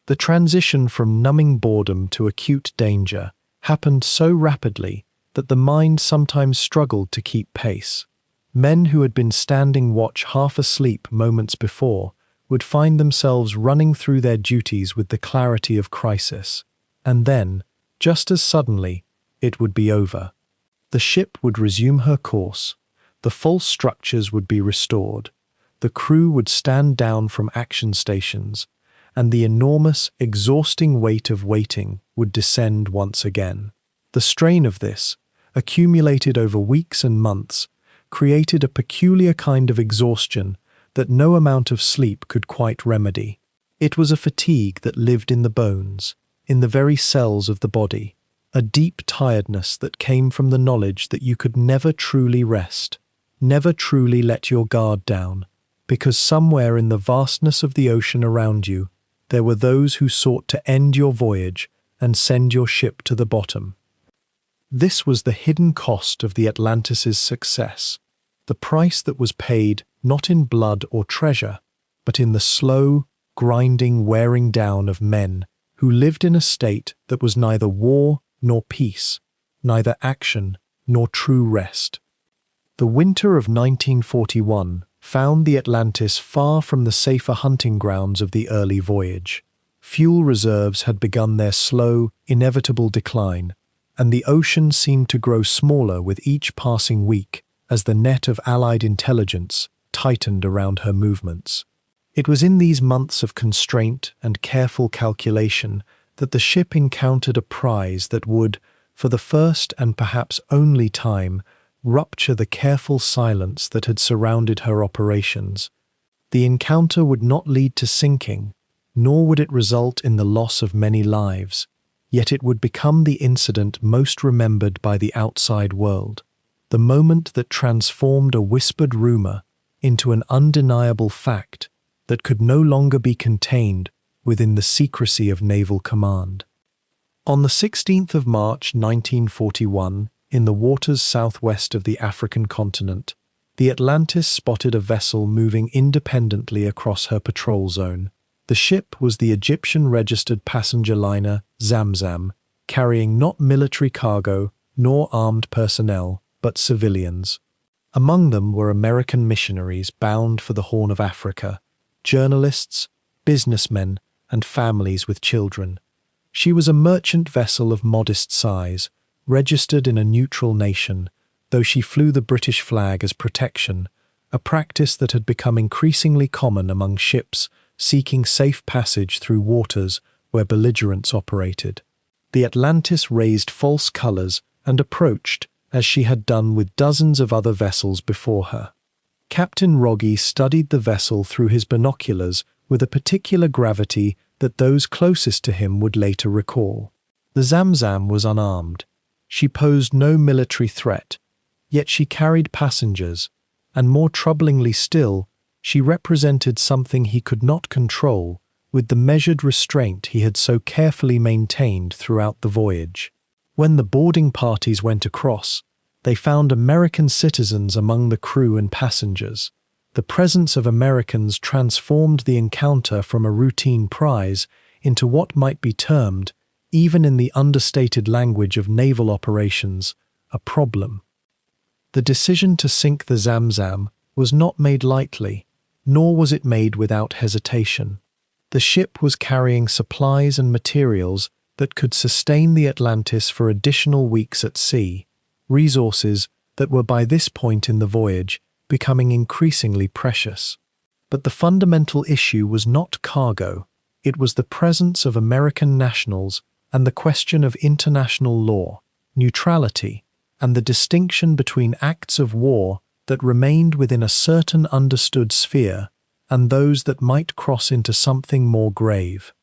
The transition from numbing boredom to acute danger happened so rapidly that the mind sometimes struggled to keep pace. Men who had been standing watch half asleep moments before would find themselves running through their duties with the clarity of crisis. And then, just as suddenly, it would be over. The ship would resume her course, the false structures would be restored, the crew would stand down from action stations, and the enormous, exhausting weight of waiting would descend once again. The strain of this, accumulated over weeks and months, created a peculiar kind of exhaustion that no amount of sleep could quite remedy. It was a fatigue that lived in the bones, in the very cells of the body, a deep tiredness that came from the knowledge that you could never truly rest, never truly let your guard down, because somewhere in the vastness of the ocean around you, there were those who sought to end your voyage and send your ship to the bottom. This was the hidden cost of the Atlantis's success, the price that was paid not in blood or treasure, but in the slow, grinding wearing down of men who lived in a state that was neither war nor peace, neither action nor true rest. The winter of 1941 found the Atlantis far from the safer hunting grounds of the early voyage. Fuel reserves had begun their slow, inevitable decline, and the ocean seemed to grow smaller with each passing week as the net of Allied intelligence tightened around her movements. It was in these months of constraint and careful calculation that the ship encountered a prize that would, for the first and perhaps only time, rupture the careful silence that had surrounded her operations. The encounter would not lead to sinking, nor would it result in the loss of many lives, yet it would become the incident most remembered by the outside world, the moment that transformed a whispered rumor into an undeniable fact that could no longer be contained within the secrecy of naval command. On the 16th of March 1941, in the waters southwest of the African continent, the Atlantis spotted a vessel moving independently across her patrol zone. The ship was the Egyptian-registered passenger liner Zamzam, carrying not military cargo nor armed personnel, but civilians. Among them were American missionaries bound for the Horn of Africa, journalists, businessmen, and families with children. She was a merchant vessel of modest size, registered in a neutral nation, though she flew the British flag as protection, a practice that had become increasingly common among ships seeking safe passage through waters where belligerents operated. The Atlantis raised false colors and approached, as she had done with dozens of other vessels before her. Captain Rogge studied the vessel through his binoculars with a particular gravity that those closest to him would later recall. The Zamzam was unarmed. She posed no military threat, yet she carried passengers, and more troublingly still, she represented something he could not control with the measured restraint he had so carefully maintained throughout the voyage. When the boarding parties went across, they found American citizens among the crew and passengers. The presence of Americans transformed the encounter from a routine prize into what might be termed, even in the understated language of naval operations, a problem. The decision to sink the Zamzam was not made lightly, nor was it made without hesitation. The ship was carrying supplies and materials that could sustain the Atlantis for additional weeks at sea, resources that were by this point in the voyage becoming increasingly precious. But the fundamental issue was not cargo, it was the presence of American nationals and the question of international law, neutrality, and the distinction between acts of war that remained within a certain understood sphere and those that might cross into something more grave.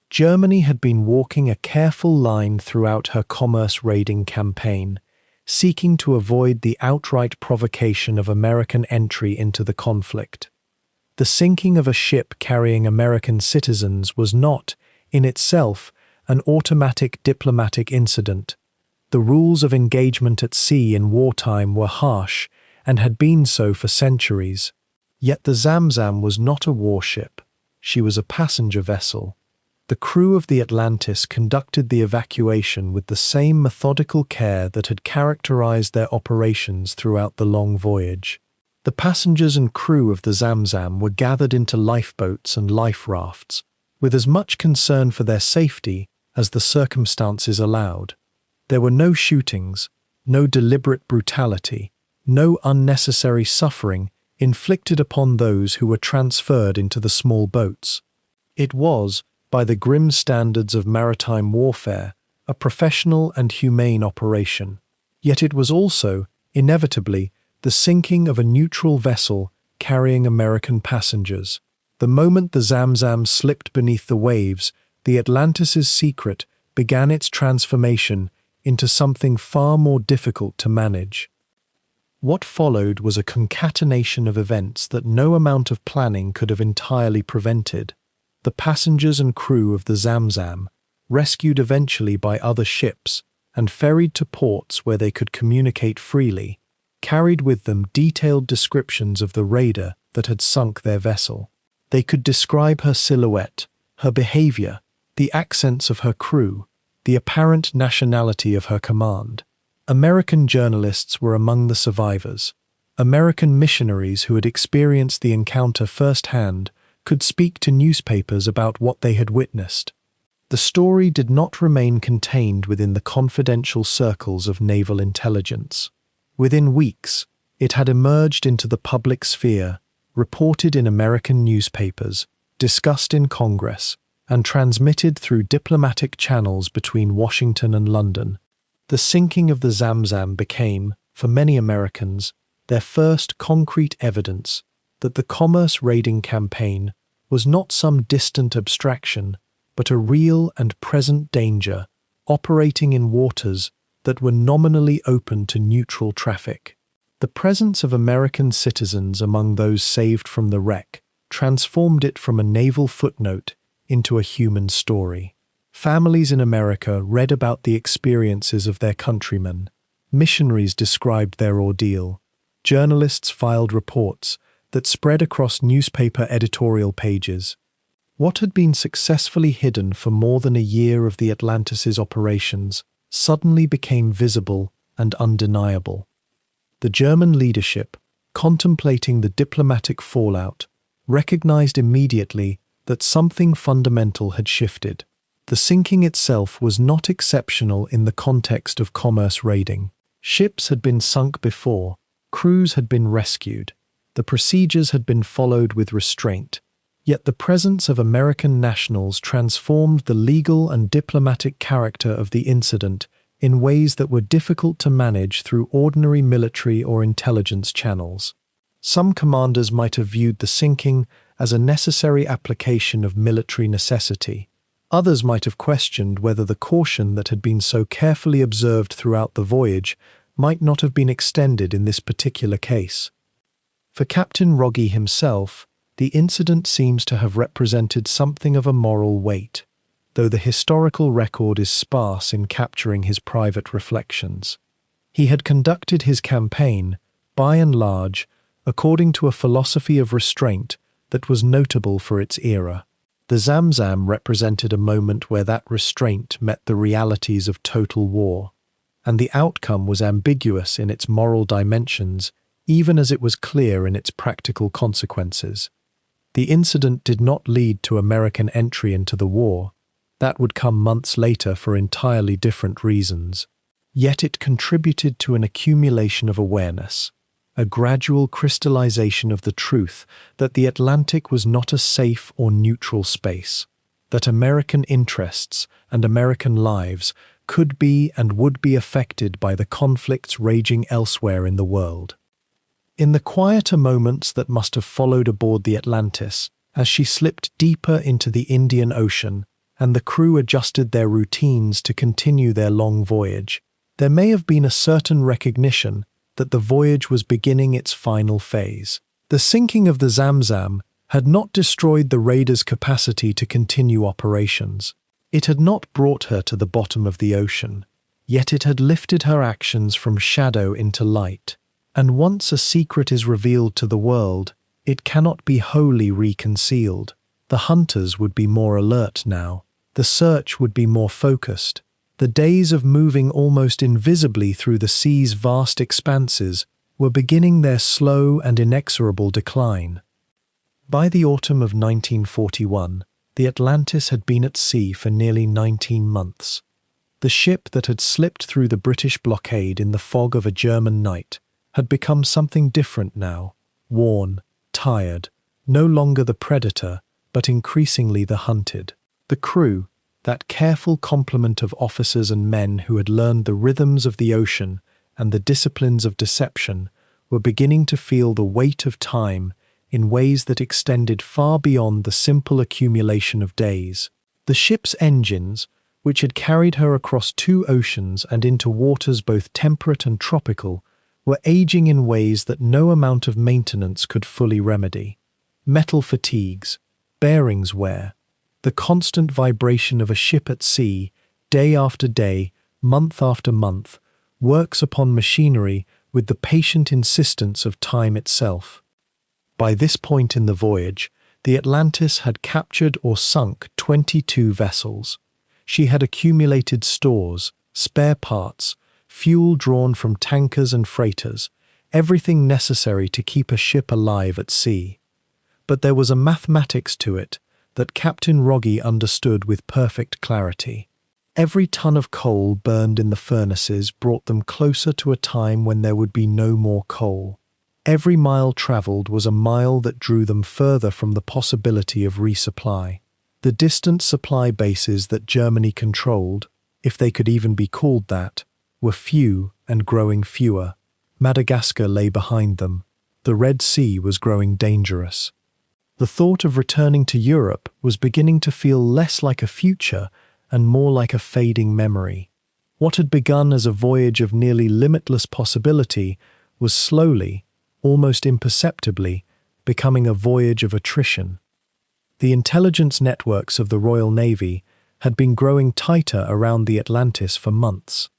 Germany had been walking a careful line throughout her commerce raiding campaign, seeking to avoid the outright provocation of American entry into the conflict. The sinking of a ship carrying American citizens was not, in itself, an automatic diplomatic incident. The rules of engagement at sea in wartime were harsh and had been so for centuries. Yet the Zamzam was not a warship. She was a passenger vessel. The crew of the Atlantis conducted the evacuation with the same methodical care that had characterized their operations throughout the long voyage. The passengers and crew of the Zamzam were gathered into lifeboats and life rafts, with as much concern for their safety as the circumstances allowed. There were no shootings, no deliberate brutality, no unnecessary suffering inflicted upon those who were transferred into the small boats. It was, by the grim standards of maritime warfare, a professional and humane operation. Yet it was also, inevitably, the sinking of a neutral vessel carrying American passengers. The moment the Zamzam slipped beneath the waves, the Atlantis's secret began its transformation into something far more difficult to manage. What followed was a concatenation of events that no amount of planning could have entirely prevented. The passengers and crew of the Zamzam, rescued eventually by other ships and ferried to ports where they could communicate freely, carried with them detailed descriptions of the raider that had sunk their vessel. They could describe her silhouette, her behavior, the accents of her crew, the apparent nationality of her command. American journalists were among the survivors. American missionaries who had experienced the encounter firsthand could speak to newspapers about what they had witnessed. The story did not remain contained within the confidential circles of naval intelligence. Within weeks, it had emerged into the public sphere, reported in American newspapers, discussed in Congress, and transmitted through diplomatic channels between Washington and London. The sinking of the Zamzam became, for many Americans, their first concrete evidence that the commerce raiding campaign was not some distant abstraction, but a real and present danger operating in waters that were nominally open to neutral traffic. The presence of American citizens among those saved from the wreck transformed it from a naval footnote into a human story. Families in America read about the experiences of their countrymen. Missionaries described their ordeal. Journalists filed reports that spread across newspaper editorial pages. What had been successfully hidden for more than a year of the Atlantis's operations suddenly became visible and undeniable. The German leadership, contemplating the diplomatic fallout, recognized immediately that something fundamental had shifted. The sinking itself was not exceptional in the context of commerce raiding. Ships had been sunk before, crews had been rescued, the procedures had been followed with restraint, yet the presence of American nationals transformed the legal and diplomatic character of the incident in ways that were difficult to manage through ordinary military or intelligence channels. Some commanders might have viewed the sinking as a necessary application of military necessity. Others might have questioned whether the caution that had been so carefully observed throughout the voyage might not have been extended in this particular case. For Captain Rogge himself, the incident seems to have represented something of a moral weight, though the historical record is sparse in capturing his private reflections. He had conducted his campaign, by and large, according to a philosophy of restraint that was notable for its era. The Zamzam represented a moment where that restraint met the realities of total war, and the outcome was ambiguous in its moral dimensions, even as it was clear in its practical consequences. The incident did not lead to American entry into the war. That would come months later for entirely different reasons. Yet it contributed to an accumulation of awareness, a gradual crystallization of the truth that the Atlantic was not a safe or neutral space, that American interests and American lives could be and would be affected by the conflicts raging elsewhere in the world. In the quieter moments that must have followed aboard the Atlantis, as she slipped deeper into the Indian Ocean and the crew adjusted their routines to continue their long voyage, there may have been a certain recognition that the voyage was beginning its final phase. The sinking of the Zamzam had not destroyed the raider's capacity to continue operations. It had not brought her to the bottom of the ocean, yet it had lifted her actions from shadow into light. And once a secret is revealed to the world, it cannot be wholly reconcealed. The hunters would be more alert now. The search would be more focused. The days of moving almost invisibly through the sea's vast expanses were beginning their slow and inexorable decline. By the autumn of 1941, the Atlantis had been at sea for nearly 19 months. The ship that had slipped through the British blockade in the fog of a German night had become something different now, worn, tired, no longer the predator, but increasingly the hunted. The crew, that careful complement of officers and men who had learned the rhythms of the ocean and the disciplines of deception, were beginning to feel the weight of time in ways that extended far beyond the simple accumulation of days. The ship's engines, which had carried her across 2 oceans and into waters both temperate and tropical, were aging in ways that no amount of maintenance could fully remedy. Metal fatigues, bearings wear, the constant vibration of a ship at sea, day after day, month after month, works upon machinery with the patient insistence of time itself. By this point in the voyage, the Atlantis had captured or sunk 22 vessels. She had accumulated stores, spare parts, fuel drawn from tankers and freighters, everything necessary to keep a ship alive at sea. But there was a mathematics to it that Captain Rogge understood with perfect clarity. Every ton of coal burned in the furnaces brought them closer to a time when there would be no more coal. Every mile travelled was a mile that drew them further from the possibility of resupply. The distant supply bases that Germany controlled, if they could even be called that, were few and growing fewer. Madagascar lay behind them. The Red Sea was growing dangerous. The thought of returning to Europe was beginning to feel less like a future and more like a fading memory. What had begun as a voyage of nearly limitless possibility was slowly, almost imperceptibly, becoming a voyage of attrition. The intelligence networks of the Royal Navy had been growing tighter around the Atlantis for months.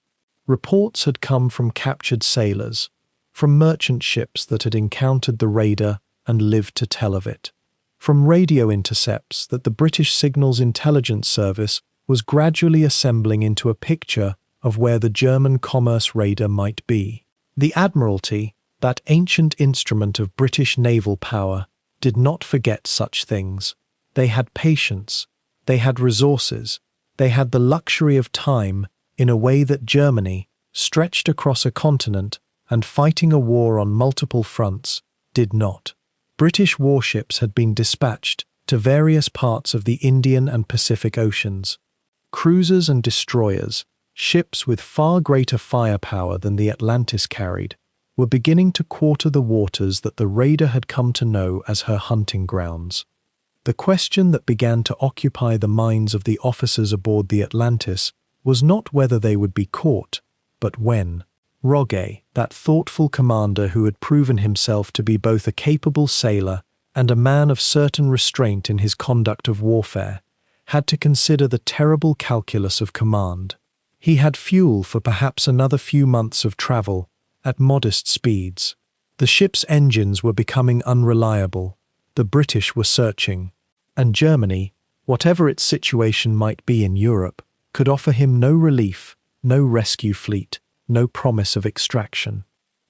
Reports had come from captured sailors, from merchant ships that had encountered the raider and lived to tell of it, from radio intercepts that the British Signals Intelligence Service was gradually assembling into a picture of where the German commerce raider might be. The Admiralty, that ancient instrument of British naval power, did not forget such things. They had patience, they had resources, they had the luxury of time in a way that Germany, stretched across a continent and fighting a war on multiple fronts, did not. British warships had been dispatched to various parts of the Indian and Pacific Oceans. Cruisers and destroyers, ships with far greater firepower than the Atlantis carried, were beginning to quarter the waters that the raider had come to know as her hunting grounds. The question that began to occupy the minds of the officers aboard the Atlantis was not whether they would be caught, but when. Roget, that thoughtful commander who had proven himself to be both a capable sailor and a man of certain restraint in his conduct of warfare, had to consider the terrible calculus of command. He had fuel for perhaps another few months of travel, at modest speeds. The ship's engines were becoming unreliable, the British were searching, and Germany, whatever its situation might be in Europe, could offer him no relief, no rescue fleet, no promise of extraction.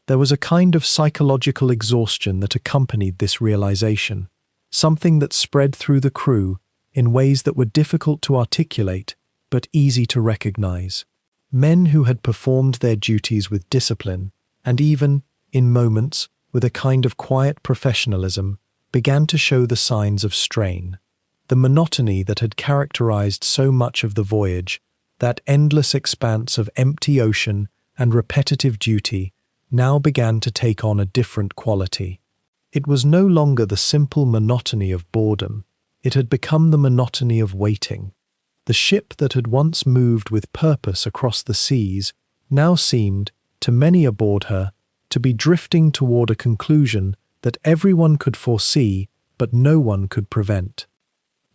There was a kind of psychological exhaustion that accompanied this realization, something that spread through the crew in ways that were difficult to articulate but easy to recognize. Men who had performed their duties with discipline, and even, in moments, with a kind of quiet professionalism, began to show the signs of strain. The monotony that had characterized so much of the voyage, that endless expanse of empty ocean and repetitive duty, now began to take on a different quality. It was no longer the simple monotony of boredom, it had become the monotony of waiting. The ship that had once moved with purpose across the seas now seemed, to many aboard her, to be drifting toward a conclusion that everyone could foresee but no one could prevent.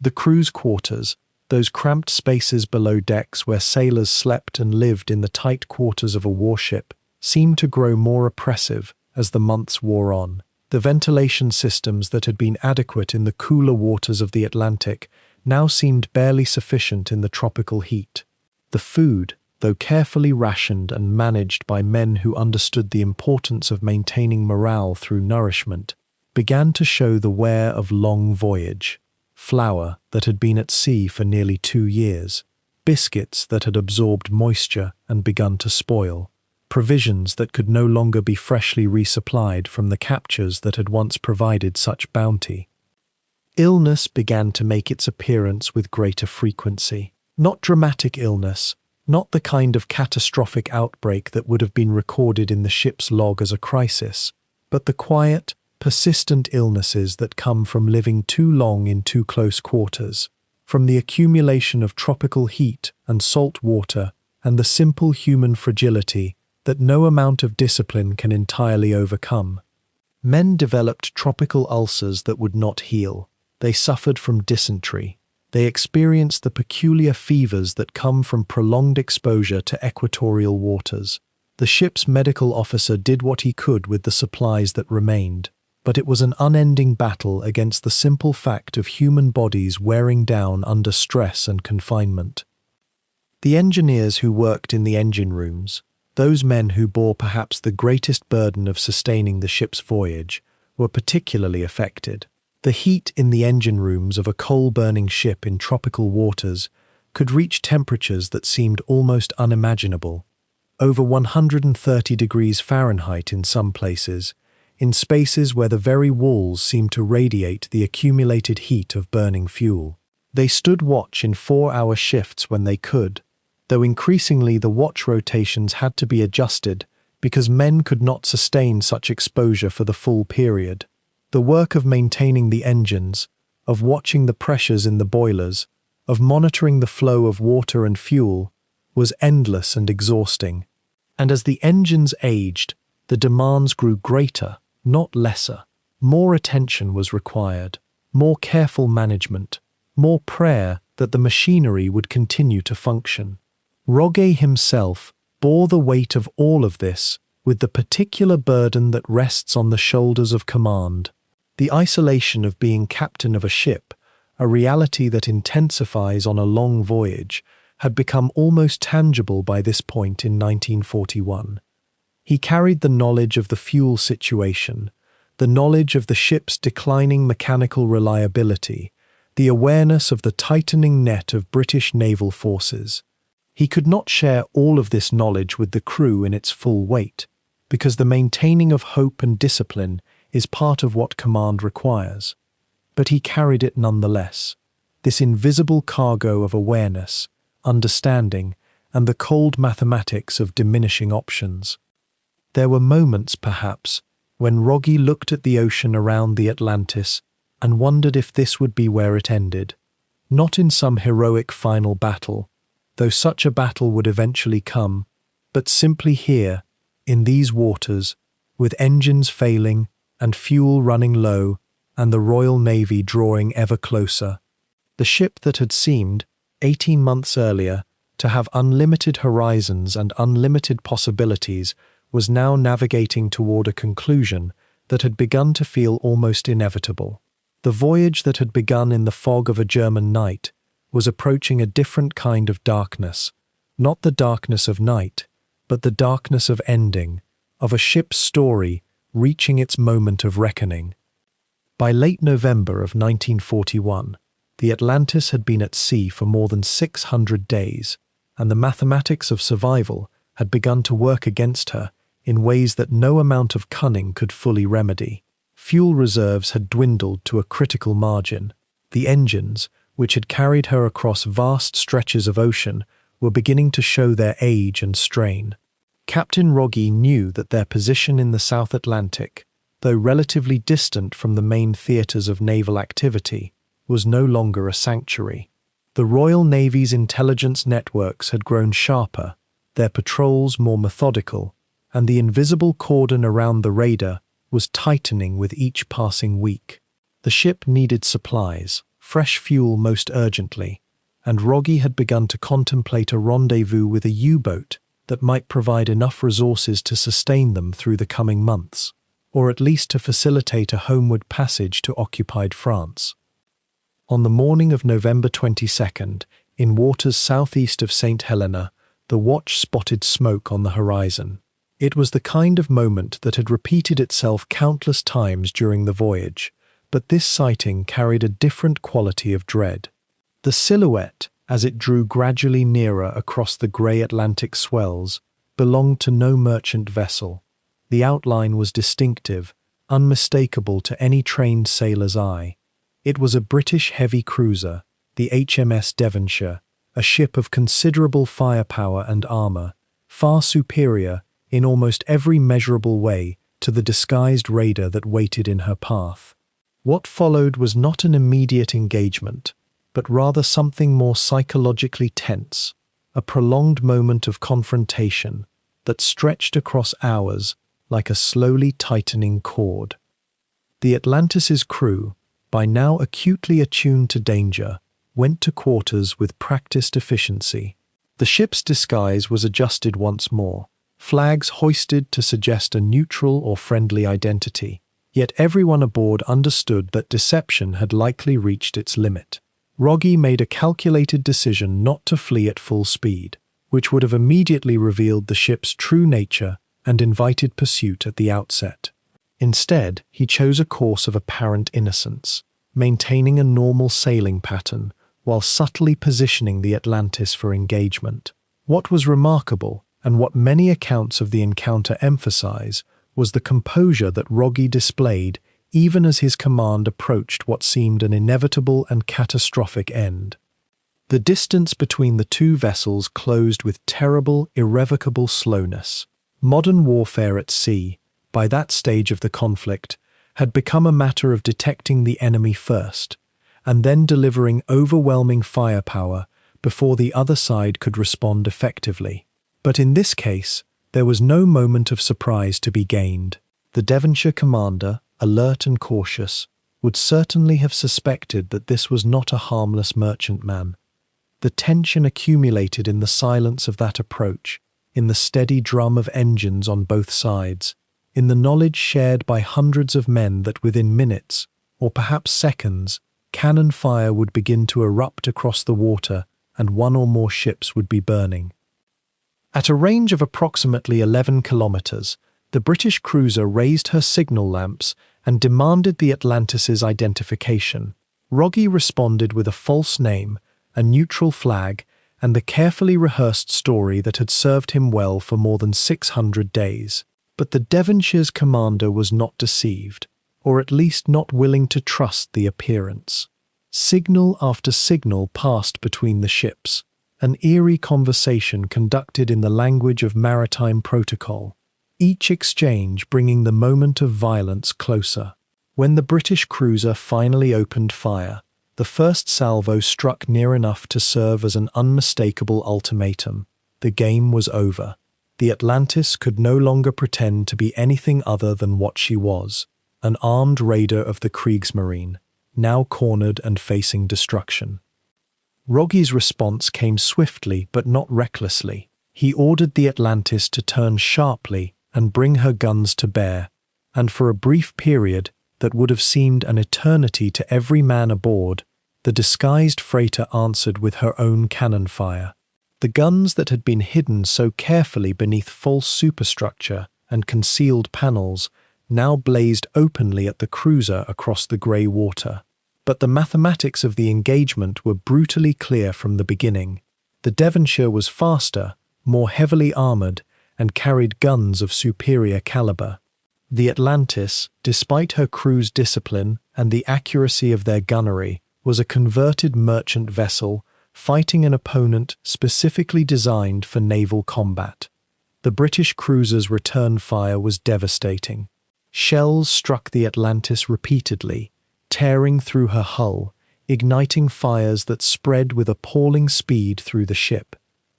The crew's quarters, those cramped spaces below decks where sailors slept and lived in the tight quarters of a warship, seemed to grow more oppressive as the months wore on. The ventilation systems that had been adequate in the cooler waters of the Atlantic now seemed barely sufficient in the tropical heat. The food, though carefully rationed and managed by men who understood the importance of maintaining morale through nourishment, began to show the wear of long voyage. Flour that had been at sea for nearly 2 years, biscuits that had absorbed moisture and begun to spoil, provisions that could no longer be freshly resupplied from the captures that had once provided such bounty. Illness began to make its appearance with greater frequency. Not dramatic illness, not the kind of catastrophic outbreak that would have been recorded in the ship's log as a crisis, but the quiet, persistent illnesses that come from living too long in too close quarters, from the accumulation of tropical heat and salt water and the simple human fragility that no amount of discipline can entirely overcome. Men developed tropical ulcers that would not heal. They suffered from dysentery. They experienced the peculiar fevers that come from prolonged exposure to equatorial waters. The ship's medical officer did what he could with the supplies that remained, but it was an unending battle against the simple fact of human bodies wearing down under stress and confinement. The engineers who worked in the engine rooms, those men who bore perhaps the greatest burden of sustaining the ship's voyage, were particularly affected. The heat in the engine rooms of a coal-burning ship in tropical waters could reach temperatures that seemed almost unimaginable, over 130 degrees Fahrenheit in some places, in spaces where the very walls seemed to radiate the accumulated heat of burning fuel. They stood watch in 4-hour shifts when they could, though increasingly the watch rotations had to be adjusted because men could not sustain such exposure for the full period. The work of maintaining the engines, of watching the pressures in the boilers, of monitoring the flow of water and fuel, was endless and exhausting. And as the engines aged, the demands grew greater, not lesser. More attention was required, more careful management, more prayer that the machinery would continue to function. Roget himself bore the weight of all of this with the particular burden that rests on the shoulders of command. The isolation of being captain of a ship, a reality that intensifies on a long voyage, had become almost tangible by this point in 1941. He carried the knowledge of the fuel situation, the knowledge of the ship's declining mechanical reliability, the awareness of the tightening net of British naval forces. He could not share all of this knowledge with the crew in its full weight, because the maintaining of hope and discipline is part of what command requires. But he carried it nonetheless, this invisible cargo of awareness, understanding, and the cold mathematics of diminishing options. There were moments, perhaps, when Rogge looked at the ocean around the Atlantis and wondered if this would be where it ended. Not in some heroic final battle, though such a battle would eventually come, but simply here, in these waters, with engines failing and fuel running low and the Royal Navy drawing ever closer. The ship that had seemed, 18 months earlier, to have unlimited horizons and unlimited possibilities was now navigating toward a conclusion that had begun to feel almost inevitable. The voyage that had begun in the fog of a German night was approaching a different kind of darkness, not the darkness of night, but the darkness of ending, of a ship's story reaching its moment of reckoning. By late November of 1941, the Atlantis had been at sea for more than 600 days, and the mathematics of survival had begun to work against her in ways that no amount of cunning could fully remedy. Fuel reserves had dwindled to a critical margin. The engines, which had carried her across vast stretches of ocean, were beginning to show their age and strain. Captain Rogge knew that their position in the South Atlantic, though relatively distant from the main theatres of naval activity, was no longer a sanctuary. The Royal Navy's intelligence networks had grown sharper, their patrols more methodical, and the invisible cordon around the radar was tightening with each passing week. The ship needed supplies, fresh fuel most urgently, and Rogge had begun to contemplate a rendezvous with a U-boat that might provide enough resources to sustain them through the coming months, or at least to facilitate a homeward passage to occupied France. On the morning of November 22nd, in waters southeast of St. Helena, the watch spotted smoke on the horizon. It was the kind of moment that had repeated itself countless times during the voyage, but this sighting carried a different quality of dread. The silhouette, as it drew gradually nearer across the grey Atlantic swells, belonged to no merchant vessel. The outline was distinctive, unmistakable to any trained sailor's eye. It was a British heavy cruiser, the HMS Devonshire, a ship of considerable firepower and armour, far superior, in almost every measurable way, to the disguised raider that waited in her path. What followed was not an immediate engagement, but rather something more psychologically tense, a prolonged moment of confrontation that stretched across hours like a slowly tightening cord. The Atlantis's crew, by now acutely attuned to danger, went to quarters with practiced efficiency. The ship's disguise was adjusted once more, flags hoisted to suggest a neutral or friendly identity, yet everyone aboard understood that deception had likely reached its limit. Rogge made a calculated decision not to flee at full speed, which would have immediately revealed the ship's true nature and invited pursuit at the outset. Instead, he chose a course of apparent innocence, maintaining a normal sailing pattern while subtly positioning the Atlantis for engagement. What was remarkable, and what many accounts of the encounter emphasize, was the composure that Rogge displayed even as his command approached what seemed an inevitable and catastrophic end. The distance between the two vessels closed with terrible, irrevocable slowness. Modern warfare at sea, by that stage of the conflict, had become a matter of detecting the enemy first, and then delivering overwhelming firepower before the other side could respond effectively. But in this case, there was no moment of surprise to be gained. The Devonshire commander, alert and cautious, would certainly have suspected that this was not a harmless merchantman. The tension accumulated in the silence of that approach, in the steady drum of engines on both sides, in the knowledge shared by hundreds of men that within minutes, or perhaps seconds, cannon fire would begin to erupt across the water and one or more ships would be burning. At a range of approximately 11 kilometers, the British cruiser raised her signal lamps and demanded the Atlantis's identification. Rogge responded with a false name, a neutral flag, and the carefully rehearsed story that had served him well for more than 600 days. But the Devonshire's commander was not deceived, or at least not willing to trust the appearance. Signal after signal passed between the ships, an eerie conversation conducted in the language of maritime protocol, each exchange bringing the moment of violence closer. When the British cruiser finally opened fire, the first salvo struck near enough to serve as an unmistakable ultimatum. The game was over. The Atlantis could no longer pretend to be anything other than what she was, an armed raider of the Kriegsmarine, now cornered and facing destruction. Rogge's response came swiftly but not recklessly. He ordered the Atlantis to turn sharply and bring her guns to bear, and for a brief period that would have seemed an eternity to every man aboard, the disguised freighter answered with her own cannon fire. The guns that had been hidden so carefully beneath false superstructure and concealed panels now blazed openly at the cruiser across the grey water. But the mathematics of the engagement were brutally clear from the beginning. The Devonshire was faster, more heavily armoured, and carried guns of superior calibre. The Atlantis, despite her crew's discipline and the accuracy of their gunnery, was a converted merchant vessel fighting an opponent specifically designed for naval combat. The British cruiser's return fire was devastating. Shells struck the Atlantis repeatedly, tearing through her hull, igniting fires that spread with appalling speed through the ship.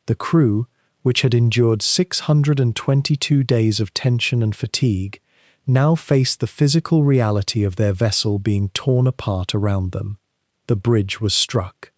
The crew, which had endured 622 days of tension and fatigue, now faced the physical reality of their vessel being torn apart around them. The bridge was struck.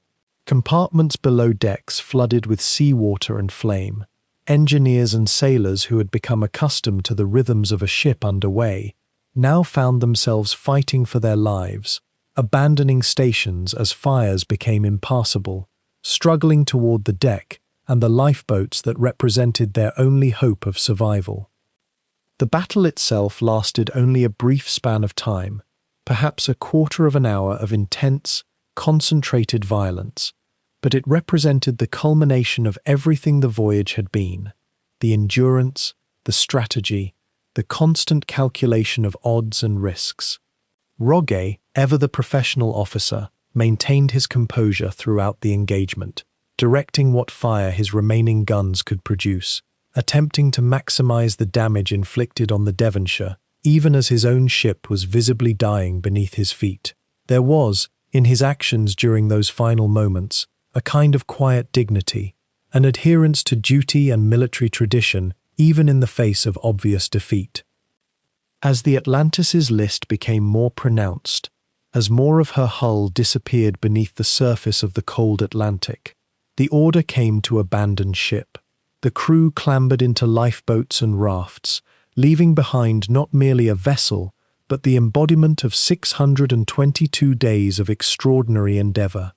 Compartments below decks flooded with seawater and flame. Engineers and sailors who had become accustomed to the rhythms of a ship underway now found themselves fighting for their lives, abandoning stations as fires became impassable, struggling toward the deck and the lifeboats that represented their only hope of survival. The battle itself lasted only a brief span of time, perhaps a quarter of an hour of intense, concentrated violence, but it represented the culmination of everything the voyage had been: the endurance, the strategy, the constant calculation of odds and risks. Rogge, ever the professional officer, maintained his composure throughout the engagement, directing what fire his remaining guns could produce, attempting to maximize the damage inflicted on the Devonshire, even as his own ship was visibly dying beneath his feet. There was, in his actions during those final moments, a kind of quiet dignity, an adherence to duty and military tradition, even in the face of obvious defeat. As the Atlantis's list became more pronounced, as more of her hull disappeared beneath the surface of the cold Atlantic, the order came to abandon ship. The crew clambered into lifeboats and rafts, leaving behind not merely a vessel, but the embodiment of 622 days of extraordinary endeavour.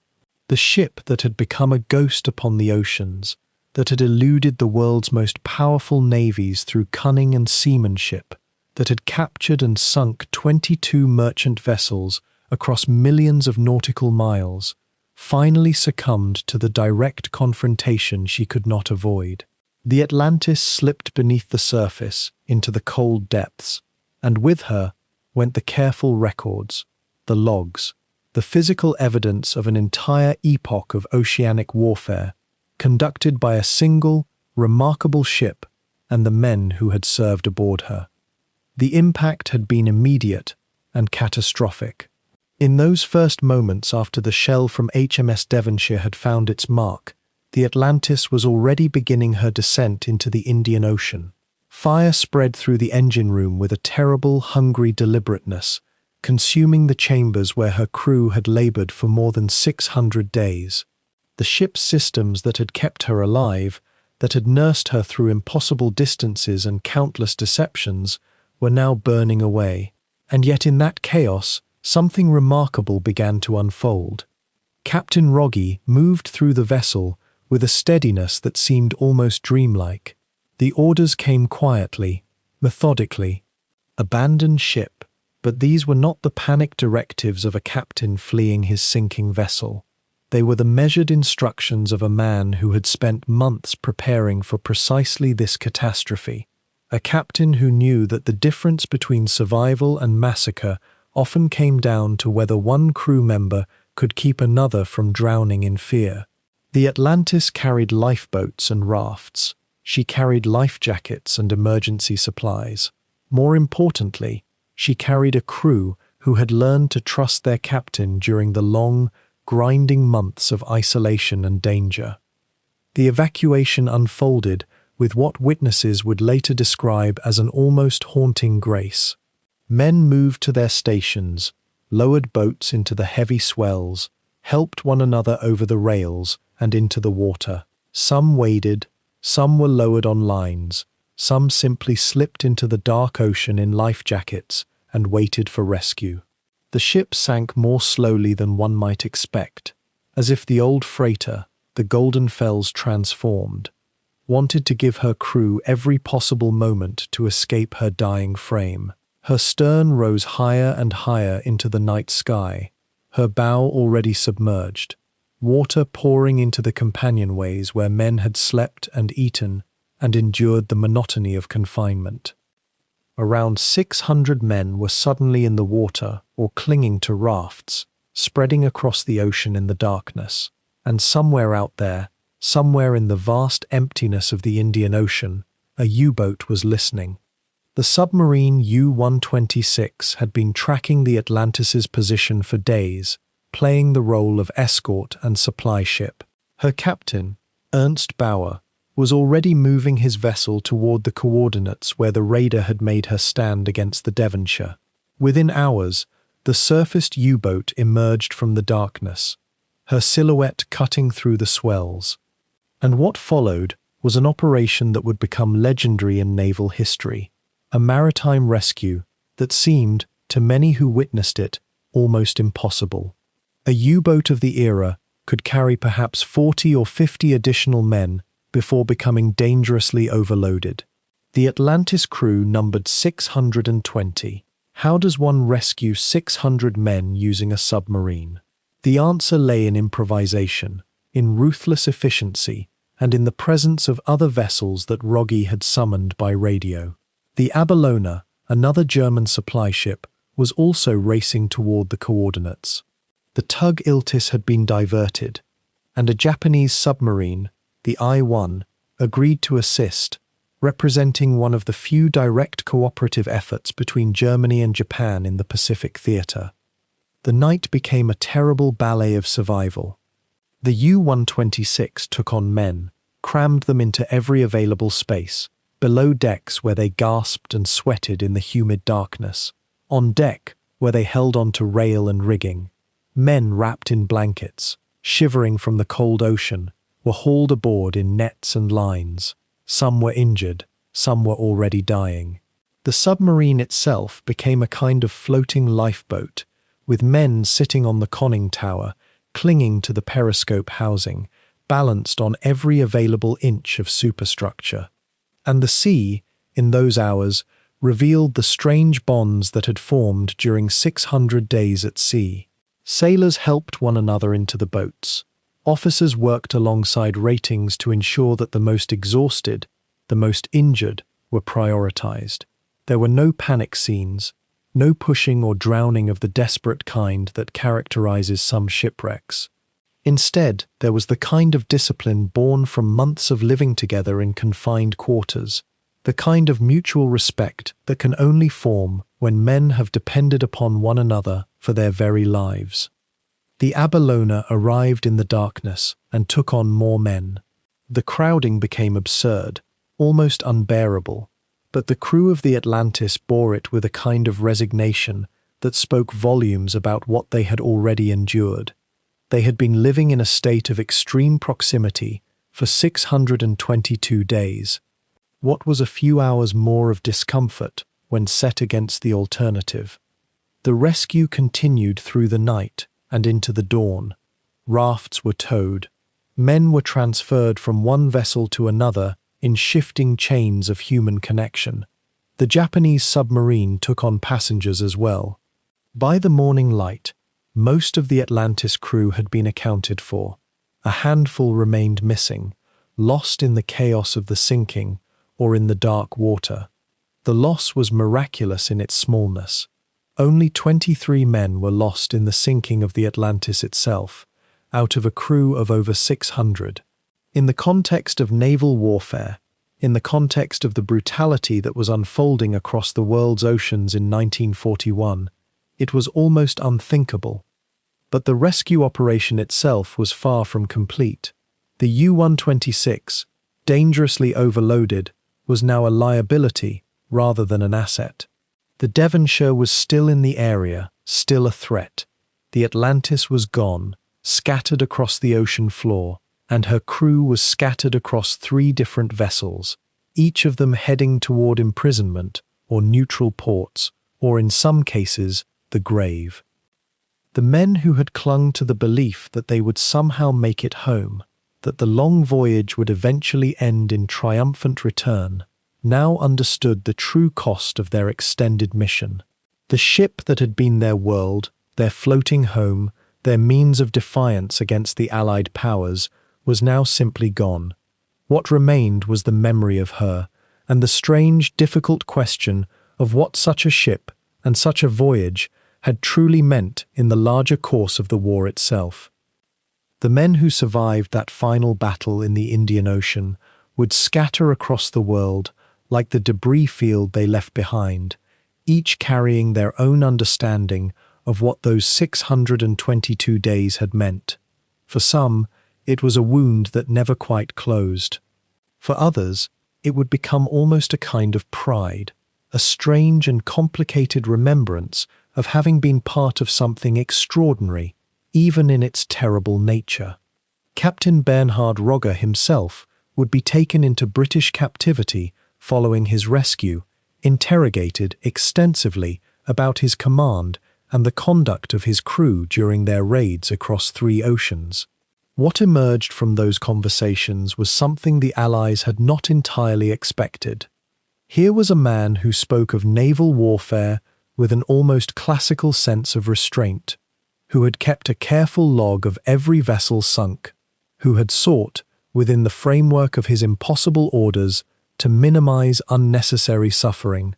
The ship that had become a ghost upon the oceans, that had eluded the world's most powerful navies through cunning and seamanship, that had captured and sunk 22 merchant vessels across millions of nautical miles, finally succumbed to the direct confrontation she could not avoid. The Atlantis slipped beneath the surface into the cold depths, and with her went the careful records, the logs, the physical evidence of an entire epoch of oceanic warfare, conducted by a single, remarkable ship and the men who had served aboard her. The impact had been immediate and catastrophic. In those first moments after the shell from HMS Devonshire had found its mark, the Atlantis was already beginning her descent into the Indian Ocean. Fire spread through the engine room with a terrible, hungry deliberateness, consuming the chambers where her crew had laboured for more than 600 days. The ship's systems that had kept her alive, that had nursed her through impossible distances and countless deceptions, were now burning away. And yet in that chaos, something remarkable began to unfold. Captain Rogge moved through the vessel with a steadiness that seemed almost dreamlike. The orders came quietly, methodically. Abandon ship, but these were not the panic directives of a captain fleeing his sinking vessel. They were the measured instructions of a man who had spent months preparing for precisely this catastrophe, a captain who knew that the difference between survival and massacre often came down to whether one crew member could keep another from drowning in fear. The Atlantis carried lifeboats and rafts. She carried life jackets and emergency supplies. More importantly, she carried a crew who had learned to trust their captain during the long, grinding months of isolation and danger. The evacuation unfolded with what witnesses would later describe as an almost haunting grace. Men moved to their stations, lowered boats into the heavy swells, helped one another over the rails and into the water. Some waded, some were lowered on lines, some simply slipped into the dark ocean in life jackets and waited for rescue. The ship sank more slowly than one might expect, as if the old freighter, the Golden Fells transformed, wanted to give her crew every possible moment to escape her dying frame. Her stern rose higher and higher into the night sky, her bow already submerged, water pouring into the companionways where men had slept and eaten and endured the monotony of confinement. Around 600 men were suddenly in the water or clinging to rafts, spreading across the ocean in the darkness. And somewhere out there, somewhere in the vast emptiness of the Indian Ocean, a U-boat was listening. The submarine U-126 had been tracking the Atlantis's position for days, playing the role of escort and supply ship. Her captain, Ernst Bauer, was already moving his vessel toward the coordinates where the raider had made her stand against the Devonshire. Within hours, the surfaced U-boat emerged from the darkness, her silhouette cutting through the swells. And what followed was an operation that would become legendary in naval history, a maritime rescue that seemed, to many who witnessed it, almost impossible. A U-boat of the era could carry perhaps 40 or 50 additional men before becoming dangerously overloaded. The Atlantis crew numbered 620. How does one rescue 600 men using a submarine? The answer lay in improvisation, in ruthless efficiency, and in the presence of other vessels that Rogge had summoned by radio. The Abellona, another German supply ship, was also racing toward the coordinates. The tug Iltis had been diverted, and a Japanese submarine, the I-1, agreed to assist, representing one of the few direct cooperative efforts between Germany and Japan in the Pacific theater. The night became a terrible ballet of survival. The U-126 took on men, crammed them into every available space, below decks where they gasped and sweated in the humid darkness, on deck where they held on to rail and rigging. Men wrapped in blankets, shivering from the cold ocean, were hauled aboard in nets and lines. Some were injured, some were already dying. The submarine itself became a kind of floating lifeboat, with men sitting on the conning tower, clinging to the periscope housing, balanced on every available inch of superstructure. And the sea, in those hours, revealed the strange bonds that had formed during 600 days at sea. Sailors helped one another into the boats. Officers worked alongside ratings to ensure that the most exhausted, the most injured, were prioritized. There were no panic scenes, no pushing or drowning of the desperate kind that characterizes some shipwrecks. Instead, there was the kind of discipline born from months of living together in confined quarters, the kind of mutual respect that can only form when men have depended upon one another for their very lives. The Abellona arrived in the darkness and took on more men. The crowding became absurd, almost unbearable, but the crew of the Atlantis bore it with a kind of resignation that spoke volumes about what they had already endured. They had been living in a state of extreme proximity for 622 days. What was a few hours more of discomfort when set against the alternative? The rescue continued through the night and into the dawn. Rafts were towed. Men were transferred from one vessel to another in shifting chains of human connection. The Japanese submarine took on passengers as well. By the morning light, Most of the Atlantis crew had been accounted for. A handful remained missing, lost in the chaos of the sinking or in the dark water. The loss was miraculous in its smallness. Only 23 men were lost in the sinking of the Atlantis itself, out of a crew of over 600. In the context of naval warfare, in the context of the brutality that was unfolding across the world's oceans in 1941, it was almost unthinkable. But the rescue operation itself was far from complete. The U-126, dangerously overloaded, was now a liability rather than an asset. The Devonshire was still in the area, still a threat. The Atlantis was gone, scattered across the ocean floor, and her crew was scattered across 3 different vessels, each of them heading toward imprisonment or neutral ports, or in some cases, the grave. The men who had clung to the belief that they would somehow make it home, that the long voyage would eventually end in triumphant return, now understood the true cost of their extended mission. The ship that had been their world, their floating home, their means of defiance against the Allied powers, was now simply gone. What remained was the memory of her, and the strange, difficult question of what such a ship and such a voyage had truly meant in the larger course of the war itself. The men who survived that final battle in the Indian Ocean would scatter across the world like the debris field they left behind, each carrying their own understanding of what those 622 days had meant. For some, it was a wound that never quite closed. For others, it would become almost a kind of pride, a strange and complicated remembrance of having been part of something extraordinary, even in its terrible nature. Captain Bernhard Rogger himself would be taken into British captivity following his rescue, interrogated extensively about his command and the conduct of his crew during their raids across 3 oceans. What emerged from those conversations was something the Allies had not entirely expected. Here was a man who spoke of naval warfare with an almost classical sense of restraint, who had kept a careful log of every vessel sunk, who had sought, within the framework of his impossible orders, to minimize unnecessary suffering.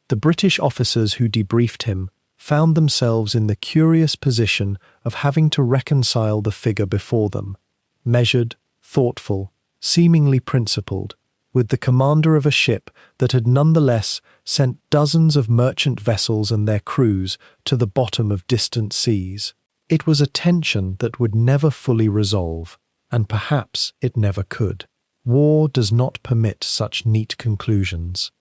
The British officers who debriefed him found themselves in the curious position of having to reconcile the figure before them, measured, thoughtful, seemingly principled, with the commander of a ship that had nonetheless sent dozens of merchant vessels and their crews to the bottom of distant seas. It was a tension that would never fully resolve, and perhaps it never could. War does not permit such neat conclusions.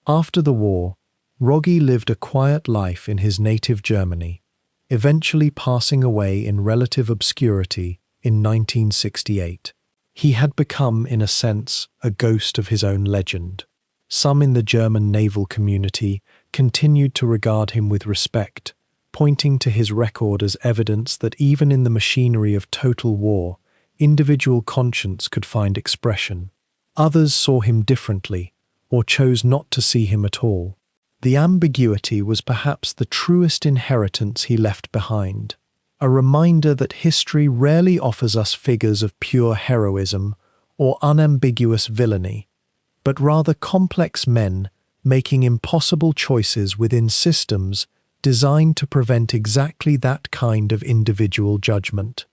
After the war, Rogge lived a quiet life in his native Germany, eventually passing away in relative obscurity in 1968. He had become, in a sense, a ghost of his own legend. Some in the German naval community continued to regard him with respect, pointing to his record as evidence that even in the machinery of total war, individual conscience could find expression. Others saw him differently, or chose not to see him at all. The ambiguity was perhaps the truest inheritance he left behind, a reminder that history rarely offers us figures of pure heroism or unambiguous villainy, but rather complex men making impossible choices within systems designed to prevent exactly that kind of individual judgment.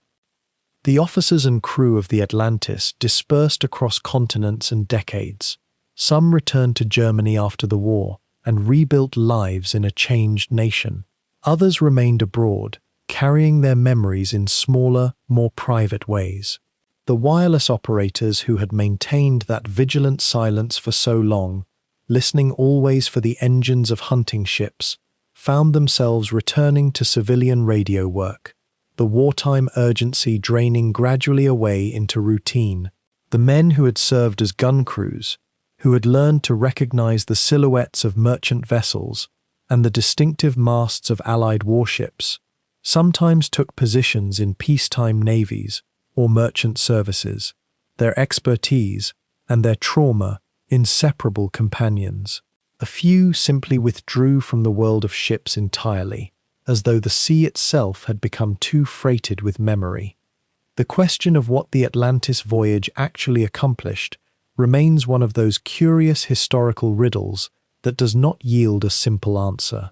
The officers and crew of the Atlantis dispersed across continents and decades. Some returned to Germany after the war and rebuilt lives in a changed nation. Others remained abroad, carrying their memories in smaller, more private ways. The wireless operators who had maintained that vigilant silence for so long, listening always for the engines of hunting ships, found themselves returning to civilian radio work, the wartime urgency draining gradually away into routine. The men who had served as gun crews, who had learned to recognize the silhouettes of merchant vessels and the distinctive masts of Allied warships, sometimes took positions in peacetime navies or merchant services, their expertise and their trauma inseparable companions. A few simply withdrew from the world of ships entirely, as though the sea itself had become too freighted with memory. The question of what the Atlantis voyage actually accomplished remains one of those curious historical riddles that does not yield a simple answer.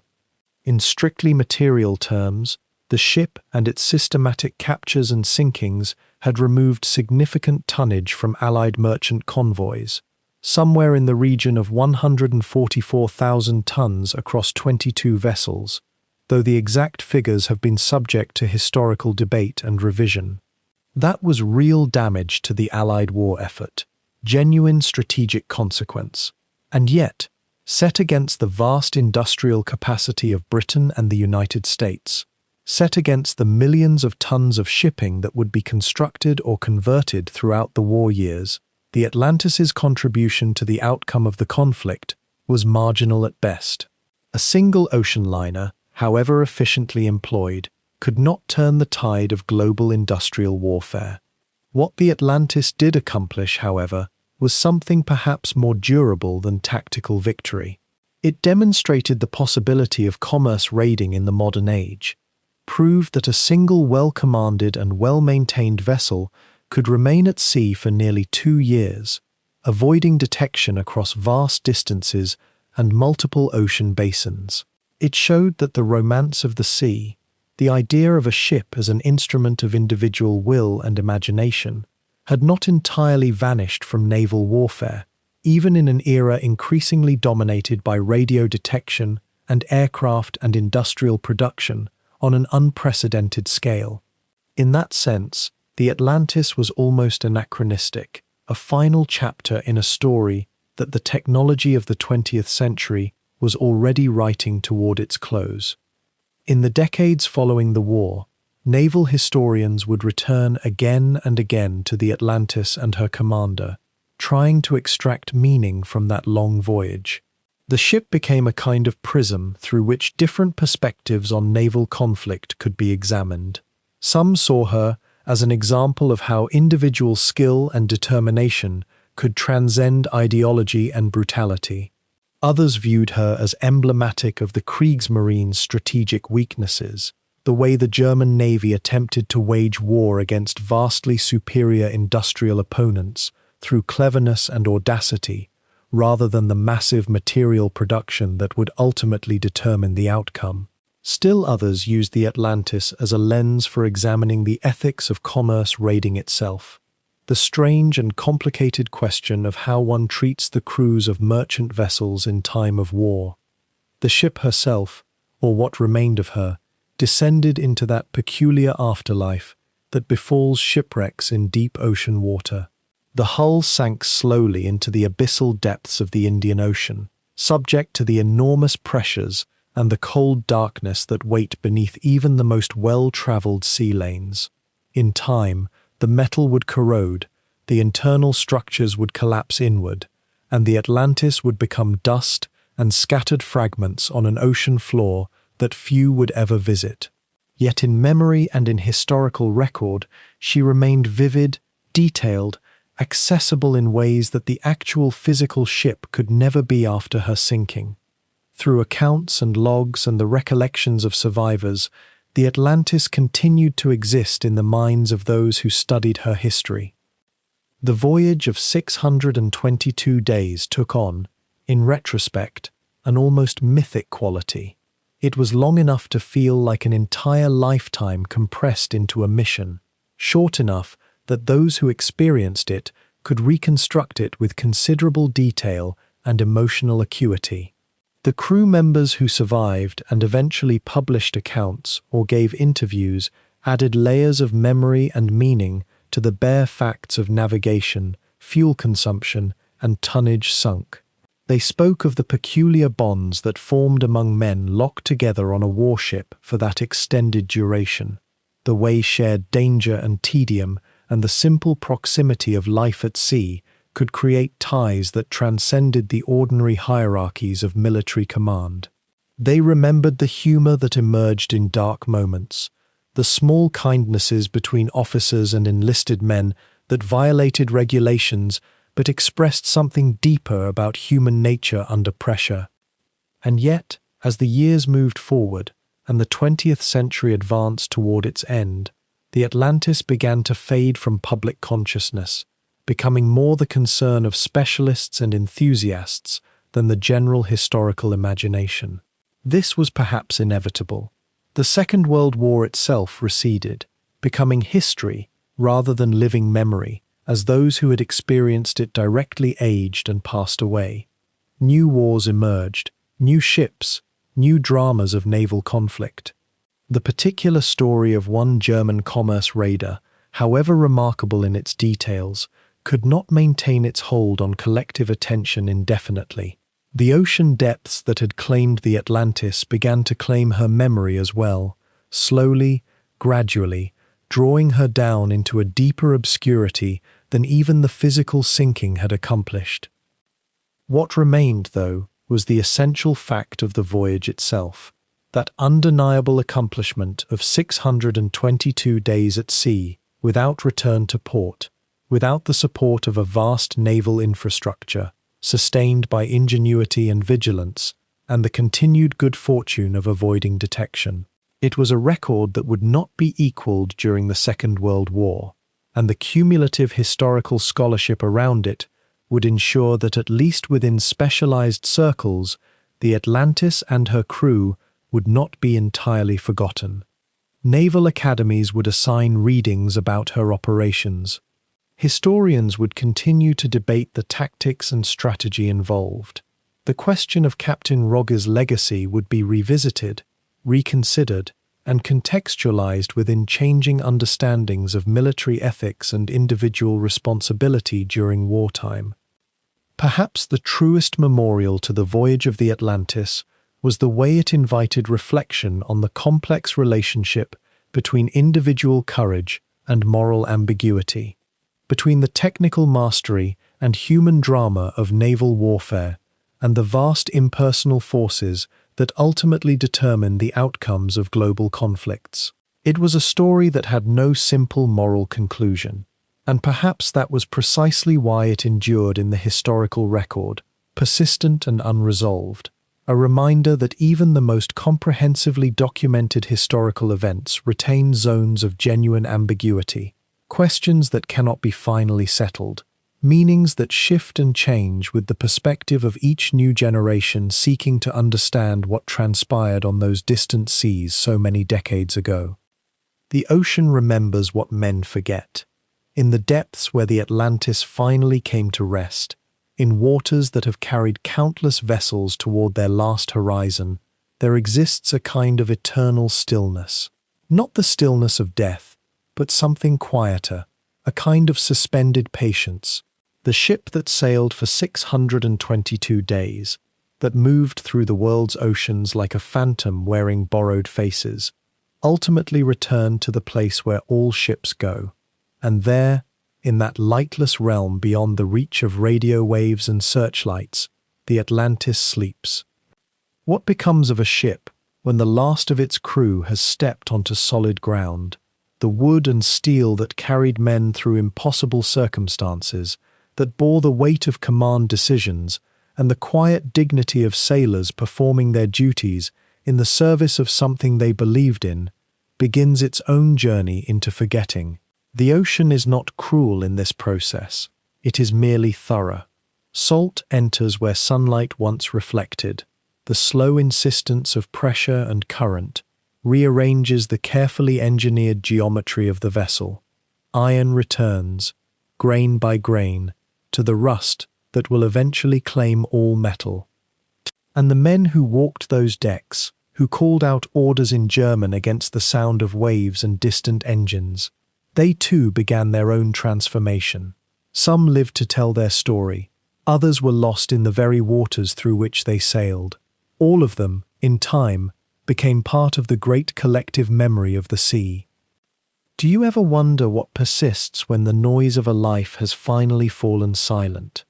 In strictly material terms, the ship and its systematic captures and sinkings had removed significant tonnage from Allied merchant convoys, somewhere in the region of 144,000 tons across 22 vessels, though the exact figures have been subject to historical debate and revision. That was real damage to the Allied war effort, genuine strategic consequence, and yet, set against the vast industrial capacity of Britain and the United States, set against the millions of tons of shipping that would be constructed or converted throughout the war years, the Atlantis's contribution to the outcome of the conflict was marginal at best. A single ocean liner, however efficiently employed, could not turn the tide of global industrial warfare. What the Atlantis did accomplish, however, was something perhaps more durable than tactical victory. It demonstrated the possibility of commerce raiding in the modern age, proved that a single well-commanded and well-maintained vessel could remain at sea for nearly 2 years, avoiding detection across vast distances and multiple ocean basins. It showed that the romance of the sea, the idea of a ship as an instrument of individual will and imagination, had not entirely vanished from naval warfare, even in an era increasingly dominated by radio detection and aircraft and industrial production on an unprecedented scale. In that sense, the Atlantis was almost anachronistic, a final chapter in a story that the technology of the 20th century was already writing toward its close. In the decades following the war, naval historians would return again and again to the Atlantis and her commander, trying to extract meaning from that long voyage. The ship became a kind of prism through which different perspectives on naval conflict could be examined. Some saw her as an example of how individual skill and determination could transcend ideology and brutality. Others viewed her as emblematic of the Kriegsmarine's strategic weaknesses, the way the German Navy attempted to wage war against vastly superior industrial opponents through cleverness and audacity, rather than the massive material production that would ultimately determine the outcome. Still others used the Atlantis as a lens for examining the ethics of commerce raiding itself. The strange and complicated question of how one treats the crews of merchant vessels in time of war. The ship herself, or what remained of her, descended into that peculiar afterlife that befalls shipwrecks in deep ocean water. The hull sank slowly into the abyssal depths of the Indian Ocean, subject to the enormous pressures and the cold darkness that wait beneath even the most well-traveled sea lanes. In time, the metal would corrode, the internal structures would collapse inward, and the Atlantis would become dust and scattered fragments on an ocean floor that few would ever visit. Yet in memory and in historical record, she remained vivid, detailed, accessible in ways that the actual physical ship could never be after her sinking. Through accounts and logs and the recollections of survivors, the Atlantis continued to exist in the minds of those who studied her history. The voyage of 622 days took on, in retrospect, an almost mythic quality. It was long enough to feel like an entire lifetime compressed into a mission, short enough that those who experienced it could reconstruct it with considerable detail and emotional acuity. The crew members who survived and eventually published accounts or gave interviews added layers of memory and meaning to the bare facts of navigation, fuel consumption, and tonnage sunk. They spoke of the peculiar bonds that formed among men locked together on a warship for that extended duration, the way shared danger and tedium and the simple proximity of life at sea could create ties that transcended the ordinary hierarchies of military command. They remembered the humor that emerged in dark moments, the small kindnesses between officers and enlisted men that violated regulations but expressed something deeper about human nature under pressure. And yet, as the years moved forward, and the 20th century advanced toward its end, the Atlantis began to fade from public consciousness, becoming more the concern of specialists and enthusiasts than the general historical imagination. This was perhaps inevitable. The Second World War itself receded, becoming history rather than living memory, as those who had experienced it directly aged and passed away. New wars emerged, new ships, new dramas of naval conflict. The particular story of one German commerce raider, however remarkable in its details, could not maintain its hold on collective attention indefinitely. The ocean depths that had claimed the Atlantis began to claim her memory as well, slowly, gradually, drawing her down into a deeper obscurity than even the physical sinking had accomplished. What remained, though, was the essential fact of the voyage itself, that undeniable accomplishment of 622 days at sea without return to port, without the support of a vast naval infrastructure, sustained by ingenuity and vigilance, and the continued good fortune of avoiding detection. It was a record that would not be equaled during the Second World War, and the cumulative historical scholarship around it would ensure that at least within specialized circles, the Atlantis and her crew would not be entirely forgotten. Naval academies would assign readings about her operations. Historians would continue to debate the tactics and strategy involved. The question of Captain Rogge's legacy would be revisited, reconsidered, and contextualized within changing understandings of military ethics and individual responsibility during wartime. Perhaps the truest memorial to the voyage of the Atlantis was the way it invited reflection on the complex relationship between individual courage and moral ambiguity, between the technical mastery and human drama of naval warfare, and the vast impersonal forces that ultimately determine the outcomes of global conflicts. It was a story that had no simple moral conclusion, and perhaps that was precisely why it endured in the historical record, persistent and unresolved, a reminder that even the most comprehensively documented historical events retain zones of genuine ambiguity, questions that cannot be finally settled, meanings that shift and change with the perspective of each new generation seeking to understand what transpired on those distant seas so many decades ago. The ocean remembers what men forget. In the depths where the Atlantis finally came to rest, in waters that have carried countless vessels toward their last horizon, there exists a kind of eternal stillness. Not the stillness of death, but something quieter, a kind of suspended patience. The ship that sailed for 622 days, that moved through the world's oceans like a phantom wearing borrowed faces, ultimately returned to the place where all ships go. And there, in that lightless realm beyond the reach of radio waves and searchlights, the Atlantis sleeps. What becomes of a ship when the last of its crew has stepped onto solid ground? The wood and steel that carried men through impossible circumstances, that bore the weight of command decisions, and the quiet dignity of sailors performing their duties in the service of something they believed in, begins its own journey into forgetting. The ocean is not cruel in this process. It is merely thorough. Salt enters where sunlight once reflected. The slow insistence of pressure and current rearranges the carefully engineered geometry of the vessel. Iron returns, grain by grain, to the rust that will eventually claim all metal. And the men who walked those decks, who called out orders in German against the sound of waves and distant engines, they too began their own transformation. Some lived to tell their story, others were lost in the very waters through which they sailed. All of them, in time, became part of the great collective memory of the sea. Do you ever wonder what persists when the noise of a life has finally fallen silent?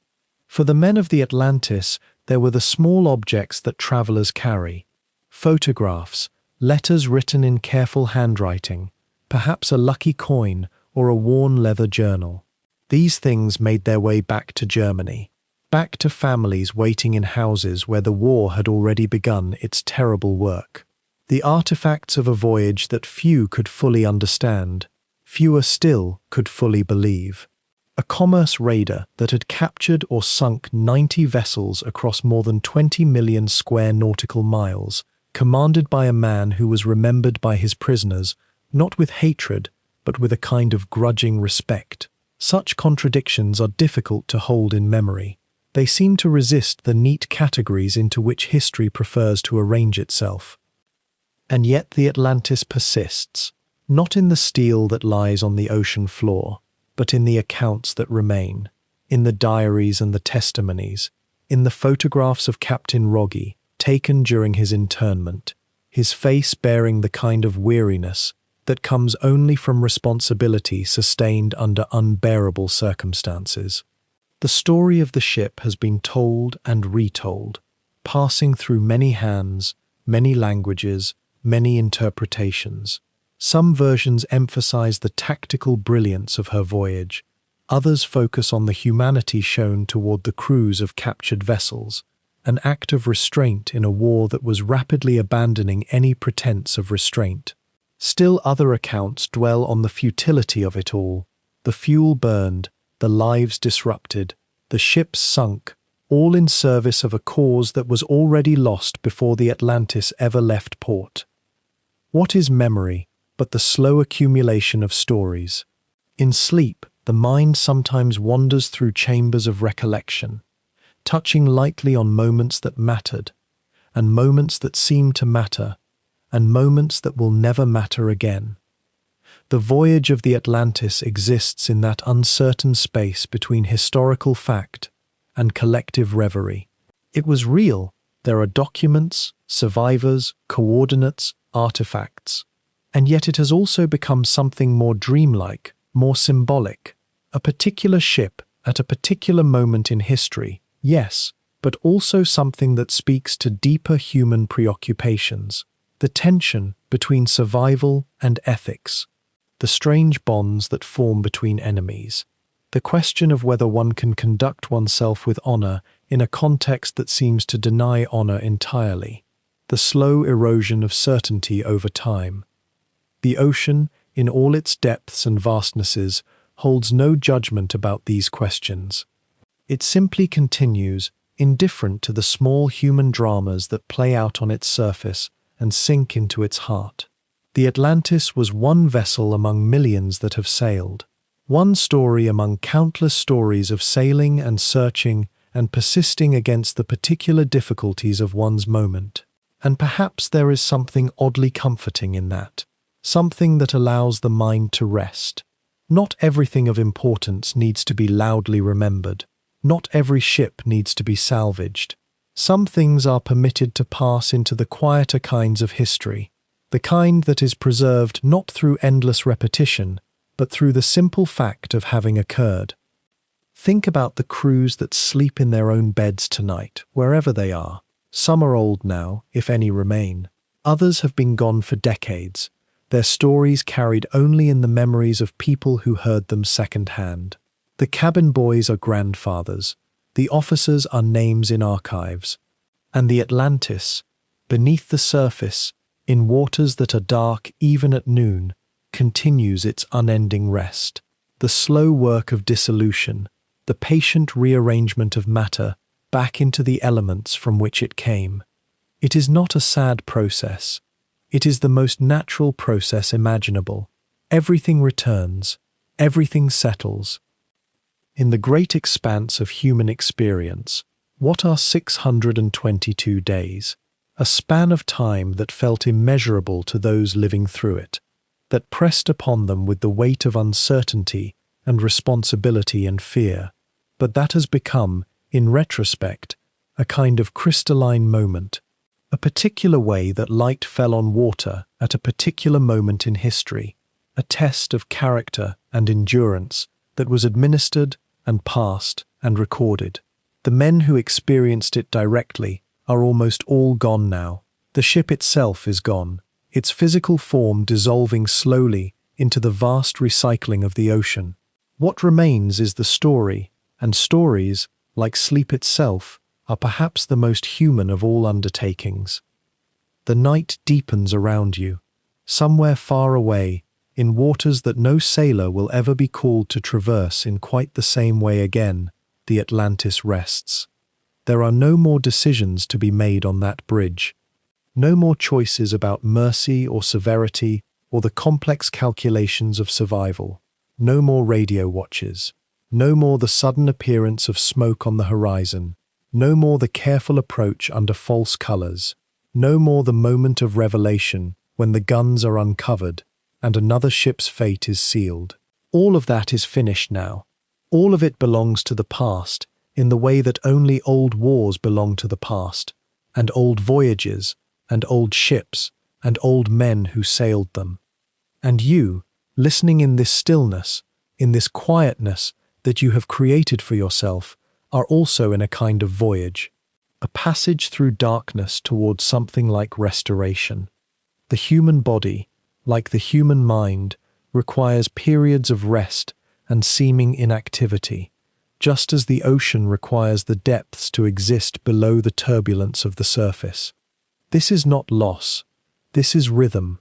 For the men of the Atlantis, there were the small objects that travelers carry. Photographs, letters written in careful handwriting, perhaps a lucky coin or a worn leather journal. These things made their way back to Germany, back to families waiting in houses where the war had already begun its terrible work. The artifacts of a voyage that few could fully understand, fewer still could fully believe. A commerce raider that had captured or sunk 90 vessels across more than 20 million square nautical miles, commanded by a man who was remembered by his prisoners, not with hatred, but with a kind of grudging respect. Such contradictions are difficult to hold in memory. They seem to resist the neat categories into which history prefers to arrange itself. And yet the Atlantis persists, not in the steel that lies on the ocean floor, but in the accounts that remain, in the diaries and the testimonies, in the photographs of Captain Rogge, taken during his internment, his face bearing the kind of weariness that comes only from responsibility sustained under unbearable circumstances. The story of the ship has been told and retold, passing through many hands, many languages, many interpretations. Some versions emphasize the tactical brilliance of her voyage. Others focus on the humanity shown toward the crews of captured vessels, an act of restraint in a war that was rapidly abandoning any pretense of restraint. Still other accounts dwell on the futility of it all. The fuel burned, the lives disrupted, the ships sunk, all in service of a cause that was already lost before the Atlantis ever left port. What is memory but the slow accumulation of stories? In sleep, the mind sometimes wanders through chambers of recollection, touching lightly on moments that mattered, and moments that seem to matter, and moments that will never matter again. The voyage of the Atlantis exists in that uncertain space between historical fact and collective reverie. It was real. There are documents, survivors, coordinates, artifacts. And yet it has also become something more dreamlike, more symbolic. A particular ship at a particular moment in history, yes, but also something that speaks to deeper human preoccupations. The tension between survival and ethics. The strange bonds that form between enemies. The question of whether one can conduct oneself with honor in a context that seems to deny honor entirely. The slow erosion of certainty over time. The ocean, in all its depths and vastnesses, holds no judgment about these questions. It simply continues, indifferent to the small human dramas that play out on its surface and sink into its heart. The Atlantis was one vessel among millions that have sailed. One story among countless stories of sailing and searching and persisting against the particular difficulties of one's moment. And perhaps there is something oddly comforting in that. Something that allows the mind to rest. Not everything of importance needs to be loudly remembered. Not every ship needs to be salvaged. Some things are permitted to pass into the quieter kinds of history, the kind that is preserved not through endless repetition, but through the simple fact of having occurred. Think about the crews that sleep in their own beds tonight, wherever they are. Some are old now, if any remain. Others have been gone for decades, their stories carried only in the memories of people who heard them second-hand. The cabin boys are grandfathers, the officers are names in archives, and the Atlantis, beneath the surface, in waters that are dark even at noon, continues its unending rest. The slow work of dissolution, the patient rearrangement of matter back into the elements from which it came. It is not a sad process. It is the most natural process imaginable. Everything returns, everything settles. In the great expanse of human experience, what are 622 days? A span of time that felt immeasurable to those living through it, that pressed upon them with the weight of uncertainty and responsibility and fear, but that has become, in retrospect, a kind of crystalline moment, a particular way that light fell on water at a particular moment in history, a test of character and endurance that was administered and passed and recorded. The men who experienced it directly are almost all gone now. The ship itself is gone, its physical form dissolving slowly into the vast recycling of the ocean. What remains is the story, and stories, like sleep itself, are perhaps the most human of all undertakings. The night deepens around you. Somewhere far away, in waters that no sailor will ever be called to traverse in quite the same way again, the Atlantis rests. There are no more decisions to be made on that bridge. No more choices about mercy or severity or the complex calculations of survival. No more radio watches. No more the sudden appearance of smoke on the horizon. No more the careful approach under false colors. No more the moment of revelation when the guns are uncovered and another ship's fate is sealed. All of that is finished now. All of it belongs to the past in the way that only old wars belong to the past, and old voyages, and old ships, and old men who sailed them. And you, listening in this stillness, in this quietness that you have created for yourself, are also in a kind of voyage, a passage through darkness towards something like restoration. The human body, like the human mind, requires periods of rest and seeming inactivity, just as the ocean requires the depths to exist below the turbulence of the surface. This is not loss, this is rhythm,